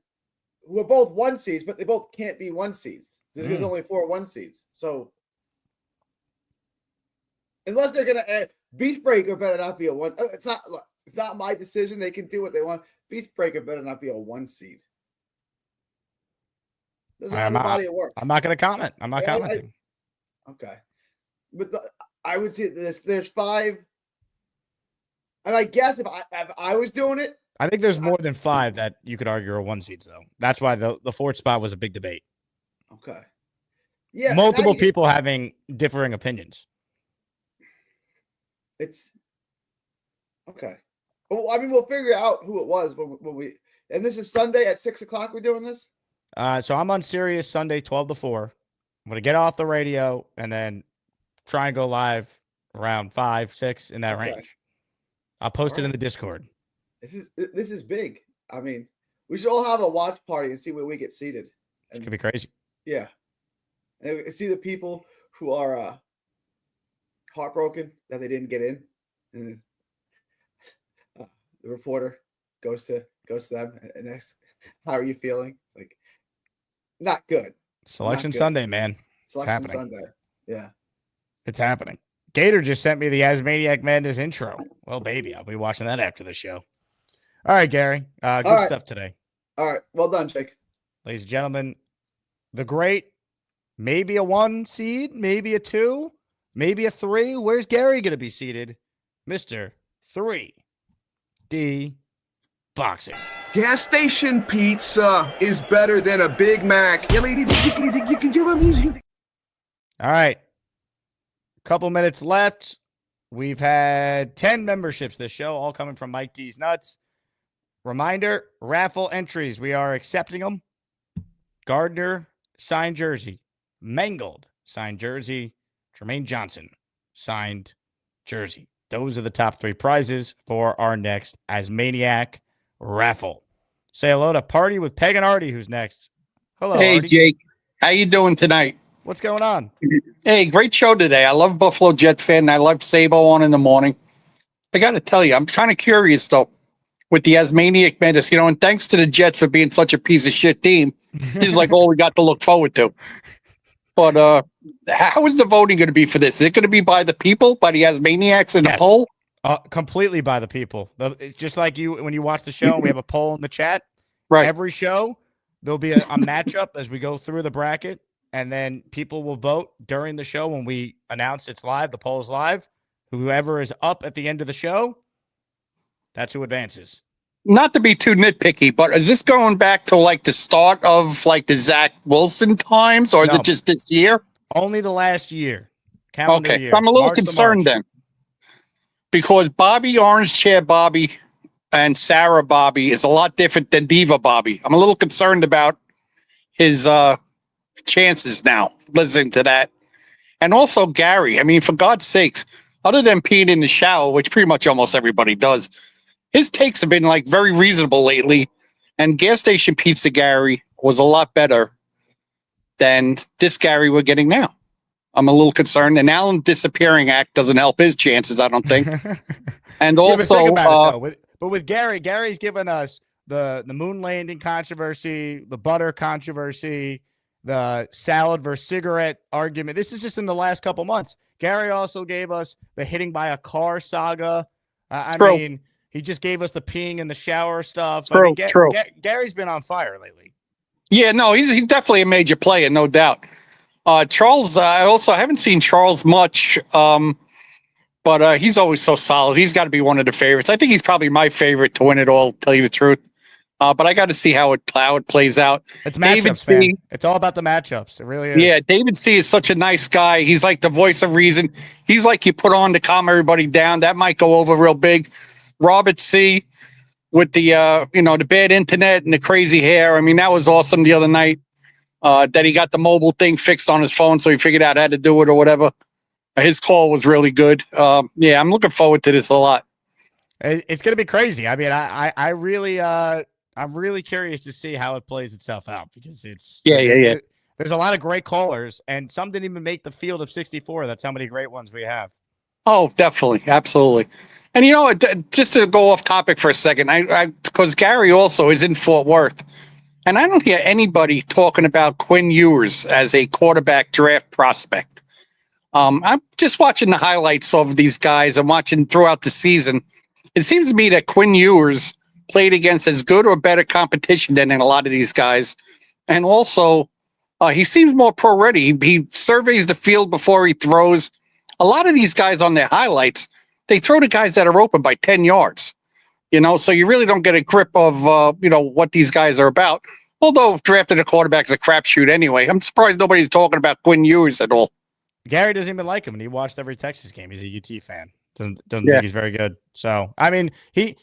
who are both 1 seeds, but they both can't be 1 seeds. There's only 4 1 seeds. So unless they're gonna add Beastbreaker, better not be a 1. It's not my decision. They can do what they want. Beastbreaker better not be a 1 seed. I'm not going to comment. I'm not commenting. Okay, but I would say there's 5, and I guess if I was doing it, I think there's more than 5 that you could argue are 1 seeds, though. That's why the 4th spot was a big debate. Okay. Yeah. Multiple people having differing opinions. It's okay. Well, I mean, we'll figure out who it was when we. And this is Sunday at 6 o'clock. We're doing this. So I'm on Sirius Sunday 12 to 4. I'm going to get off the radio and then try and go live around 5, 6 in that range. I'll post it in the Discord. This is big. I mean, we should all have a watch party and see where we get seated. It could be crazy. Yeah. And see the people who are heartbroken that they didn't get in. And the reporter goes to them and asks, "How are you feeling?" It's like, not good. Selection Not good. Sunday, man. Selection it's happening. Sunday. Yeah. It's happening. Gator just sent me the Asmaniac Madness intro. Well, baby, I'll be watching that after the show. All right, Gary. Good stuff today. All right. Well done, Jake. Ladies and gentlemen, the great, maybe a 1 seed, maybe a 2, maybe a 3. Where's Gary going to be seated? Mr. 3D Boxing. Gas station pizza is better than a Big Mac. All right. Couple minutes left. We've had 10 memberships this show, all coming from Mike D's Nuts. Reminder, raffle entries. We are accepting them. Gardner, signed jersey. Mangled, signed jersey. Jermaine Johnson, signed jersey. Those are the top 3 prizes for our next Asmaniac raffle. Say hello to Party with Peg and Artie, who's next. Hello, Hey, Artie. Jake. How you doing tonight? What's going on? Hey, great show today. I love Buffalo Jet fan. And I love Sabo on in the morning. I got to tell you, I'm kind of curious, though, with the Asmaniac Madness, and thanks to the Jets for being such a piece of shit team. This is like all we got to look forward to. But how is the voting going to be for this? Is it going to be by the people, by the Asmaniacs in the poll? Completely by the people. Just like you, when you watch the show and we have a poll in the chat, right? Every show, there'll be a matchup as we go through the bracket, and then people will vote during the show when we announce it's live. The poll is live. Whoever is up at the end of the show, that's who advances. Not to be too nitpicky, but is this going back to like the start of like the Zach Wilson times, or is it just this year? Only the last year. Calendar Okay, year. so I'm a little March to concerned March. then. Because Bobby Orange Chair Bobby and Sarah Bobby is a lot different than Diva Bobby. I'm a little concerned about his chances now, listening to that. And also Gary. I mean, for God's sakes, other than peeing in the shower, which pretty much almost everybody does, his takes have been like very reasonable lately. And gas station pizza Gary was a lot better than this Gary we're getting now. I'm a little concerned. And Alan disappearing act doesn't help his chances, I don't think. And also, but with Gary, Gary's given us the moon landing controversy, the butter controversy, the salad versus cigarette argument. This is just in the last couple months. Gary also gave us the hitting by a car saga. I mean, he just gave us the peeing in the shower stuff. True. Gary's been on fire lately. Yeah, no, he's definitely a major player, no doubt. Charles, I haven't seen Charles much, but he's always so solid. He's got to be one of the favorites. I think he's probably my favorite to win it all, tell you the truth. But I got to see how it plays out. It's matchups, man. It's all about the matchups. It really is. Yeah, David C. is such a nice guy. He's like the voice of reason. He's like you put on to calm everybody down. That might go over real big. Robert C. with the the bad internet and the crazy hair. I mean, that was awesome the other night. That he got the mobile thing fixed on his phone, so he figured out how to do it or whatever. His call was really good. Yeah, I'm looking forward to this a lot. It's going to be crazy. I mean, I'm really curious to see how it plays itself out because yeah. There's a lot of great callers, and some didn't even make the field of 64. That's how many great ones we have. Oh, definitely, absolutely. And just to go off topic for a second, I because Gary also is in Fort Worth. And I don't hear anybody talking about Quinn Ewers as a quarterback draft prospect. I'm just watching the highlights of these guys. I'm watching throughout the season. It seems to me that Quinn Ewers played against as good or better competition than a lot of these guys. And also, he seems more pro ready. He surveys the field before he throws. A lot of these guys on their highlights, they throw to guys that are open by 10 yards. So you really don't get a grip of, what these guys are about. Although drafting a quarterback is a crapshoot anyway. I'm surprised nobody's talking about Quinn Ewers at all. Gary doesn't even like him, and he watched every Texas game. He's a UT fan. Doesn't Yeah. think he's very good. So, I mean, he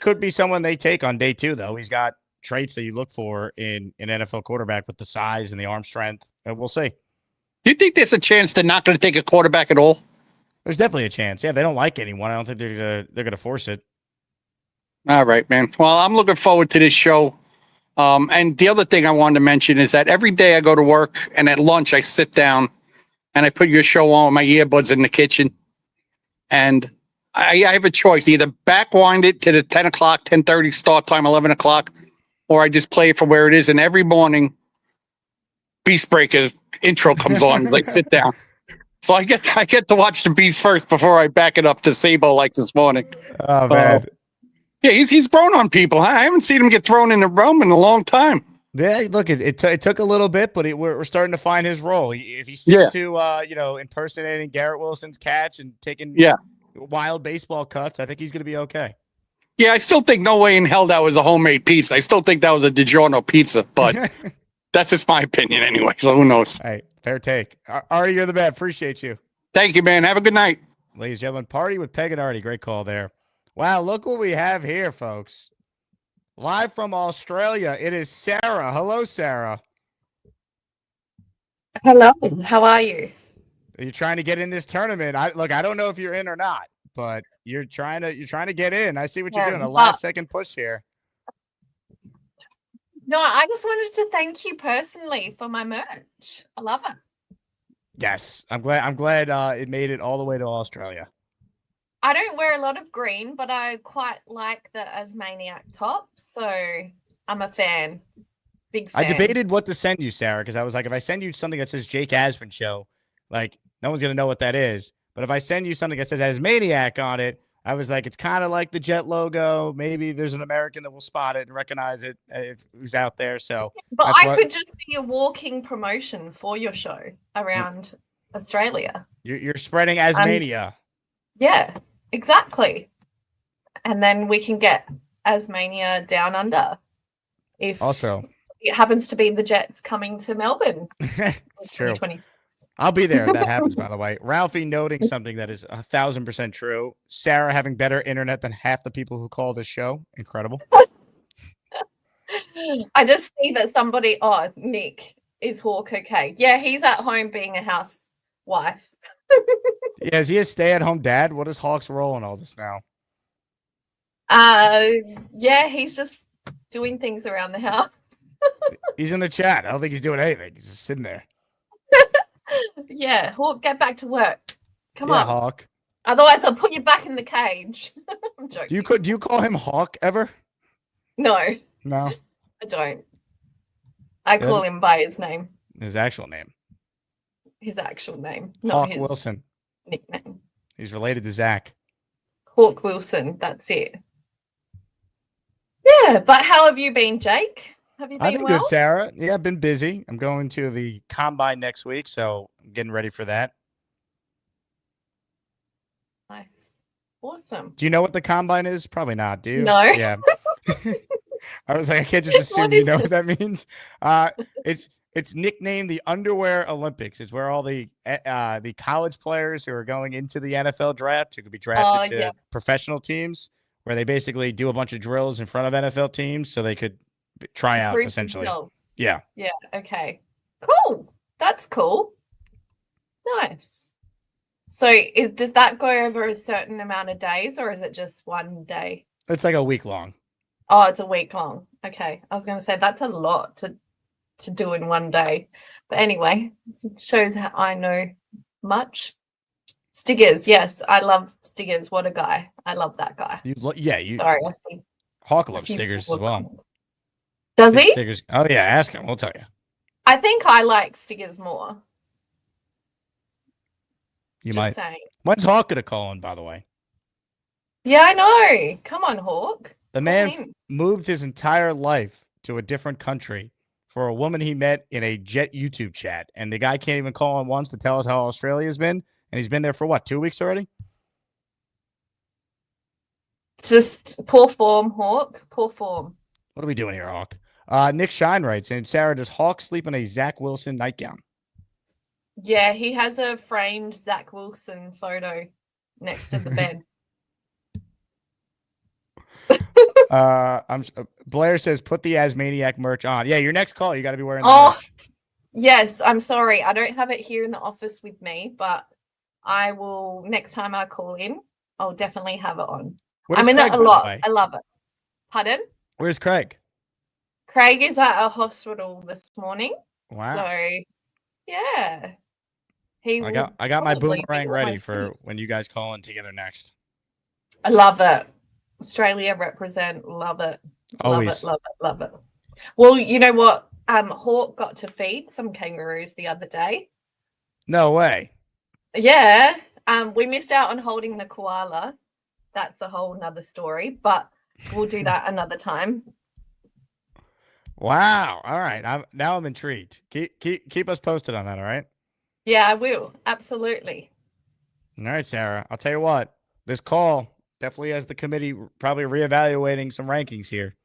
could be someone they take on day 2, though. He's got traits that you look for in an NFL quarterback with the size and the arm strength. We'll see. Do you think there's a chance they're not going to take a quarterback at all? There's definitely a chance. Yeah, if they don't like anyone, I don't think they're gonna force it. All right, man. Well, I'm looking forward to this show. And the other thing I wanted to mention is that every day I go to work and at lunch I sit down and I put your show on with my earbuds in the kitchen. And I have a choice, either backwind it to the 10 o'clock, 10:30 start time, 11 o'clock, or I just play it for where it is. And every morning, Beast Breaker intro comes on as I sit down. So I get to watch the Beast first before I back it up to Sabo like this morning. Oh, man. Yeah, he's grown on people. I haven't seen him get thrown in the realm in a long time. Yeah, look, it took a little bit, but we're starting to find his role. If he sticks to impersonating Garrett Wilson's catch and taking wild baseball cuts, I think he's going to be okay. Yeah, I still think no way in hell that was a homemade pizza. I still think that was a DiGiorno pizza, but that's just my opinion anyway. So who knows? All right, fair take. Artie, you're the man. Appreciate you. Thank you, man. Have a good night. Ladies and gentlemen, Party with Peg and Artie. Great call there. Wow, look what we have here, folks. Live from Australia, it is Sarah. Hello, Sarah. Hello, how are you? Are you trying to get in this tournament? I don't know if you're in or not, but you're trying to get in. I see what you're doing. A last second push here. No, I just wanted to thank you personally for my merch. I love it. Yes, I'm glad it made it all the way to Australia. I don't wear a lot of green, but I quite like the Maniac top, so I'm a fan. Big fan. I debated what to send you, Sarah, because I was like, if I send you something that says Jake Asman Show, like no one's gonna know what that is. But if I send you something that says Maniac on it, I was like, it's kind of like the Jet logo. Maybe there's an American that will spot it and recognize it who's out there. So, but I could just be a walking promotion for your show around Australia. You're spreading Asmania. Yeah. Exactly. And then we can get Asmania down under. If also it happens to be the Jets coming to Melbourne. It's true. I'll be there if that happens, by the way. Ralphie noting something that is 1,000% true. Sarah having better internet than half the people who call this show. Incredible. I just see that Nick, is Hawk okay? Yeah, he's at home being a housewife. Yeah, is he a stay-at-home dad? What is Hawk's role in all this now? Yeah, he's just doing things around the house. He's in the chat. I don't think he's doing anything. He's just sitting there. Yeah, Hawk, get back to work. Come on, Hawk. Otherwise, I'll put you back in the cage. I'm joking. Do you call him Hawk ever? No, I don't. I call him by his name. His actual name. His actual name, not Hawk his Wilson. nickname. He's related to Zach. Hawk Wilson. That's it. Yeah, but how have you been, Jake? Have you been I've been well? good, Sarah. Yeah, I've been busy. I'm going to the combine next week, so I'm getting ready for that. Nice. Awesome. Do you know what the combine is? Probably not, do you? No. Yeah. I was like, I can't just assume you know what that means. It's nicknamed the Underwear Olympics. It's where all the college players who are going into the NFL draft, who could be drafted to professional teams, where they basically do a bunch of drills in front of NFL teams so they could try out Prove essentially. themselves. Yeah. Yeah. Okay. Cool. That's cool. Nice. So does that go over a certain amount of days, or is it just one day? It's like a week long. Oh, it's a week long. Okay. I was going to say that's a lot to do in one day. But anyway, shows how I know much. Stiggers. Yes, I love Stiggers. What a guy. I love that guy. You Sorry, I see. Hawk loves Stiggers as well. Does Did he? Stiggers? Oh yeah, ask him. We'll tell you. I think I like Stiggers more. You Just might. saying. When's Hawk gonna call in? By the way, Yeah, I know. Come on, Hawk. the Call man him. moved his entire life to a different country for a woman he met in a Jet YouTube chat, and the guy can't even call in once to tell us how Australia's been, and he's been there for what, 2 weeks already? Just poor form, Hawk. Poor form. What are we doing here, Hawk? Nick Shine writes, and Sarah, does Hawk sleep in a Zach Wilson nightgown? Yeah, he has a framed Zach Wilson photo next to the bed. Blair says, put the Asmaniac merch on. Yeah, your next call, you got to be wearing the Oh, merch. yes. I'm sorry. I don't have it here in the office with me, but I will, next time I call in, I'll definitely have it on. I'm in it a lot. I love it. Pardon? Where's Craig? Craig is at a hospital this morning. Wow. So, yeah. I got my probably be boomerang ready almost for finished. when you guys call in together next. I love it. Australia represent. Love it. Always. Love it. Love it. Love it. Well, you know what? Hawk got to feed some kangaroos the other day. No way. Yeah. We missed out on holding the koala. That's a whole nother story, but we'll do that another time. Wow. All right. I'm intrigued. Keep us posted on that. All right. Yeah, I will. Absolutely. All right, Sarah. I'll tell you what. This call definitely has the committee probably reevaluating some rankings here.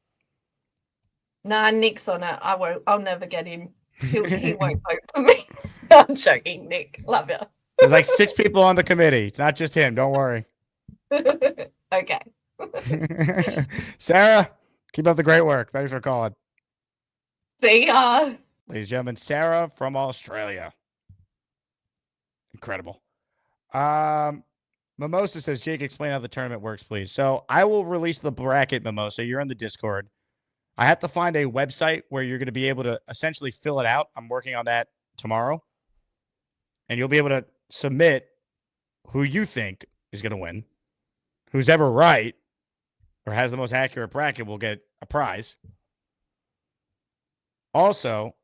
Nah, Nick's on it. I'll never get him. He won't vote for me. I'm joking, Nick. Love you. There's like 6 people on the committee. It's not just him. Don't worry. Okay. Sarah, keep up the great work. Thanks for calling. See ya. Ladies and gentlemen, Sarah from Australia. Incredible. Mimosa says, Jake, explain how the tournament works, please. So I will release the bracket, Mimosa. You're in the Discord. I have to find a website where you're going to be able to essentially fill it out. I'm working on that tomorrow. And you'll be able to submit who you think is going to win. Who's ever right or has the most accurate bracket will get a prize. Also,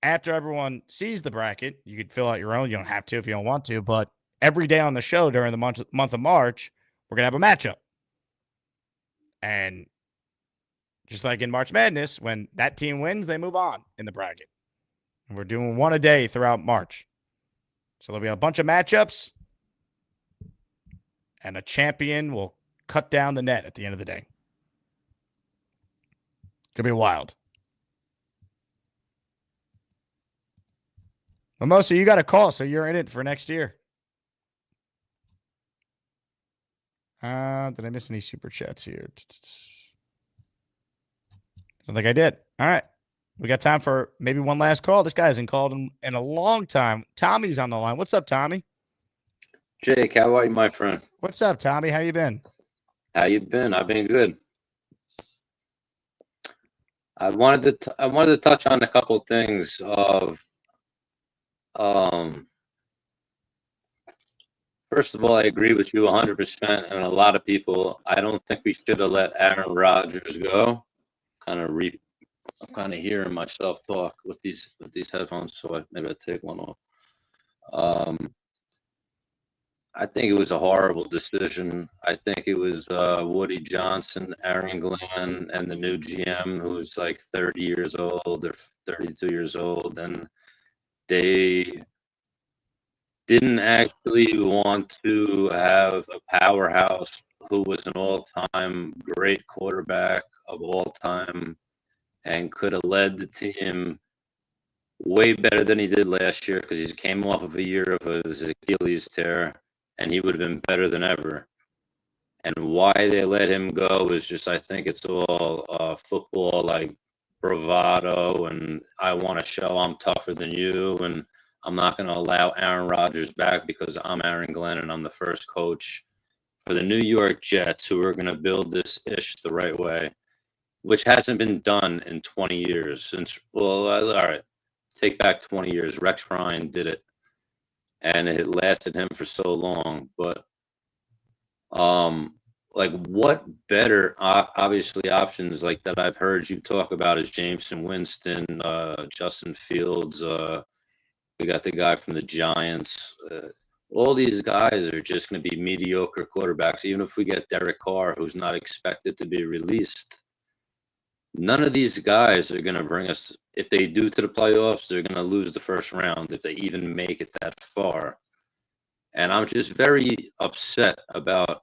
after everyone sees the bracket, you could fill out your own. You don't have to if you don't want to, but every day on the show during the month of March, we're going to have a matchup. And just like in March Madness, when that team wins, they move on in the bracket. And we're doing one a day throughout March. So there'll be a bunch of matchups, and a champion will cut down the net at the end of the day. Could be wild. Mimosa, you got a call, so you're in it for next year. Did I miss any super chats here? I don't think I did. All right. We got time for maybe one last call. This guy hasn't called in a long time. Tommy's on the line. What's up, Tommy? Jake, how are you, my friend? What's up, Tommy? How you been? How you been? I've been good. I wanted to touch on a couple of things of first of all, I agree with you 100%, and a lot of people. I don't think we should have let Aaron Rodgers go. I'm kind of hearing myself talk with these headphones, so maybe I take one off. I think it was a horrible decision. I think it was Woody Johnson, Aaron Glenn, and the new GM, who's like 30 years old or 32 years old, and they didn't actually want to have a powerhouse who was an all-time great quarterback of all time and could have led the team way better than he did last year because he came off of a year of his Achilles tear, and he would have been better than ever. And why they let him go is just, I think it's all football, like bravado, and I want to show I'm tougher than you, and I'm not going to allow Aaron Rodgers back because I'm Aaron Glenn and I'm the first coach for the New York Jets who are going to build this ish the right way, which hasn't been done in 20 years since, well, all right, take back 20 years. Rex Ryan did it, and it lasted him for so long. But like what better obviously options like that I've heard you talk about is Jameson Winston, Justin Fields, we got the guy from the Giants. All these guys are just going to be mediocre quarterbacks. Even if we get Derek Carr, who's not expected to be released, none of these guys are going to bring us. If they do to the playoffs, they're going to lose the first round if they even make it that far. And I'm just very upset about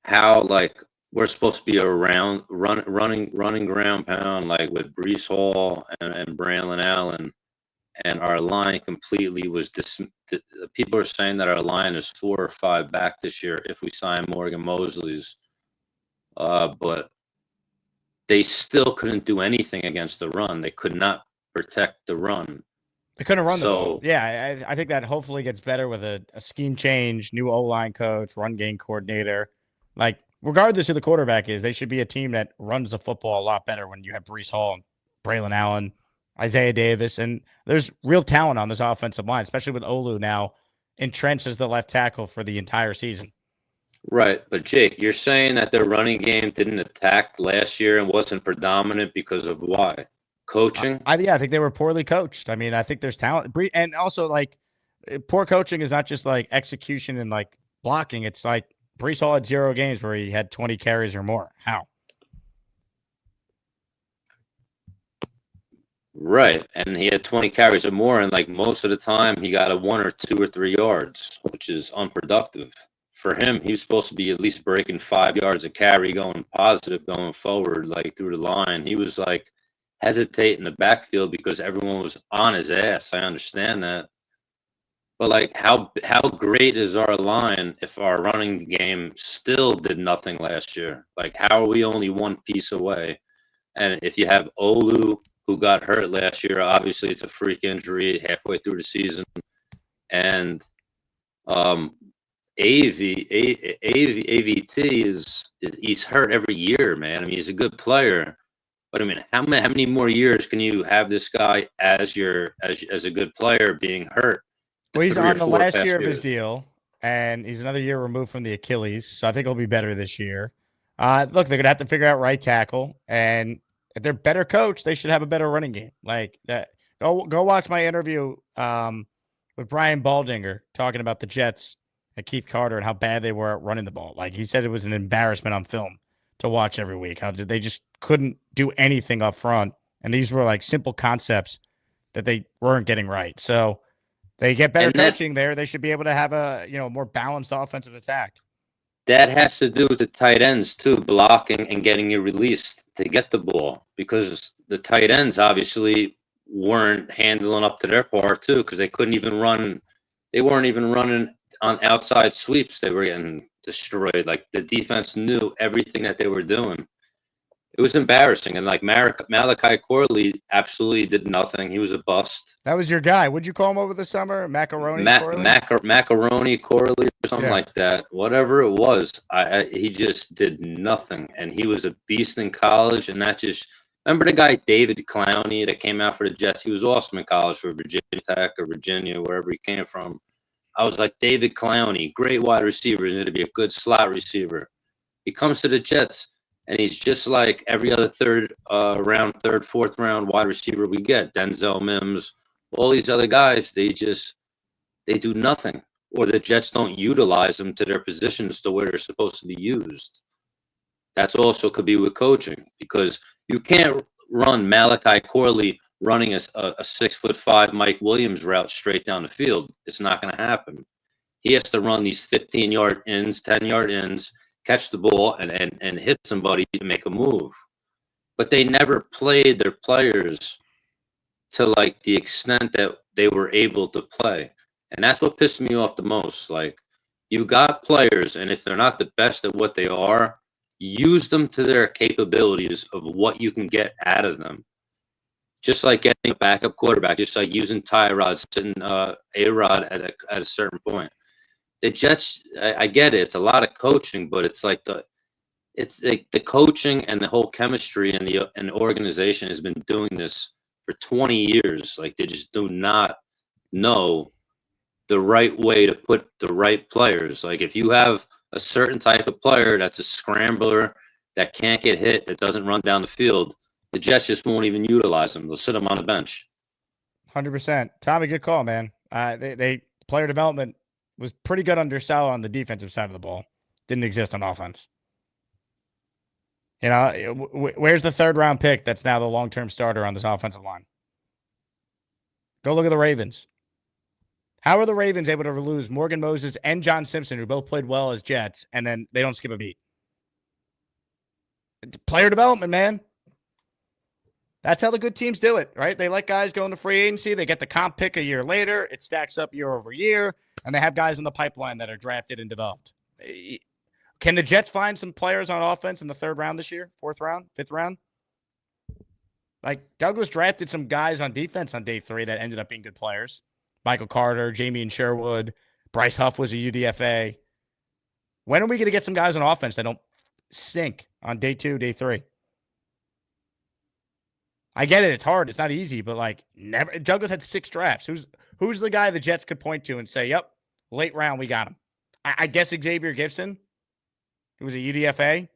how like we're supposed to be around running ground pound like with Brees Hall and Braylon Allen, and our line completely was people are saying that our line is 4 or 5 back this year if we sign Morgan Mosley's, but they still couldn't do anything against the run. They could not protect the run. They couldn't run the ball. Yeah, I think that hopefully gets better with a scheme change, new O-line coach, run game coordinator. Like, regardless who the quarterback is, they should be a team that runs the football a lot better when you have Brees Hall, Braylon Allen, Isaiah Davis, and there's real talent on this offensive line, especially with Olu now entrenched as the left tackle for the entire season. Right, but Jake, you're saying that their running game didn't attack last year and wasn't predominant because of why? Coaching? I think they were poorly coached. I mean, I think there's talent, and also like poor coaching is not just like execution and like blocking. It's like Brees Hall had 0 games where he had 20 carries or more. How? Right, and he had 20 carries or more, and like most of the time he got a 1 or 2 or 3 yards, which is unproductive. For him, he was supposed to be at least breaking 5 yards a carry, going positive, going forward, like through the line. He was like hesitate in the backfield because everyone was on his ass. I understand that. But like how great is our line if our running game still did nothing last year? Like how are we only one piece away? And if you have Olu, who got hurt last year, obviously it's a freak injury halfway through the season, and AVT is he's hurt every year, man. I mean, he's a good player. But I mean, how many more years can you have this guy as a good player being hurt? Well, he's on the last year of his deal, and he's another year removed from the Achilles, so I think he'll be better this year. Look, they're gonna have to figure out right tackle, and if they're better coached, they should have a better running game. Like that. Go watch my interview with Brian Baldinger talking about the Jets and Keith Carter and how bad they were at running the ball. Like he said, it was an embarrassment on film to watch every week. How they just couldn't do anything up front, and these were like simple concepts that they weren't getting right. So they get better coaching there. They should be able to have a more balanced offensive attack. That has to do with the tight ends too, blocking and getting you released to get the ball, because the tight ends obviously weren't handling up to their part too, because they couldn't even run. They weren't even running on outside sweeps. They were getting destroyed. Like the defense knew everything that they were doing. It was embarrassing. And like Malachi Corley absolutely did nothing. He was a bust. That was your guy. Would you call him over the summer? Macaroni Corley? Macaroni Corley or something like that. Whatever it was, he just did nothing. And he was a beast in college. And that just, remember the guy David Clowney that came out for the Jets? He was awesome in college for Virginia Tech or Virginia, wherever he came from. I was like, David Clowney, great wide receiver, is going to be a good slot receiver. He comes to the Jets. And he's just like every other third, fourth round wide receiver we get. Denzel Mims, all these other guys, they do nothing. Or the Jets don't utilize them to their positions to where they're supposed to be used. That's also could be with coaching, because you can't run Malachi Corley running a 6'5" Mike Williams route straight down the field. It's not going to happen. He has to run these 15-yard ins, 10-yard ins, catch the ball and hit somebody to make a move. But they never played their players to like the extent that they were able to play. And that's what pissed me off the most. Like, you got players, and if they're not the best at what they are, use them to their capabilities of what you can get out of them. Just like getting a backup quarterback, just like using Tyrod, sitting A-Rod at a certain point. The Jets, I get it. It's a lot of coaching, but it's like the coaching and the whole chemistry and the organization has been doing this for 20 years. Like, they just do not know the right way to put the right players. Like, if you have a certain type of player that's a scrambler that can't get hit, that doesn't run down the field, the Jets just won't even utilize him. They'll sit him on the bench. 100%. Tommy, good call, man. They player development was pretty good under Sal on the defensive side of the ball. Didn't exist on offense. You know, where's the 3rd round pick that's now the long-term starter on this offensive line? Go look at the Ravens. How are the Ravens able to lose Morgan Moses and John Simpson, who both played well as Jets, and then they don't skip a beat? Player development, man. That's how the good teams do it, right? They let guys go into free agency. They get the comp pick a year later. It stacks up year over year, and they have guys in the pipeline that are drafted and developed. Can the Jets find some players on offense in the 3rd round this year? 4th round? 5th round? Like, Douglas drafted some guys on defense on day 3 that ended up being good players. Michael Carter, Jamie and Sherwood. Bryce Huff was a UDFA. When are we going to get some guys on offense that don't stink on day 2, day 3? I get it. It's hard. It's not easy, but like never. Douglas had 6 drafts. Who's the guy the Jets could point to and say, yep, late round, we got him? I guess Xavier Gibson, who was a UDFA.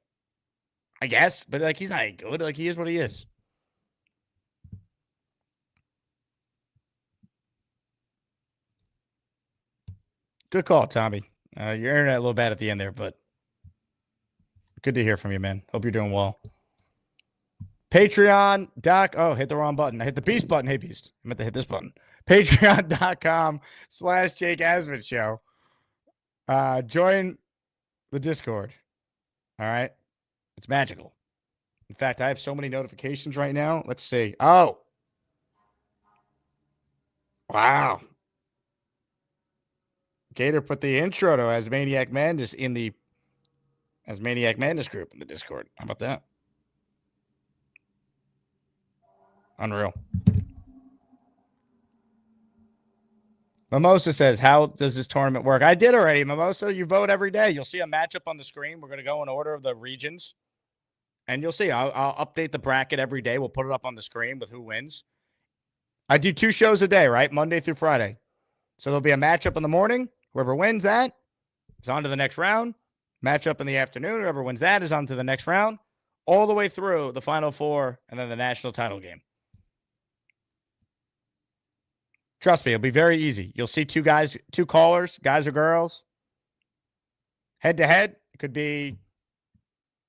I guess, but like he's not any good. Like he is what he is. Good call, Tommy. Your internet a little bad at the end there, but good to hear from you, man. Hope you're doing well. Patreon, Oh, hit the wrong button. I hit the Beast button. Hey, Beast. I meant to hit this button. Patreon.com/Jake Asman Show. Join the Discord. All right. It's magical. In fact, I have so many notifications right now. Let's see. Oh. Wow. Gator put the intro to As Maniac Madness in the As Maniac Madness group in the Discord. How about that? Unreal. Mimosa says, how does this tournament work? I did already, Mimosa. You vote every day. You'll see a matchup on the screen. We're going to go in order of the regions. And you'll see. I'll update the bracket every day. We'll put it up on the screen with who wins. I do 2 shows a day, right? Monday through Friday. So there'll be a matchup in the morning. Whoever wins that is on to the next round. Matchup in the afternoon. Whoever wins that is on to the next round. All the way through the Final 4 and then the national title game. Trust me, it'll be very easy. You'll see 2 callers, guys or girls. Head to head, it could be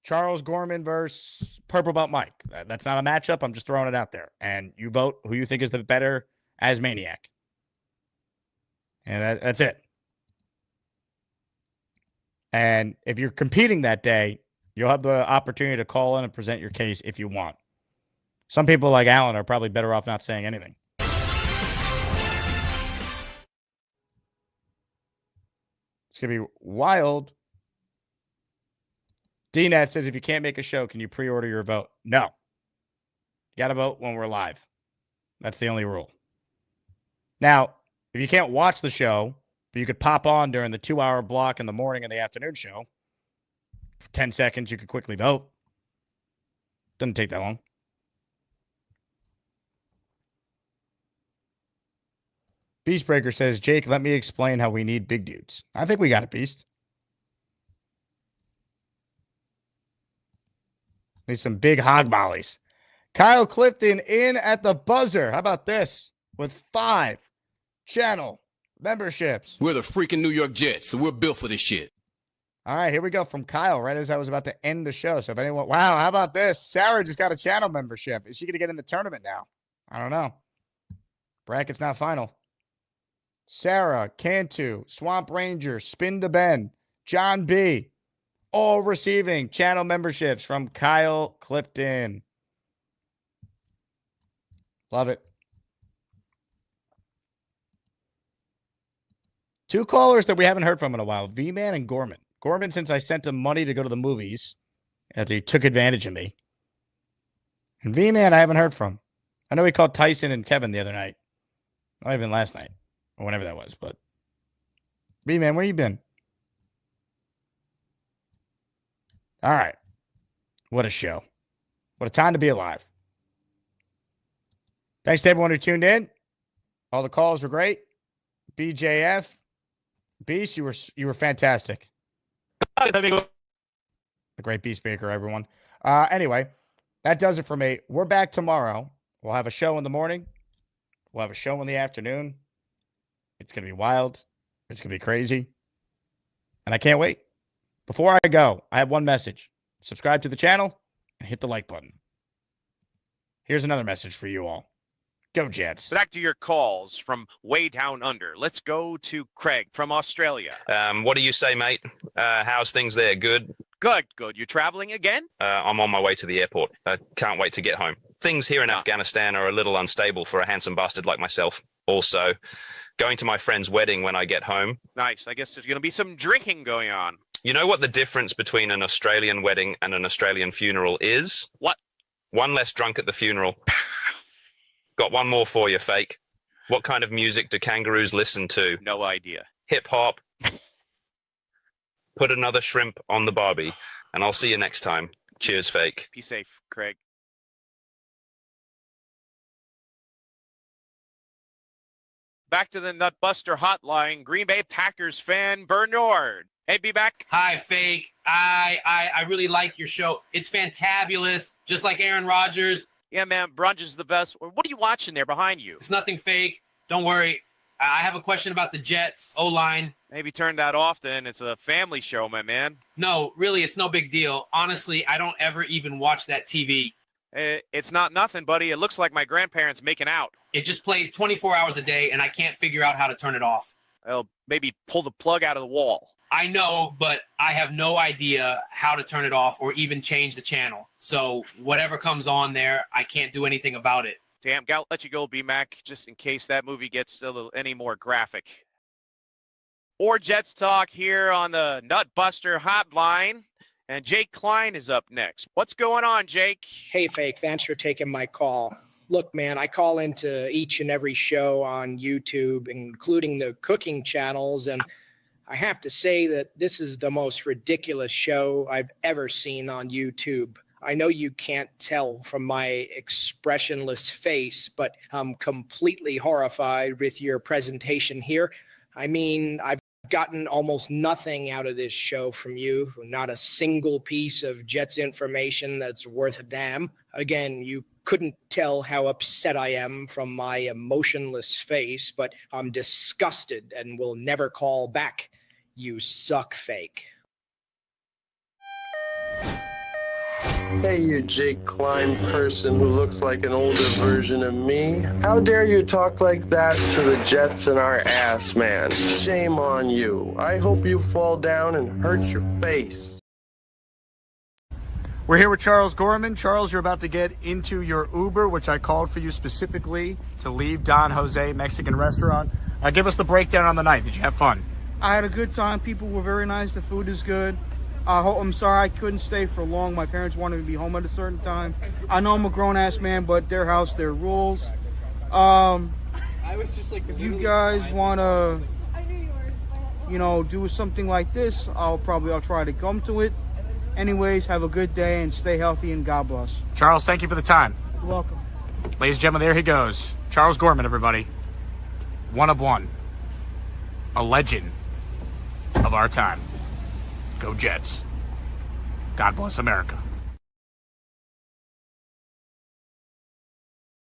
Charles Gorman versus Purple Belt Mike. That's not a matchup. I'm just throwing it out there. And you vote who you think is the better As Maniac. And that's it. And if you're competing that day, you'll have the opportunity to call in and present your case if you want. Some people like Alan are probably better off not saying anything. It's going to be wild. DNet says, if you can't make a show, can you pre-order your vote? No. You got to vote when we're live. That's the only rule. Now, if you can't watch the show, but you could pop on during the 2-hour block in the morning and the afternoon show, for 10 seconds, you could quickly vote. Doesn't take that long. Beastbreaker says, Jake, let me explain how we need big dudes. I think we got it, Beast. Need some big hog mollies. Kyle Clifton in at the buzzer. How about this? With 5 channel memberships. We're the freaking New York Jets, so we're built for this shit. All right, here we go from Kyle, right as I was about to end the show. So if anyone, wow, how about this? Sarah just got a channel membership. Is she going to get in the tournament now? I don't know. Bracket's not final. Sarah, Cantu, Swamp Ranger, Spin to Ben, John B., all receiving channel memberships from Kyle Clifton. Love it. 2 callers that we haven't heard from in a while, V-Man and Gorman. Gorman, since I sent him money to go to the movies, after he took advantage of me. And V-Man, I haven't heard from. I know he called Tyson and Kevin the other night. Might have been last night. Or whenever that was, but B-Man, where you been? All right. What a show. What a time to be alive. Thanks to everyone who tuned in. All the calls were great. BJF, Beast, you were fantastic. The great Beastmaker, everyone. Anyway, that does it for me. We're back tomorrow. We'll have a show in the morning. We'll have a show in the afternoon. It's going to be wild. It's going to be crazy. And I can't wait. Before I go, I have one message. Subscribe to the channel and hit the like button. Here's another message for you all. Go Jets. Back to your calls from way down under. Let's go to Craig from Australia. What do you say, mate? How's things there? Good? Good. You traveling again? I'm on my way to the airport. I can't wait to get home. Things here in Afghanistan are a little unstable for a handsome bastard like myself. Also, going to my friend's wedding when I get home. Nice. I guess there's going to be some drinking going on. You know what the difference between an Australian wedding and an Australian funeral is? What? One less drunk at the funeral. Got one more for you, Fake. What kind of music do kangaroos listen to? No idea. Hip hop. Put another shrimp on the barbie, and I'll see you next time. Cheers, Fake. Be safe, Craig. Back to the Nutbuster hotline. Green Bay Packers fan Bernard. Hey, be back. Hi, Fake. I really like your show. It's fantabulous, just like Aaron Rodgers. Yeah, man, Brunch is the best. What are you watching there behind you? It's nothing fake. Don't worry. I have a question about the Jets O-line. Maybe turn that off then. It's a family show, my man. No, really, it's no big deal. Honestly, I don't ever even watch that TV. It's not nothing, buddy. It looks like my grandparents making out. It just plays 24 hours a day, and I can't figure out how to turn it off. Well, maybe pull the plug out of the wall. I know, but I have no idea how to turn it off or even change the channel. So whatever comes on there, I can't do anything about it. Damn, gotta let you go, B-Mac, just in case that movie gets any more graphic. Or Jets Talk here on the Nutbuster hotline. And Jake Klein is up next. What's going on, Jake? Hey, Fake. Thanks for taking my call. Look, man, I call into each and every show on YouTube, including the cooking channels, and I have to say that this is the most ridiculous show I've ever seen on YouTube. I know you can't tell from my expressionless face, but I'm completely horrified with your presentation here. I mean, I've gotten almost nothing out of this show from you, not a single piece of Jets information that's worth a damn. Again, you couldn't tell how upset I am from my emotionless face, but I'm disgusted and will never call back. You suck, Fake. Hey, you Jake Klein person who looks like an older version of me. How dare you talk like that to the Jets and our ass, man? Shame on you. I hope you fall down and hurt your face. We're here with Charles Gorman. Charles, you're about to get into your Uber, which I called for you specifically to leave Don Jose Mexican restaurant. Give us the breakdown on the night. Did you have fun? I had a good time. People were very nice. The food is good. I'm sorry I couldn't stay for long. My parents wanted me to be home at a certain time. I know I'm a grown-ass man, but their house, their rules. If you guys want to, do something like this, I'll try to come to it. Anyways, have a good day and stay healthy and God bless. Charles, thank you for the time. You're welcome. Ladies and gentlemen, there he goes. Charles Gorman, everybody. One of one. A legend of our time. Go Jets. God bless America.